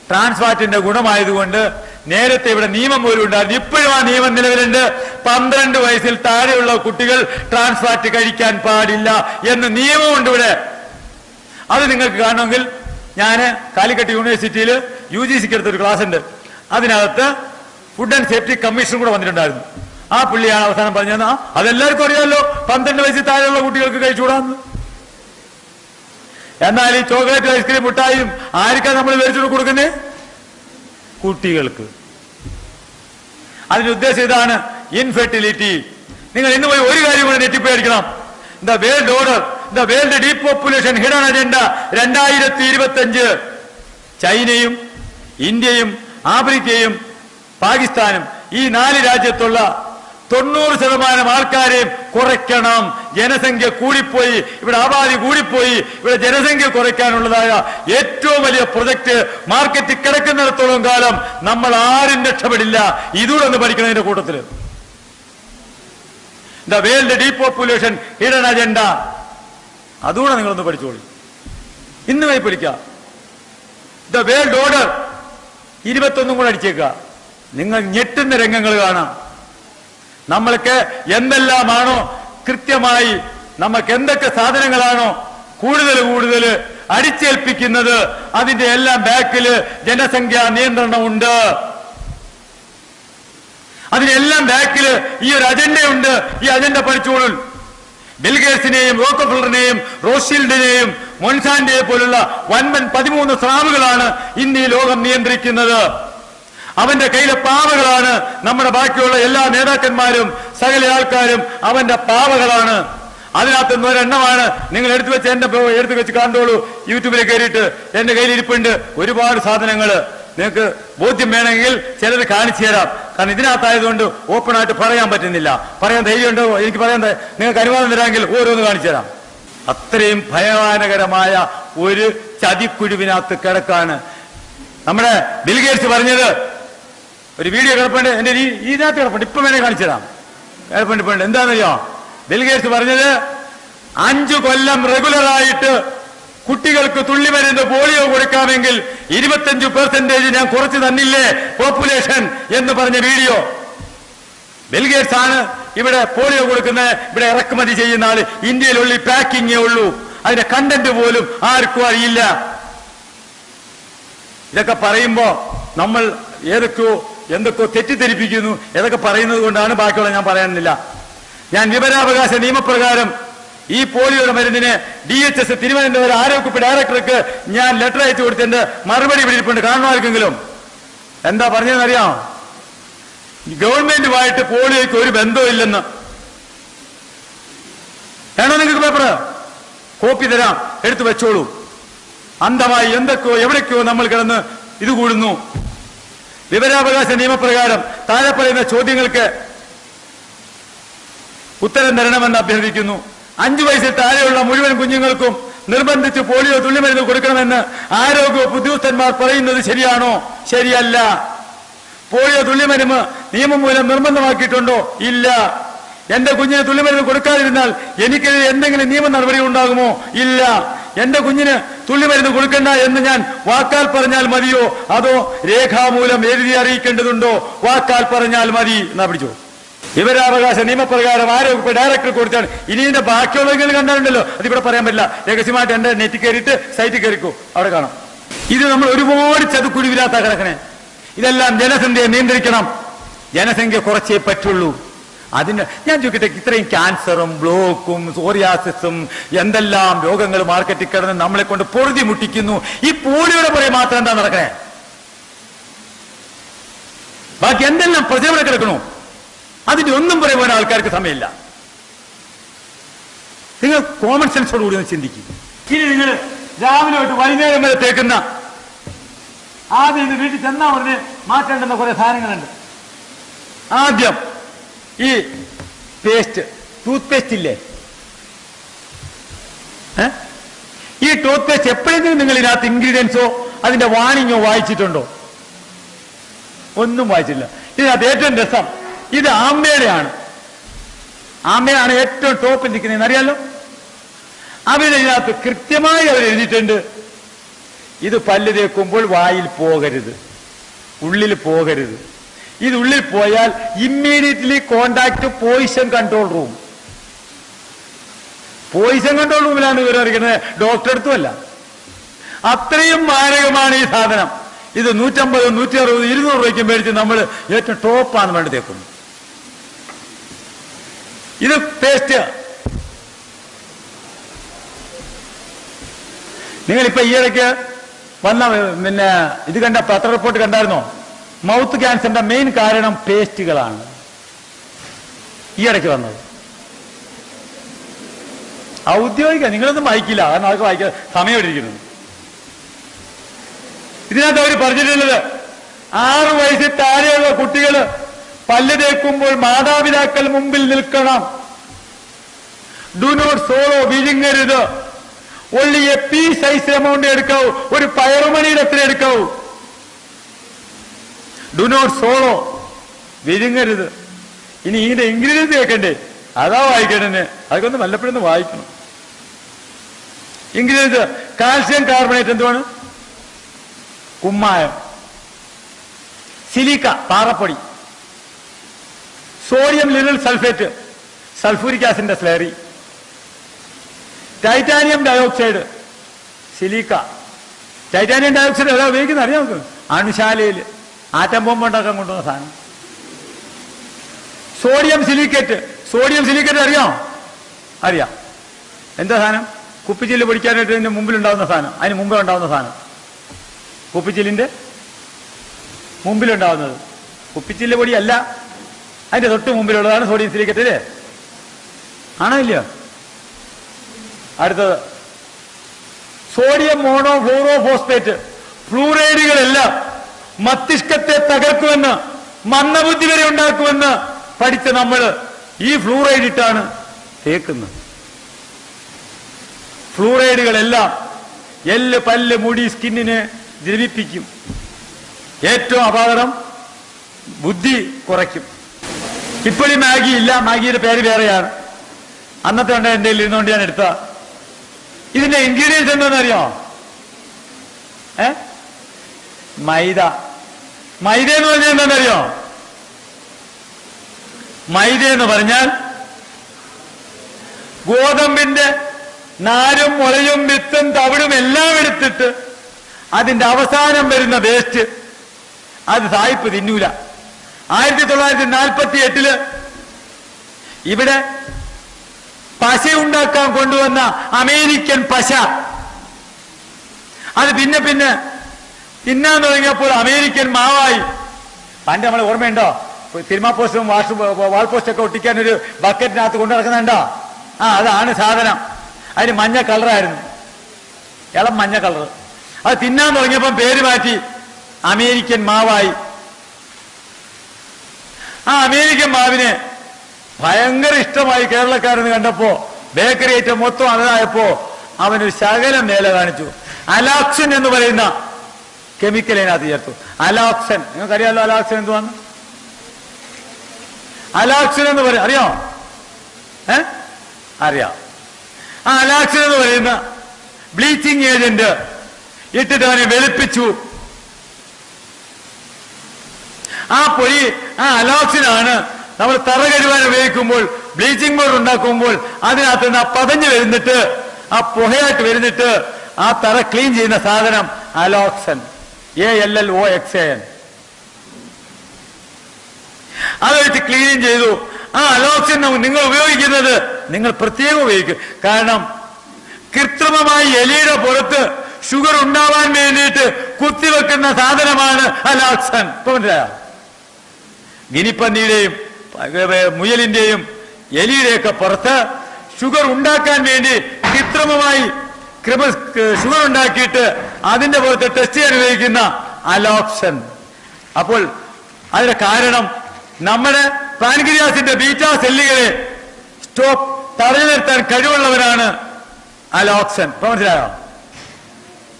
ട്രാൻസ്ഫാറ്റിന്റെ ഗുണമായതുകൊണ്ട് നേരത്തെ ഇവിടെ നിയമം പോലും ഉണ്ടായിരുന്നു. ഇപ്പോഴും ആ നിയമം നിലവിലുണ്ട്. 12 വയസ്സിൽ താഴെയുള്ള കുട്ടികൾ ട്രാൻസ്ഫാറ്റ് കഴിക്കാൻ പാടില്ല എന്ന് നിയമമുണ്ട് ഇവിടെ. അത് നിങ്ങൾക്ക് കാണണമെങ്കിൽ ഞാൻ കാലിക്കറ്റ് യൂണിവേഴ്സിറ്റിയിൽ UGCക്ക് എടുത്തൊരു ക്ലാസ് ഉണ്ട്. അതിനകത്ത് ഫുഡ് ആൻഡ് സേഫ്റ്റി കമ്മീഷൻ കൂടെ വന്നിട്ടുണ്ടായിരുന്നു. ആ പുള്ളിയാണ് അവസാനം പറഞ്ഞത്, അതെല്ലാവർക്കും അറിയാമല്ലോ 12 വയസ്സിൽ താഴെയുള്ള കുട്ടികൾക്ക് കഴിച്ചുകൂടാന്ന്. എന്നാൽ ഈ ചോക്ലേറ്റ്, ഐസ്ക്രീം, മുട്ടായും ആർക്കാണ് നമ്മൾ മേടിച്ചു കൊടുക്കുന്നത്? കുട്ടികൾക്ക്. അതിന്റെ ഉദ്ദേശം ഇതാണ്, ഇൻഫെർട്ടിലിറ്റി. നിങ്ങൾ ഇന്ന് പോയി ഒരു കാര്യം കൂടെ നെറ്റിപ്പോയി അടിക്കണം. The world order, the world depopulation hidden agenda 2025. ചൈനയും ഇന്ത്യയും ആഫ്രിക്കയും പാകിസ്ഥാനും ഈ 4 രാജ്യത്തുള്ള 90% ആൾക്കാരെയും കുറയ്ക്കണം. ജനസംഖ്യ കൂടിപ്പോയി, ഇവിടെ ആബാദി കൂടിപ്പോയി. ഇവിടെ ജനസംഖ്യ കുറയ്ക്കാനുള്ളതായ ഏറ്റവും വലിയ പ്രൊജക്ട് മാർക്കറ്റിൽ കിടക്കുന്നിടത്തോളം കാലം നമ്മൾ ആരും രക്ഷപ്പെടില്ല. ഇതുകൂടെ ഒന്ന് പഠിക്കണം ഇതിന്റെ കൂട്ടത്തിൽ. The world depopulation hidden agenda, അതുകൂടെ നിങ്ങളൊന്ന് പഠിച്ചോളൂ. ഇന്ന് പോയി പഠിക്കുക. ദ വേൾഡ് ഓർഡർ 21 കൂടെ അടിച്ചേക്കുക. നിങ്ങൾ ഞെട്ടുന്ന രംഗങ്ങൾ കാണാം. നമ്മൾക്ക് എന്തെല്ലാമാണോ കൃത്യമായി, നമുക്ക് എന്തൊക്കെ സാധനങ്ങളാണോ കൂടുതൽ അടിച്ചേൽപ്പിക്കുന്നത്, അതിന്റെ എല്ലാം ബാക്കില് ജനസംഖ്യാ നിയന്ത്രണമുണ്ട്. അതിനെല്ലാം ബാക്കില് ഈ ഒരു അജണ്ടയുണ്ട്. ഈ അജണ്ട പഠിച്ചോളൂ. ബിൽഗേറ്റ്സിനെയും റോക്കഫെല്ലറിനെയും റോസ്ഷീൽഡിനെയും മൊൺസാന്റയെ പോലുള്ള വൻപൻ 13 സ്രാവുകളാണ് ഇന്ന് ഈ ലോകം നിയന്ത്രിക്കുന്നത്. അവന്റെ കയ്യിലെ പാവകളാണ് നമ്മുടെ ബാക്കിയുള്ള എല്ലാ നേതാക്കന്മാരും, സകല ആൾക്കാരും അവന്റെ പാവകളാണ്. അതിനകത്ത് ഒരെണ്ണമാണ് നിങ്ങൾ എടുത്തു വെച്ച് കണ്ടോളൂ. യൂട്യൂബിൽ കയറിയിട്ട് എന്റെ കയ്യിൽ ഇരിപ്പുണ്ട് ഒരുപാട് സാധനങ്ങൾ. നിങ്ങൾക്ക് ബോധ്യം വേണമെങ്കിൽ ചിലത് കാണിച്ചു തരാം. കാരണം ഇതിനകത്തായതുകൊണ്ട് ഓപ്പൺ ആയിട്ട് പറയാൻ പറ്റുന്നില്ല. പറയാൻ ധൈര്യമുണ്ടോ? എനിക്ക് പറയാൻ നിങ്ങൾക്ക് അനുവാദം തരാമെങ്കിൽ ഓരോന്ന് കാണിച്ചു തരാം. അത്രയും ഭയാനകരമായ ഒരു ചതിക്കുഴുവിനകത്ത് കിടക്കാണ്. നമ്മുടെ ബിൽഗേറ്റ്സ് പറഞ്ഞത് ഒരു വീഡിയോ കിടപ്പുണ്ട്, എന്റെ ഇതിനകത്ത് കിടപ്പുണ്ട്, ഇപ്പം വേണേ കാണിച്ചു തരാം. കിടപ്പുണ്ട്. എന്താണെന്നറിയോ? ബിൽഗേറ്റ്സ് പറഞ്ഞത് 5 കൊല്ലം റെഗുലറായിട്ട് കുട്ടികൾക്ക് തുള്ളിമരുന്ന് പോളിയോ കൊടുക്കാമെങ്കിൽ 25% ഞാൻ കുറച്ച് തന്നില്ലേ പോപ്പുലേഷൻ എന്ന് പറഞ്ഞ വീഡിയോ. ബിൽഗേറ്റ്സ് ആണ് ഇവിടെ പോളിയോ കൊടുക്കുന്നത്, ഇവിടെ ഇറക്കുമതി ചെയ്യുന്ന ആള്. ഇന്ത്യയിലുള്ള പാക്കിങ്ങേ ഉള്ളൂ, അതിന്റെ കണ്ടന്റ് പോലും ആർക്കും അറിയില്ല. ഇതൊക്കെ പറയുമ്പോ നമ്മൾ എന്തൊക്കെയോ തെറ്റിദ്ധരിപ്പിക്കുന്നു. ഇതൊക്കെ പറയുന്നത് കൊണ്ടാണ്, ബാക്കിയുള്ള ഞാൻ പറയാനില്ല. ഞാൻ വിവരാവകാശ നിയമപ്രകാരം ഈ പോളിയോയുടെ മരുന്നിന് DHS തിരുവനന്തപുരം ആരോഗ്യവകുപ്പ് ഡയറക്ടർക്ക് ഞാൻ ലെറ്റർ അയച്ചു കൊടുത്തതിന്റെ മറുപടി പിടിച്ചിട്ടുണ്ട്. കാണണോ ആർക്കെങ്കിലും? എന്താ പറഞ്ഞതെന്നറിയാം? ഗവൺമെന്റുമായിട്ട് പോളിയോയ്ക്ക് ഒരു ബന്ധമില്ലെന്ന്. വേണോ നിങ്ങൾക്ക് പേപ്പർ? കോപ്പി തരാം, എടുത്തു വെച്ചോളൂ. അന്ധമായി എന്തൊക്കെയോ എവിടേക്കോ നമ്മൾ കിടന്ന് ഇത് കൂടുന്നു. വിവരാവകാശ നിയമപ്രകാരം താഴെ പറയുന്ന ചോദ്യങ്ങൾക്ക് ഉത്തരം തരണമെന്ന് അഭ്യർത്ഥിക്കുന്നു. 5 വയസ്സിൽ താഴെയുള്ള മുഴുവൻ കുഞ്ഞുങ്ങൾക്കും നിർബന്ധിച്ച് പോളിയോ തുള്ളിമരുന്ന് കൊടുക്കണമെന്ന് ആരോഗ്യവകുപ്പ് ഉദ്യോഗസ്ഥന്മാർ പറയുന്നത് ശരിയാണോ? ശരിയല്ല. പോളിയോ തുള്ളിമരുന്ന് നിയമം മൂലം നിർബന്ധമാക്കിയിട്ടുണ്ടോ? ഇല്ല. എന്റെ കുഞ്ഞിന് തുള്ളിമരുന്ന് കൊടുക്കാതിരുന്നാൽ എനിക്കെതിരെ എന്തെങ്കിലും നിയമ നടപടി ഉണ്ടാകുമോ? ഇല്ല. എന്റെ കുഞ്ഞിന് തുള്ളിമരുന്ന് കൊടുക്കണ്ട എന്ന് ഞാൻ വാക്കാൽ പറഞ്ഞാൽ മതിയോ, അതോ രേഖാമൂലം എഴുതി അറിയിക്കേണ്ടതുണ്ടോ? വാക്കാൽ പറഞ്ഞാൽ മതി. എന്നാ പിടിച്ചോ. വിവരാവകാശ നിയമപ്രകാരം ആരോഗ്യ ഡയറക്ടർ കൊടുത്താണ്. ഇനി ഇതിന്റെ ബാക്കിയുള്ളവർ കണ്ടാലുണ്ടല്ലോ, അതിവിടെ പറയാൻ പറ്റില്ല. രഹസ്യമായിട്ട് എന്റെ നെറ്റിൽ കയറിയിട്ട് സൈറ്റിൽ കയറിക്കോ, അവിടെ കാണാം. ഇത് നമ്മൾ ഒരുപാട് ചതുക്കുഴിവില്ലാത്ത കിടക്കണേ. ഇതെല്ലാം ജനസംഖ്യയെ നിയന്ത്രിക്കണം. ജനസംഖ്യ കുറച്ചേ പറ്റുള്ളൂ. അതിന് ഞാൻ ചോദിക്കട്ടെ, ഇത്രയും ക്യാൻസറും ബ്ലോക്കും സോറിയാസിസും എന്തെല്ലാം രോഗങ്ങൾ മാർക്കറ്റിൽ കിടന്ന് നമ്മളെ കൊണ്ട് പൊറുതി മുട്ടിക്കുന്നു. ഈ പോളിയോയുടെ പുറകെ മാത്രം എന്താ നടക്കണേ? ബാക്കി എന്തെല്ലാം പ്രചരണം കിടക്കണോ? അതിന്റെ ഒന്നും പറയുവാൻ ആൾക്കാർക്ക് സമയമില്ല. നിങ്ങൾ കോമൺ സെൻസോട് കൂടി ഒന്ന് ചിന്തിക്കും. ഇനി നിങ്ങൾ രാവിലെ തൊട്ട് വൈകുന്നേരം വരെ തേക്കുന്ന ആദ്യം ഇത് വീട്ടിൽ ചെന്നാൽ ഉടനെ മാറ്റേണ്ടുന്ന കുറെ സാധനങ്ങളുണ്ട്. ആദ്യം ഈ പേസ്റ്റ്, ടൂത്ത് പേസ്റ്റ് ഇല്ലേ, ഈ ടൂത്ത് പേസ്റ്റ് എപ്പോഴെങ്കിലും നിങ്ങൾ ഇതിനകത്ത് ഇൻഗ്രീഡിയൻസോ അതിന്റെ വാണിങ്ങോ വായിച്ചിട്ടുണ്ടോ? ഒന്നും വായിച്ചില്ല. ഇതിനകത്ത് ഏറ്റവും രസം ഇത് ആംബേടെയാണ്. ആംബേയാണ് ഏറ്റവും ടോപ്പിൽ നിൽക്കുന്നതെന്ന് അറിയാലോ. അവരിതിനകത്ത് കൃത്യമായി അവർ എഴുതിയിട്ടുണ്ട്, ഇത് പല്ല് തേക്കുമ്പോൾ വായിൽ പോകരുത്, ഉള്ളിൽ പോകരുത്. ഇത് ഉള്ളിൽ പോയാൽ immediately contact poison control room. Poison control റൂമിലാണ് ഇവർ അറിയിക്കുന്നത്, ഡോക്ടറെ അടുത്തുമല്ല. അത്രയും മാരകമാണ് ഈ സാധനം. ഇത് 150, 160, 200 രൂപയ്ക്ക് മേടിച്ച് നമ്മൾ ഏറ്റവും ടോപ്പാണ് വേണ്ടി തേക്കുന്നത്. ഇത് പേസ്റ്റ്. നിങ്ങളിപ്പോ ഈയിടയ്ക്ക് വന്ന പിന്നെ ഇത് കണ്ട പത്ര റിപ്പോർട്ട് കണ്ടായിരുന്നോ? മൗത്ത് ക്യാൻസറിന്റെ മെയിൻ കാരണം പേസ്റ്റുകളാണ് ഈയിടയ്ക്ക് വന്നത്. ഔദ്യോഗിക നിങ്ങളൊന്നും വായിക്കില്ല, കാരണം അവർക്ക് വായിക്കാൻ സമയം എടുക്കുന്നു. ഇതിനകത്ത് അവർ പറഞ്ഞിട്ടുള്ളത് 6 വയസ്സിൽ താഴെയുള്ള കുട്ടികൾ പല്ല് തേക്കുമ്പോൾ മാതാപിതാക്കൾ മുമ്പിൽ നിൽക്കണം. ഡു നോട്ട് സോളോ, വിഴുങ്ങരുത്. Only a pea size amount എടുക്കാവൂ, ഒരു പയറുമണിയുടെ എത്ര എടുക്കാവൂ. ഡു നോട്ട് സോളോ, വിഴുങ്ങരുത്. ഇനി ഇതിന്റെ ഇൻഗ്രീഡിയൻസ് കേൾക്കണ്ടേ, അതാ വായിക്കണേ. അതൊക്കെ ഒന്ന് വല്ലപ്പോഴൊന്ന് വായിക്കണം. ഇൻഗ്രീഡിയൻസ് കാൽസ്യം കാർബണേറ്റ്, എന്തുവാണ്? കുമ്മായം. സിലിക്ക, പാറപ്പൊടി. സോഡിയം ലിനൽ സൾഫേറ്റ്, സൾഫൂരിക് ആസിഡിന്റെ slurry. Titanium dioxide, silica. Titanium dioxide എല്ലാം ഉപയോഗിക്കുന്നത് അറിയാം നമുക്ക്. അണുശാലയിൽ ആറ്റം ബോംബ് ഉണ്ടാക്കാൻ കൊണ്ടുവന്ന സാധനം. Sodium silicate. സോഡിയം സിലിക്കേറ്റ് അറിയാം? അറിയാം. എന്താ സാധനം? കുപ്പിച്ചില്ല് പൊടിക്കാനായിട്ട് ഇതിന്റെ മുമ്പിലുണ്ടാവുന്ന സാധനം, അതിന് മുമ്പേ ഉണ്ടാവുന്ന സാധനം. കുപ്പിച്ചില്ലിന്റെ മുമ്പിലുണ്ടാവുന്നത് കുപ്പിച്ചില്ല് പൊടിയല്ല, അതിന്റെ തൊട്ട് മുമ്പിലുള്ളതാണ് സോഡിയം സിലിക്കേറ്റ് അല്ലേ? ആണോ ഇല്ലയോ? അടുത്തത് സോഡിയം മോണോ ഫ്ലൂറോ ഫോസ്ഫേറ്റ്. ഫ്ലൂറൈഡുകളെല്ലാം മസ്തിഷ്കത്തെ തകർക്കുമെന്ന്, മന്ദബുദ്ധി വരെ ഉണ്ടാക്കുമെന്ന് പഠിച്ച നമ്മൾ ഈ ഫ്ലൂറൈഡ് ഇട്ടാണ് തേക്കുന്നത്. ഫ്ലൂറൈഡുകളെല്ലാം എല്ല്, പല്ല്, മുടി, സ്കിന്നിനെ ദ്രവിപ്പിക്കും. ഏറ്റവും അപകടം, ബുദ്ധി കുറയ്ക്കും. ഇപ്പോഴും മാഗി ഇല്ല, മാഗിയുടെ പേര് വേറെയാണ്. അന്നത്തെ ഉണ്ട് എൻ്റെ ഇരുന്നുകൊണ്ട് ഞാൻ എടുത്ത. ഇതിന്റെ ഇൻഗ്രീഡിയൻസ് എന്താണെന്നറിയോ? മൈദ. മൈദ എന്ന് പറഞ്ഞാൽ എന്താണെന്നറിയോ? മൈദ എന്ന് പറഞ്ഞാൽ ഗോതമ്പിന്റെ നാരും മുളയും വിത്തും തവിടും എല്ലാം എടുത്തിട്ട് അതിന്റെ അവസാനം വരുന്ന വേസ്റ്റ് അത് സായിപ്പ് തിന്നൂല. 1948 ഇവിടെ പശ ഉണ്ടാക്കാൻ കൊണ്ടുവന്ന അമേരിക്കൻ പശ, അത് പിന്നെ പിന്നെ തിന്നാൻ തുടങ്ങിയപ്പോൾ അമേരിക്കൻ മാവായി. പണ്ട് നമ്മൾ ഓർമ്മയുണ്ടോ? സിനിമാ പോസ്റ്റും വാൾ പോസ്റ്റൊക്കെ ഒട്ടിക്കാൻ ഒരു ബക്കറ്റിനകത്ത് കൊണ്ടു നടക്കുന്നുണ്ടോ? അതാണ് സാധനം. അതിന് മഞ്ഞ കളറായിരുന്നു, ഇളം മഞ്ഞ കളർ. അത് തിന്നാൻ തുടങ്ങിയപ്പം പേര് മാറ്റി അമേരിക്കൻ മാവായി. ആ അമേരിക്കൻ മാവിനെ ഭയങ്കര ഇഷ്ടമായി കേരളക്കാരെന്ന് കണ്ടപ്പോ ബേക്കറി ഐറ്റം മൊത്തം അതായപ്പോ അവനൊരു ശകലം മേലെ കാണിച്ചു. അലാക്സിൻ എന്ന് പറയുന്ന കെമിക്കൽ അതിനകത്ത് ചേർത്തു. അലാക്സൻ, നിങ്ങൾക്കറിയാമല്ലോ അലാക്സൻ എന്തുവാന്ന്? അലാക്സിൻ എന്ന് പറയും, അറിയാമോ? അറിയാം. ആ അലാക്സിൻ എന്ന് പറയുന്ന ബ്ലീച്ചിങ് ഏജന്റ് ഇട്ടിട്ട് അവനെ വെളുപ്പിച്ചു. ആ പൊടി, ആ അലാക്സിനാണ് നമ്മൾ തറ കഴുകാൻ ഉപയോഗിക്കുമ്പോൾ, ബ്ലീച്ചിങ് പൗഡർ ഉണ്ടാക്കുമ്പോൾ അതിനകത്ത് നിന്ന് പതഞ്ഞു വരുന്നിട്ട്, ആ പുകയായിട്ട് വരുന്നിട്ട് ആ തറ ക്ലീൻ ചെയ്യുന്ന സാധനം അലോക്സൻ, ALLOXAN. അത് വെച്ച് ക്ലീൻ ചെയ്തു. ആ അലോക്സൻ നിങ്ങൾ ഉപയോഗിക്കുന്നത് നിങ്ങൾ പ്രത്യേകം ഉപയോഗിക്കും. കാരണം കൃത്രിമമായി എലിയുടെ പുറത്ത് ഷുഗർ ഉണ്ടാവാൻ വേണ്ടിയിട്ട് കുത്തിവെക്കുന്ന സാധനമാണ് അലോക്സൻ. ഇപ്പൊ മനസ്സിലായോ? ഗിനിപ്പന്നിയുടെയും മുയലിന്റെയും എലിയുടെയൊക്കെ പുറത്ത് ഷുഗർ ഉണ്ടാക്കാൻ വേണ്ടി കൃത്രിമമായി ഷുഗർ ഉണ്ടാക്കിയിട്ട് അതിന്റെ പുറത്ത് ടെസ്റ്റ് ചെയ്യാൻ ഉപയോഗിക്കുന്ന അലോപ്ഷൻ. അപ്പോൾ അതിന്റെ കാരണം നമ്മുടെ പാൻക്രിയാസിന്റെ ബീറ്റാ സെല്ലുകളെ തടഞ്ഞു നിർത്താൻ കഴിവുള്ളവരാണ് അലോപ്ഷൻ. ഇപ്പൊ മനസ്സിലായോ?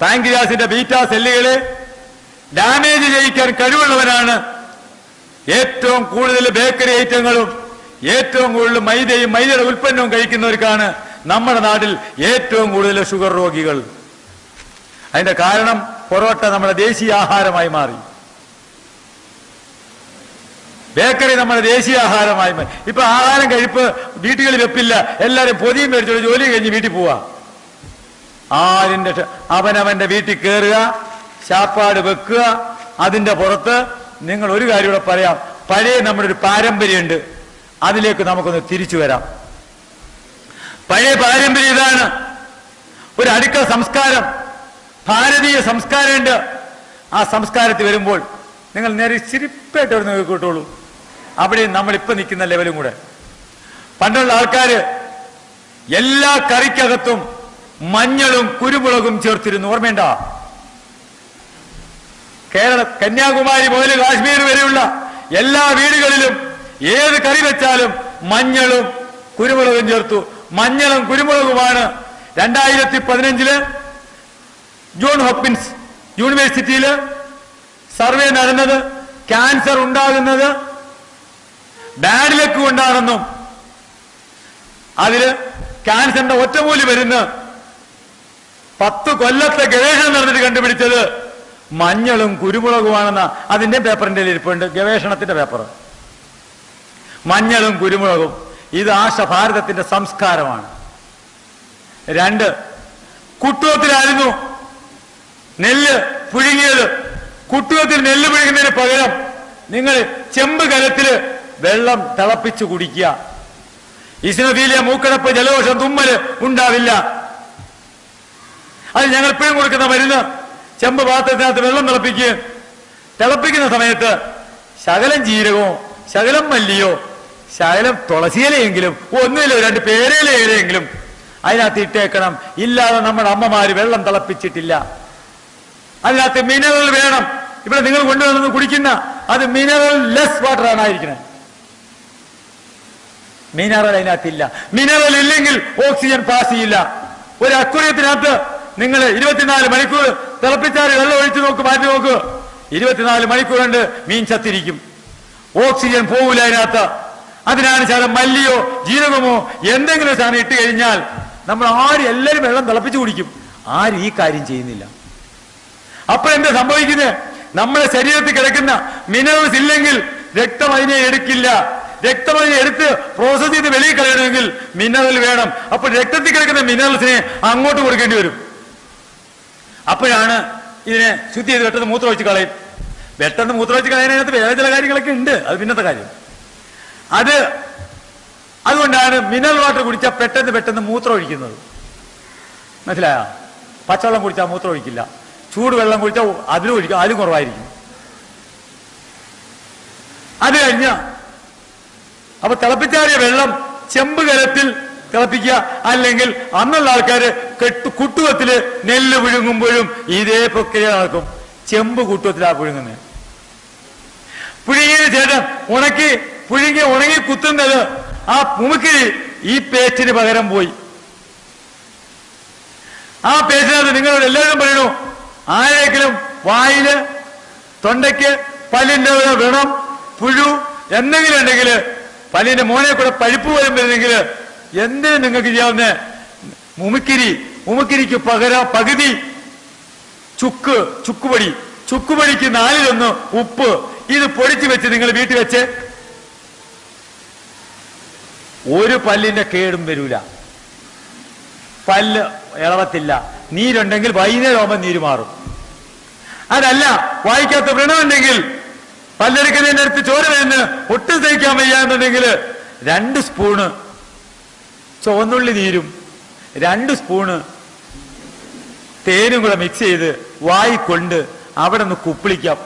പാൻക്രിയാസിന്റെ ബീറ്റാ സെല്ലുകളെ ഡാമേജ് ചെയ്യിക്കാൻ കഴിവുള്ളവരാണ്. ഏറ്റവും കൂടുതൽ ബേക്കറി ഐറ്റങ്ങളും ഏറ്റവും കൂടുതൽ മൈദയും മൈദയുടെ ഉൽപ്പന്നവും കഴിക്കുന്നവർക്കാണ് നമ്മുടെ നാട്ടിൽ ഏറ്റവും കൂടുതൽ ഷുഗർ രോഗികൾ. അതിന്റെ കാരണം പൊറോട്ട നമ്മുടെ ദേശീയ ആഹാരമായി മാറി, ബേക്കറി നമ്മുടെ ദേശീയ ആഹാരമായി മാറി. ഇപ്പൊ ആഹാരം കഴിപ്പ് വീട്ടുകളിൽ വെപ്പില്ല, എല്ലാവരും പൊതിയും മേടിച്ചോളൂ, ജോലി കഴിഞ്ഞ് വീട്ടിൽ പോവാ. അവനവന്റെ വീട്ടിൽ കയറുക, ശാപ്പാട് വെക്കുക. അതിന്റെ പുറത്ത് നിങ്ങൾ ഒരു കാര്യം കൂടെ പറയാം, പഴയ നമ്മുടെ ഒരു പാരമ്പര്യമുണ്ട്, അതിലേക്ക് നമുക്കൊന്ന് തിരിച്ചു വരാം. പഴയ പാരമ്പര്യം ഇതാണ്, ഒരു അടുക്കള സംസ്കാരം, ഭാരതീയ സംസ്കാരമുണ്ട്. ആ സംസ്കാരത്തിൽ വരുമ്പോൾ നിങ്ങൾ നേരെ ചിരിപ്പായിട്ട് അവിടെ നിന്ന് കേട്ടോളൂ. അവിടെ നമ്മളിപ്പോ നിൽക്കുന്ന ലെവലും കൂടെ. പണ്ടുള്ള ആൾക്കാര് എല്ലാ കറിക്കകത്തും മഞ്ഞളും കുരുമുളകും ചേർത്തിരുന്നു, ഓർമ്മയുണ്ടോ? കന്യാകുമാരി മുതൽ കാശ്മീർ വരെയുള്ള എല്ലാ വീടുകളിലും ഏത് കറി വെച്ചാലും മഞ്ഞളും കുരുമുളകും ചേർത്തു. മഞ്ഞളും കുരുമുളകുമാണ് 2015 ജോൺ ഹോപ്കിൻസ് യൂണിവേഴ്സിറ്റിയിൽ സർവേ നടന്നത്. ക്യാൻസർ ഉണ്ടാകുന്നത് ബാഡ് ലക്ക് കൊണ്ടാണെന്നും അതില് ക്യാൻസറിന്റെ ഒറ്റമൂലി വരുന്ന 10 കൊല്ലത്തെ ഗവേഷണം നടന്നിട്ട് കണ്ടുപിടിച്ചത് മഞ്ഞളും കുരുമുളകുമാണെന്ന അതിന്റെ പേപ്പറിന്റെ ഇരിപ്പുണ്ട്, ഗവേഷണത്തിന്റെ പേപ്പർ. മഞ്ഞളും കുരുമുളകും ഇത് ഭാരതത്തിന്റെ സംസ്കാരമാണ്. 2, കുട്ടുവത്തിലായിരുന്നു നെല്ല് പുഴുങ്ങിയത്. കുട്ടുവത്തിൽ നെല്ല് പുഴുങ്ങുന്നതിന് പകരം നിങ്ങൾ ചെമ്പ് കലത്തില് വെള്ളം തിളപ്പിച്ച് കുടിക്കുക. ഈസിനോഫീലിയ, മൂക്കടപ്പ്, ജലദോഷം, തുമ്മല് ഉണ്ടാവില്ല. അത് ഞങ്ങൾ ഇപ്പോഴും കൊടുക്കുന്ന മരുന്ന്. ചെമ്പ് പാത്രത്തിനകത്ത് വെള്ളം തിളപ്പിക്കുന്ന സമയത്ത് ശകലം ജീരകമോ ശകലം മല്ലിയോ ശകലം തുളസിയിലെങ്കിലും ഒന്നുമില്ല 2 പേരയിലെങ്കിലും അതിനകത്ത് ഇട്ടേക്കണം. ഇല്ലാതെ നമ്മുടെ അമ്മമാര് വെള്ളം തിളപ്പിച്ചിട്ടില്ല. അതിനകത്ത് മിനറൽ വേണം. ഇവിടെ നിങ്ങൾ കൊണ്ടുവന്ന് കുടിക്കുന്ന അത് മിനറൽ ലെസ് വാട്ടർ ആണ് ആയിരിക്കുന്നത്. മിനറൽ അതിനകത്തില്ല. മിനറൽ ഇല്ലെങ്കിൽ ഓക്സിജൻ പാസ് ചെയ്യില്ല. ഒരു അക്വേറിയത്തിനകത്ത് നിങ്ങൾ 24 മണിക്കൂർ തിളപ്പിച്ചാൽ വെള്ളം ഒഴിച്ചു മാറ്റി നോക്ക്, 24 മണിക്കൂർ കൊണ്ട് മീൻ ചത്തിരിക്കും. ഓക്സിജൻ പോവില്ല അതിനകത്ത്. അതിനാണ് ശകലം മല്ലിയോ ജീരകമോ എന്തെങ്കിലും സാധനം ഇട്ട് കഴിഞ്ഞാൽ നമ്മൾ എല്ലാവരും വെള്ളം തിളപ്പിച്ച് കുടിക്കും. ആരും ഈ കാര്യം ചെയ്യുന്നില്ല. അപ്പൊ എന്താ സംഭവിക്കുന്നത്? നമ്മുടെ ശരീരത്തിൽ കിടക്കുന്ന മിനറൽസ് ഇല്ലെങ്കിൽ രക്തം അതിനെ എടുക്കില്ല. രക്തം അതിനെ എടുത്ത് പ്രോസസ് ചെയ്ത് വെളിയിൽ കളയണമെങ്കിൽ മിനറൽ വേണം. അപ്പോൾ രക്തത്തിൽ കിടക്കുന്ന മിനറൽസിനെ അങ്ങോട്ട് കൊടുക്കേണ്ടി വരും. അപ്പോഴാണ് ഇതിനെ ശുദ്ധി ചെയ്ത് പെട്ടെന്ന് മൂത്രമൊഴിച്ച് കളയും. പെട്ടെന്ന് മൂത്രമൊഴിച്ച് കളയാനകത്ത് വേറെ ചില കാര്യങ്ങളൊക്കെ ഉണ്ട്, അത് പിന്നത്തെ കാര്യം. അതുകൊണ്ടാണ് മിനറൽ വാട്ടർ കുടിച്ചാൽ പെട്ടെന്ന് മൂത്രം ഒഴിക്കുന്നത്. മനസ്സിലായോ? പച്ചവെള്ളം കുടിച്ചാൽ മൂത്രം ഒഴിക്കില്ല. ചൂടുവെള്ളം കുടിച്ചാൽ അതിലും ഒഴിക്കും, അതിലും കുറവായിരിക്കും. അത് കഴിഞ്ഞ അപ്പൊ തിളപ്പിച്ചാറിയ വെള്ളം ചെമ്പ് കലത്തിൽ തിളപ്പിക്കുക. അല്ലെങ്കിൽ അന്നുള്ള ആൾക്കാര് കുട്ടുവത്തില് നെല്ല് പുഴുങ്ങുമ്പോഴും ഇതേ പ്രക്രിയ നടക്കും. ചെമ്പ് കുട്ടുവത്തിലാണ് പുഴുങ്ങുന്നത്. പുഴുങ്ങിയതിന് ശേഷം ഉണങ്ങി കുത്തുന്നത് ആ മുമുക്കിരി ഈ പേസ്റ്റിന് പകരം പോയി. ആ പേസ്റ്റിനകത്ത് നിങ്ങളോട് എല്ലാവരും പറയണു, ആരെങ്കിലും വായില് തൊണ്ടയ്ക്ക് പല്ലിന്റെ വ്രണം പുഴു എന്തെങ്കിലും ഉണ്ടെങ്കിൽ പല്ലിന്റെ മോനെ കൂടെ പഴുപ്പ് വരുമ്പോഴെങ്കിൽ എന്തിനും നിങ്ങൾക്ക് ചെയ്യാവുന്ന മുമുക്കിരിക്ക് പകരം പകുതി ചുക്കുപൊടിക്ക് 4-1 ഉപ്പ് ഇത് പൊടിച്ചു വെച്ച് നിങ്ങൾ വീട്ടിൽ വെച്ച് ഒരു പല്ലിന്റെ കേടും വരൂല. പല്ല് ഇളവത്തില്ല. നീരുണ്ടെങ്കിൽ വൈകുന്നേരം ആവുമ്പോൾ നീര് മാറും. അതല്ല വായിക്കാത്ത വ്രണമുണ്ടെങ്കിൽ പല്ലെടുക്കുന്നതിന്റെ അടുത്ത് ചോര വരുന്ന ഒട്ടും സഹിക്കാൻ വയ്യാന്നുണ്ടെങ്കിൽ 2 സ്പൂണ് ചുവന്നുള്ളി നീരും 2 സ്പൂണ് തേനും കൂടെ മിക്സ് ചെയ്ത് വായിക്കൊണ്ട് അവിടെ നിന്ന് കുപ്പിളിക്കാം.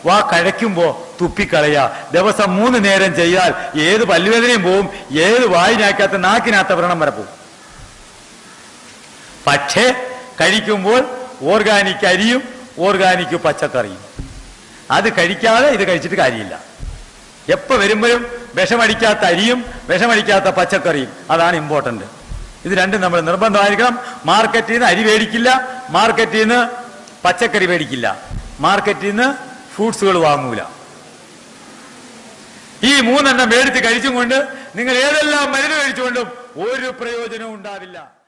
വാ കഴിക്കുമ്പോ തുപ്പിക്കളയാ. ദിവസം 3 നേരം ചെയ്താൽ ഏത് പല്ലുവേദനയും പോവും, ഏത് വായിനകത്ത് നാക്കിനകത്ത വ്രണം വരെ പോവും. പക്ഷേ കഴിക്കുമ്പോൾ ഓർഗാനിക് അരിയും ഓർഗാനിക് പച്ചക്കറിയും. അത് കഴിക്കാതെ ഇത് കഴിച്ചിട്ട് കാര്യമില്ല. എപ്പോൾ വരുമ്പോഴും വിഷമടിക്കാത്ത അരിയും വിഷമടിക്കാത്ത പച്ചക്കറിയും, അതാണ് ഇമ്പോർട്ടൻ്റ്. ഇത് രണ്ടും നമ്മൾ നിർബന്ധമായിരിക്കണം. മാർക്കറ്റിൽ നിന്ന് അരി മേടിക്കില്ല, മാർക്കറ്റിൽ നിന്ന് പച്ചക്കറി മേടിക്കില്ല, മാർക്കറ്റിൽ നിന്ന് ഫ്രൂട്ട്സുകൾ വാങ്ങൂല. ഈ മൂന്നെണ്ണം മേടിച്ച് കഴിച്ചും കൊണ്ട് നിങ്ങൾ ഏതെല്ലാം മരുന്ന് കഴിച്ചുകൊണ്ടും ഒരു പ്രയോജനവും ഉണ്ടാവില്ല.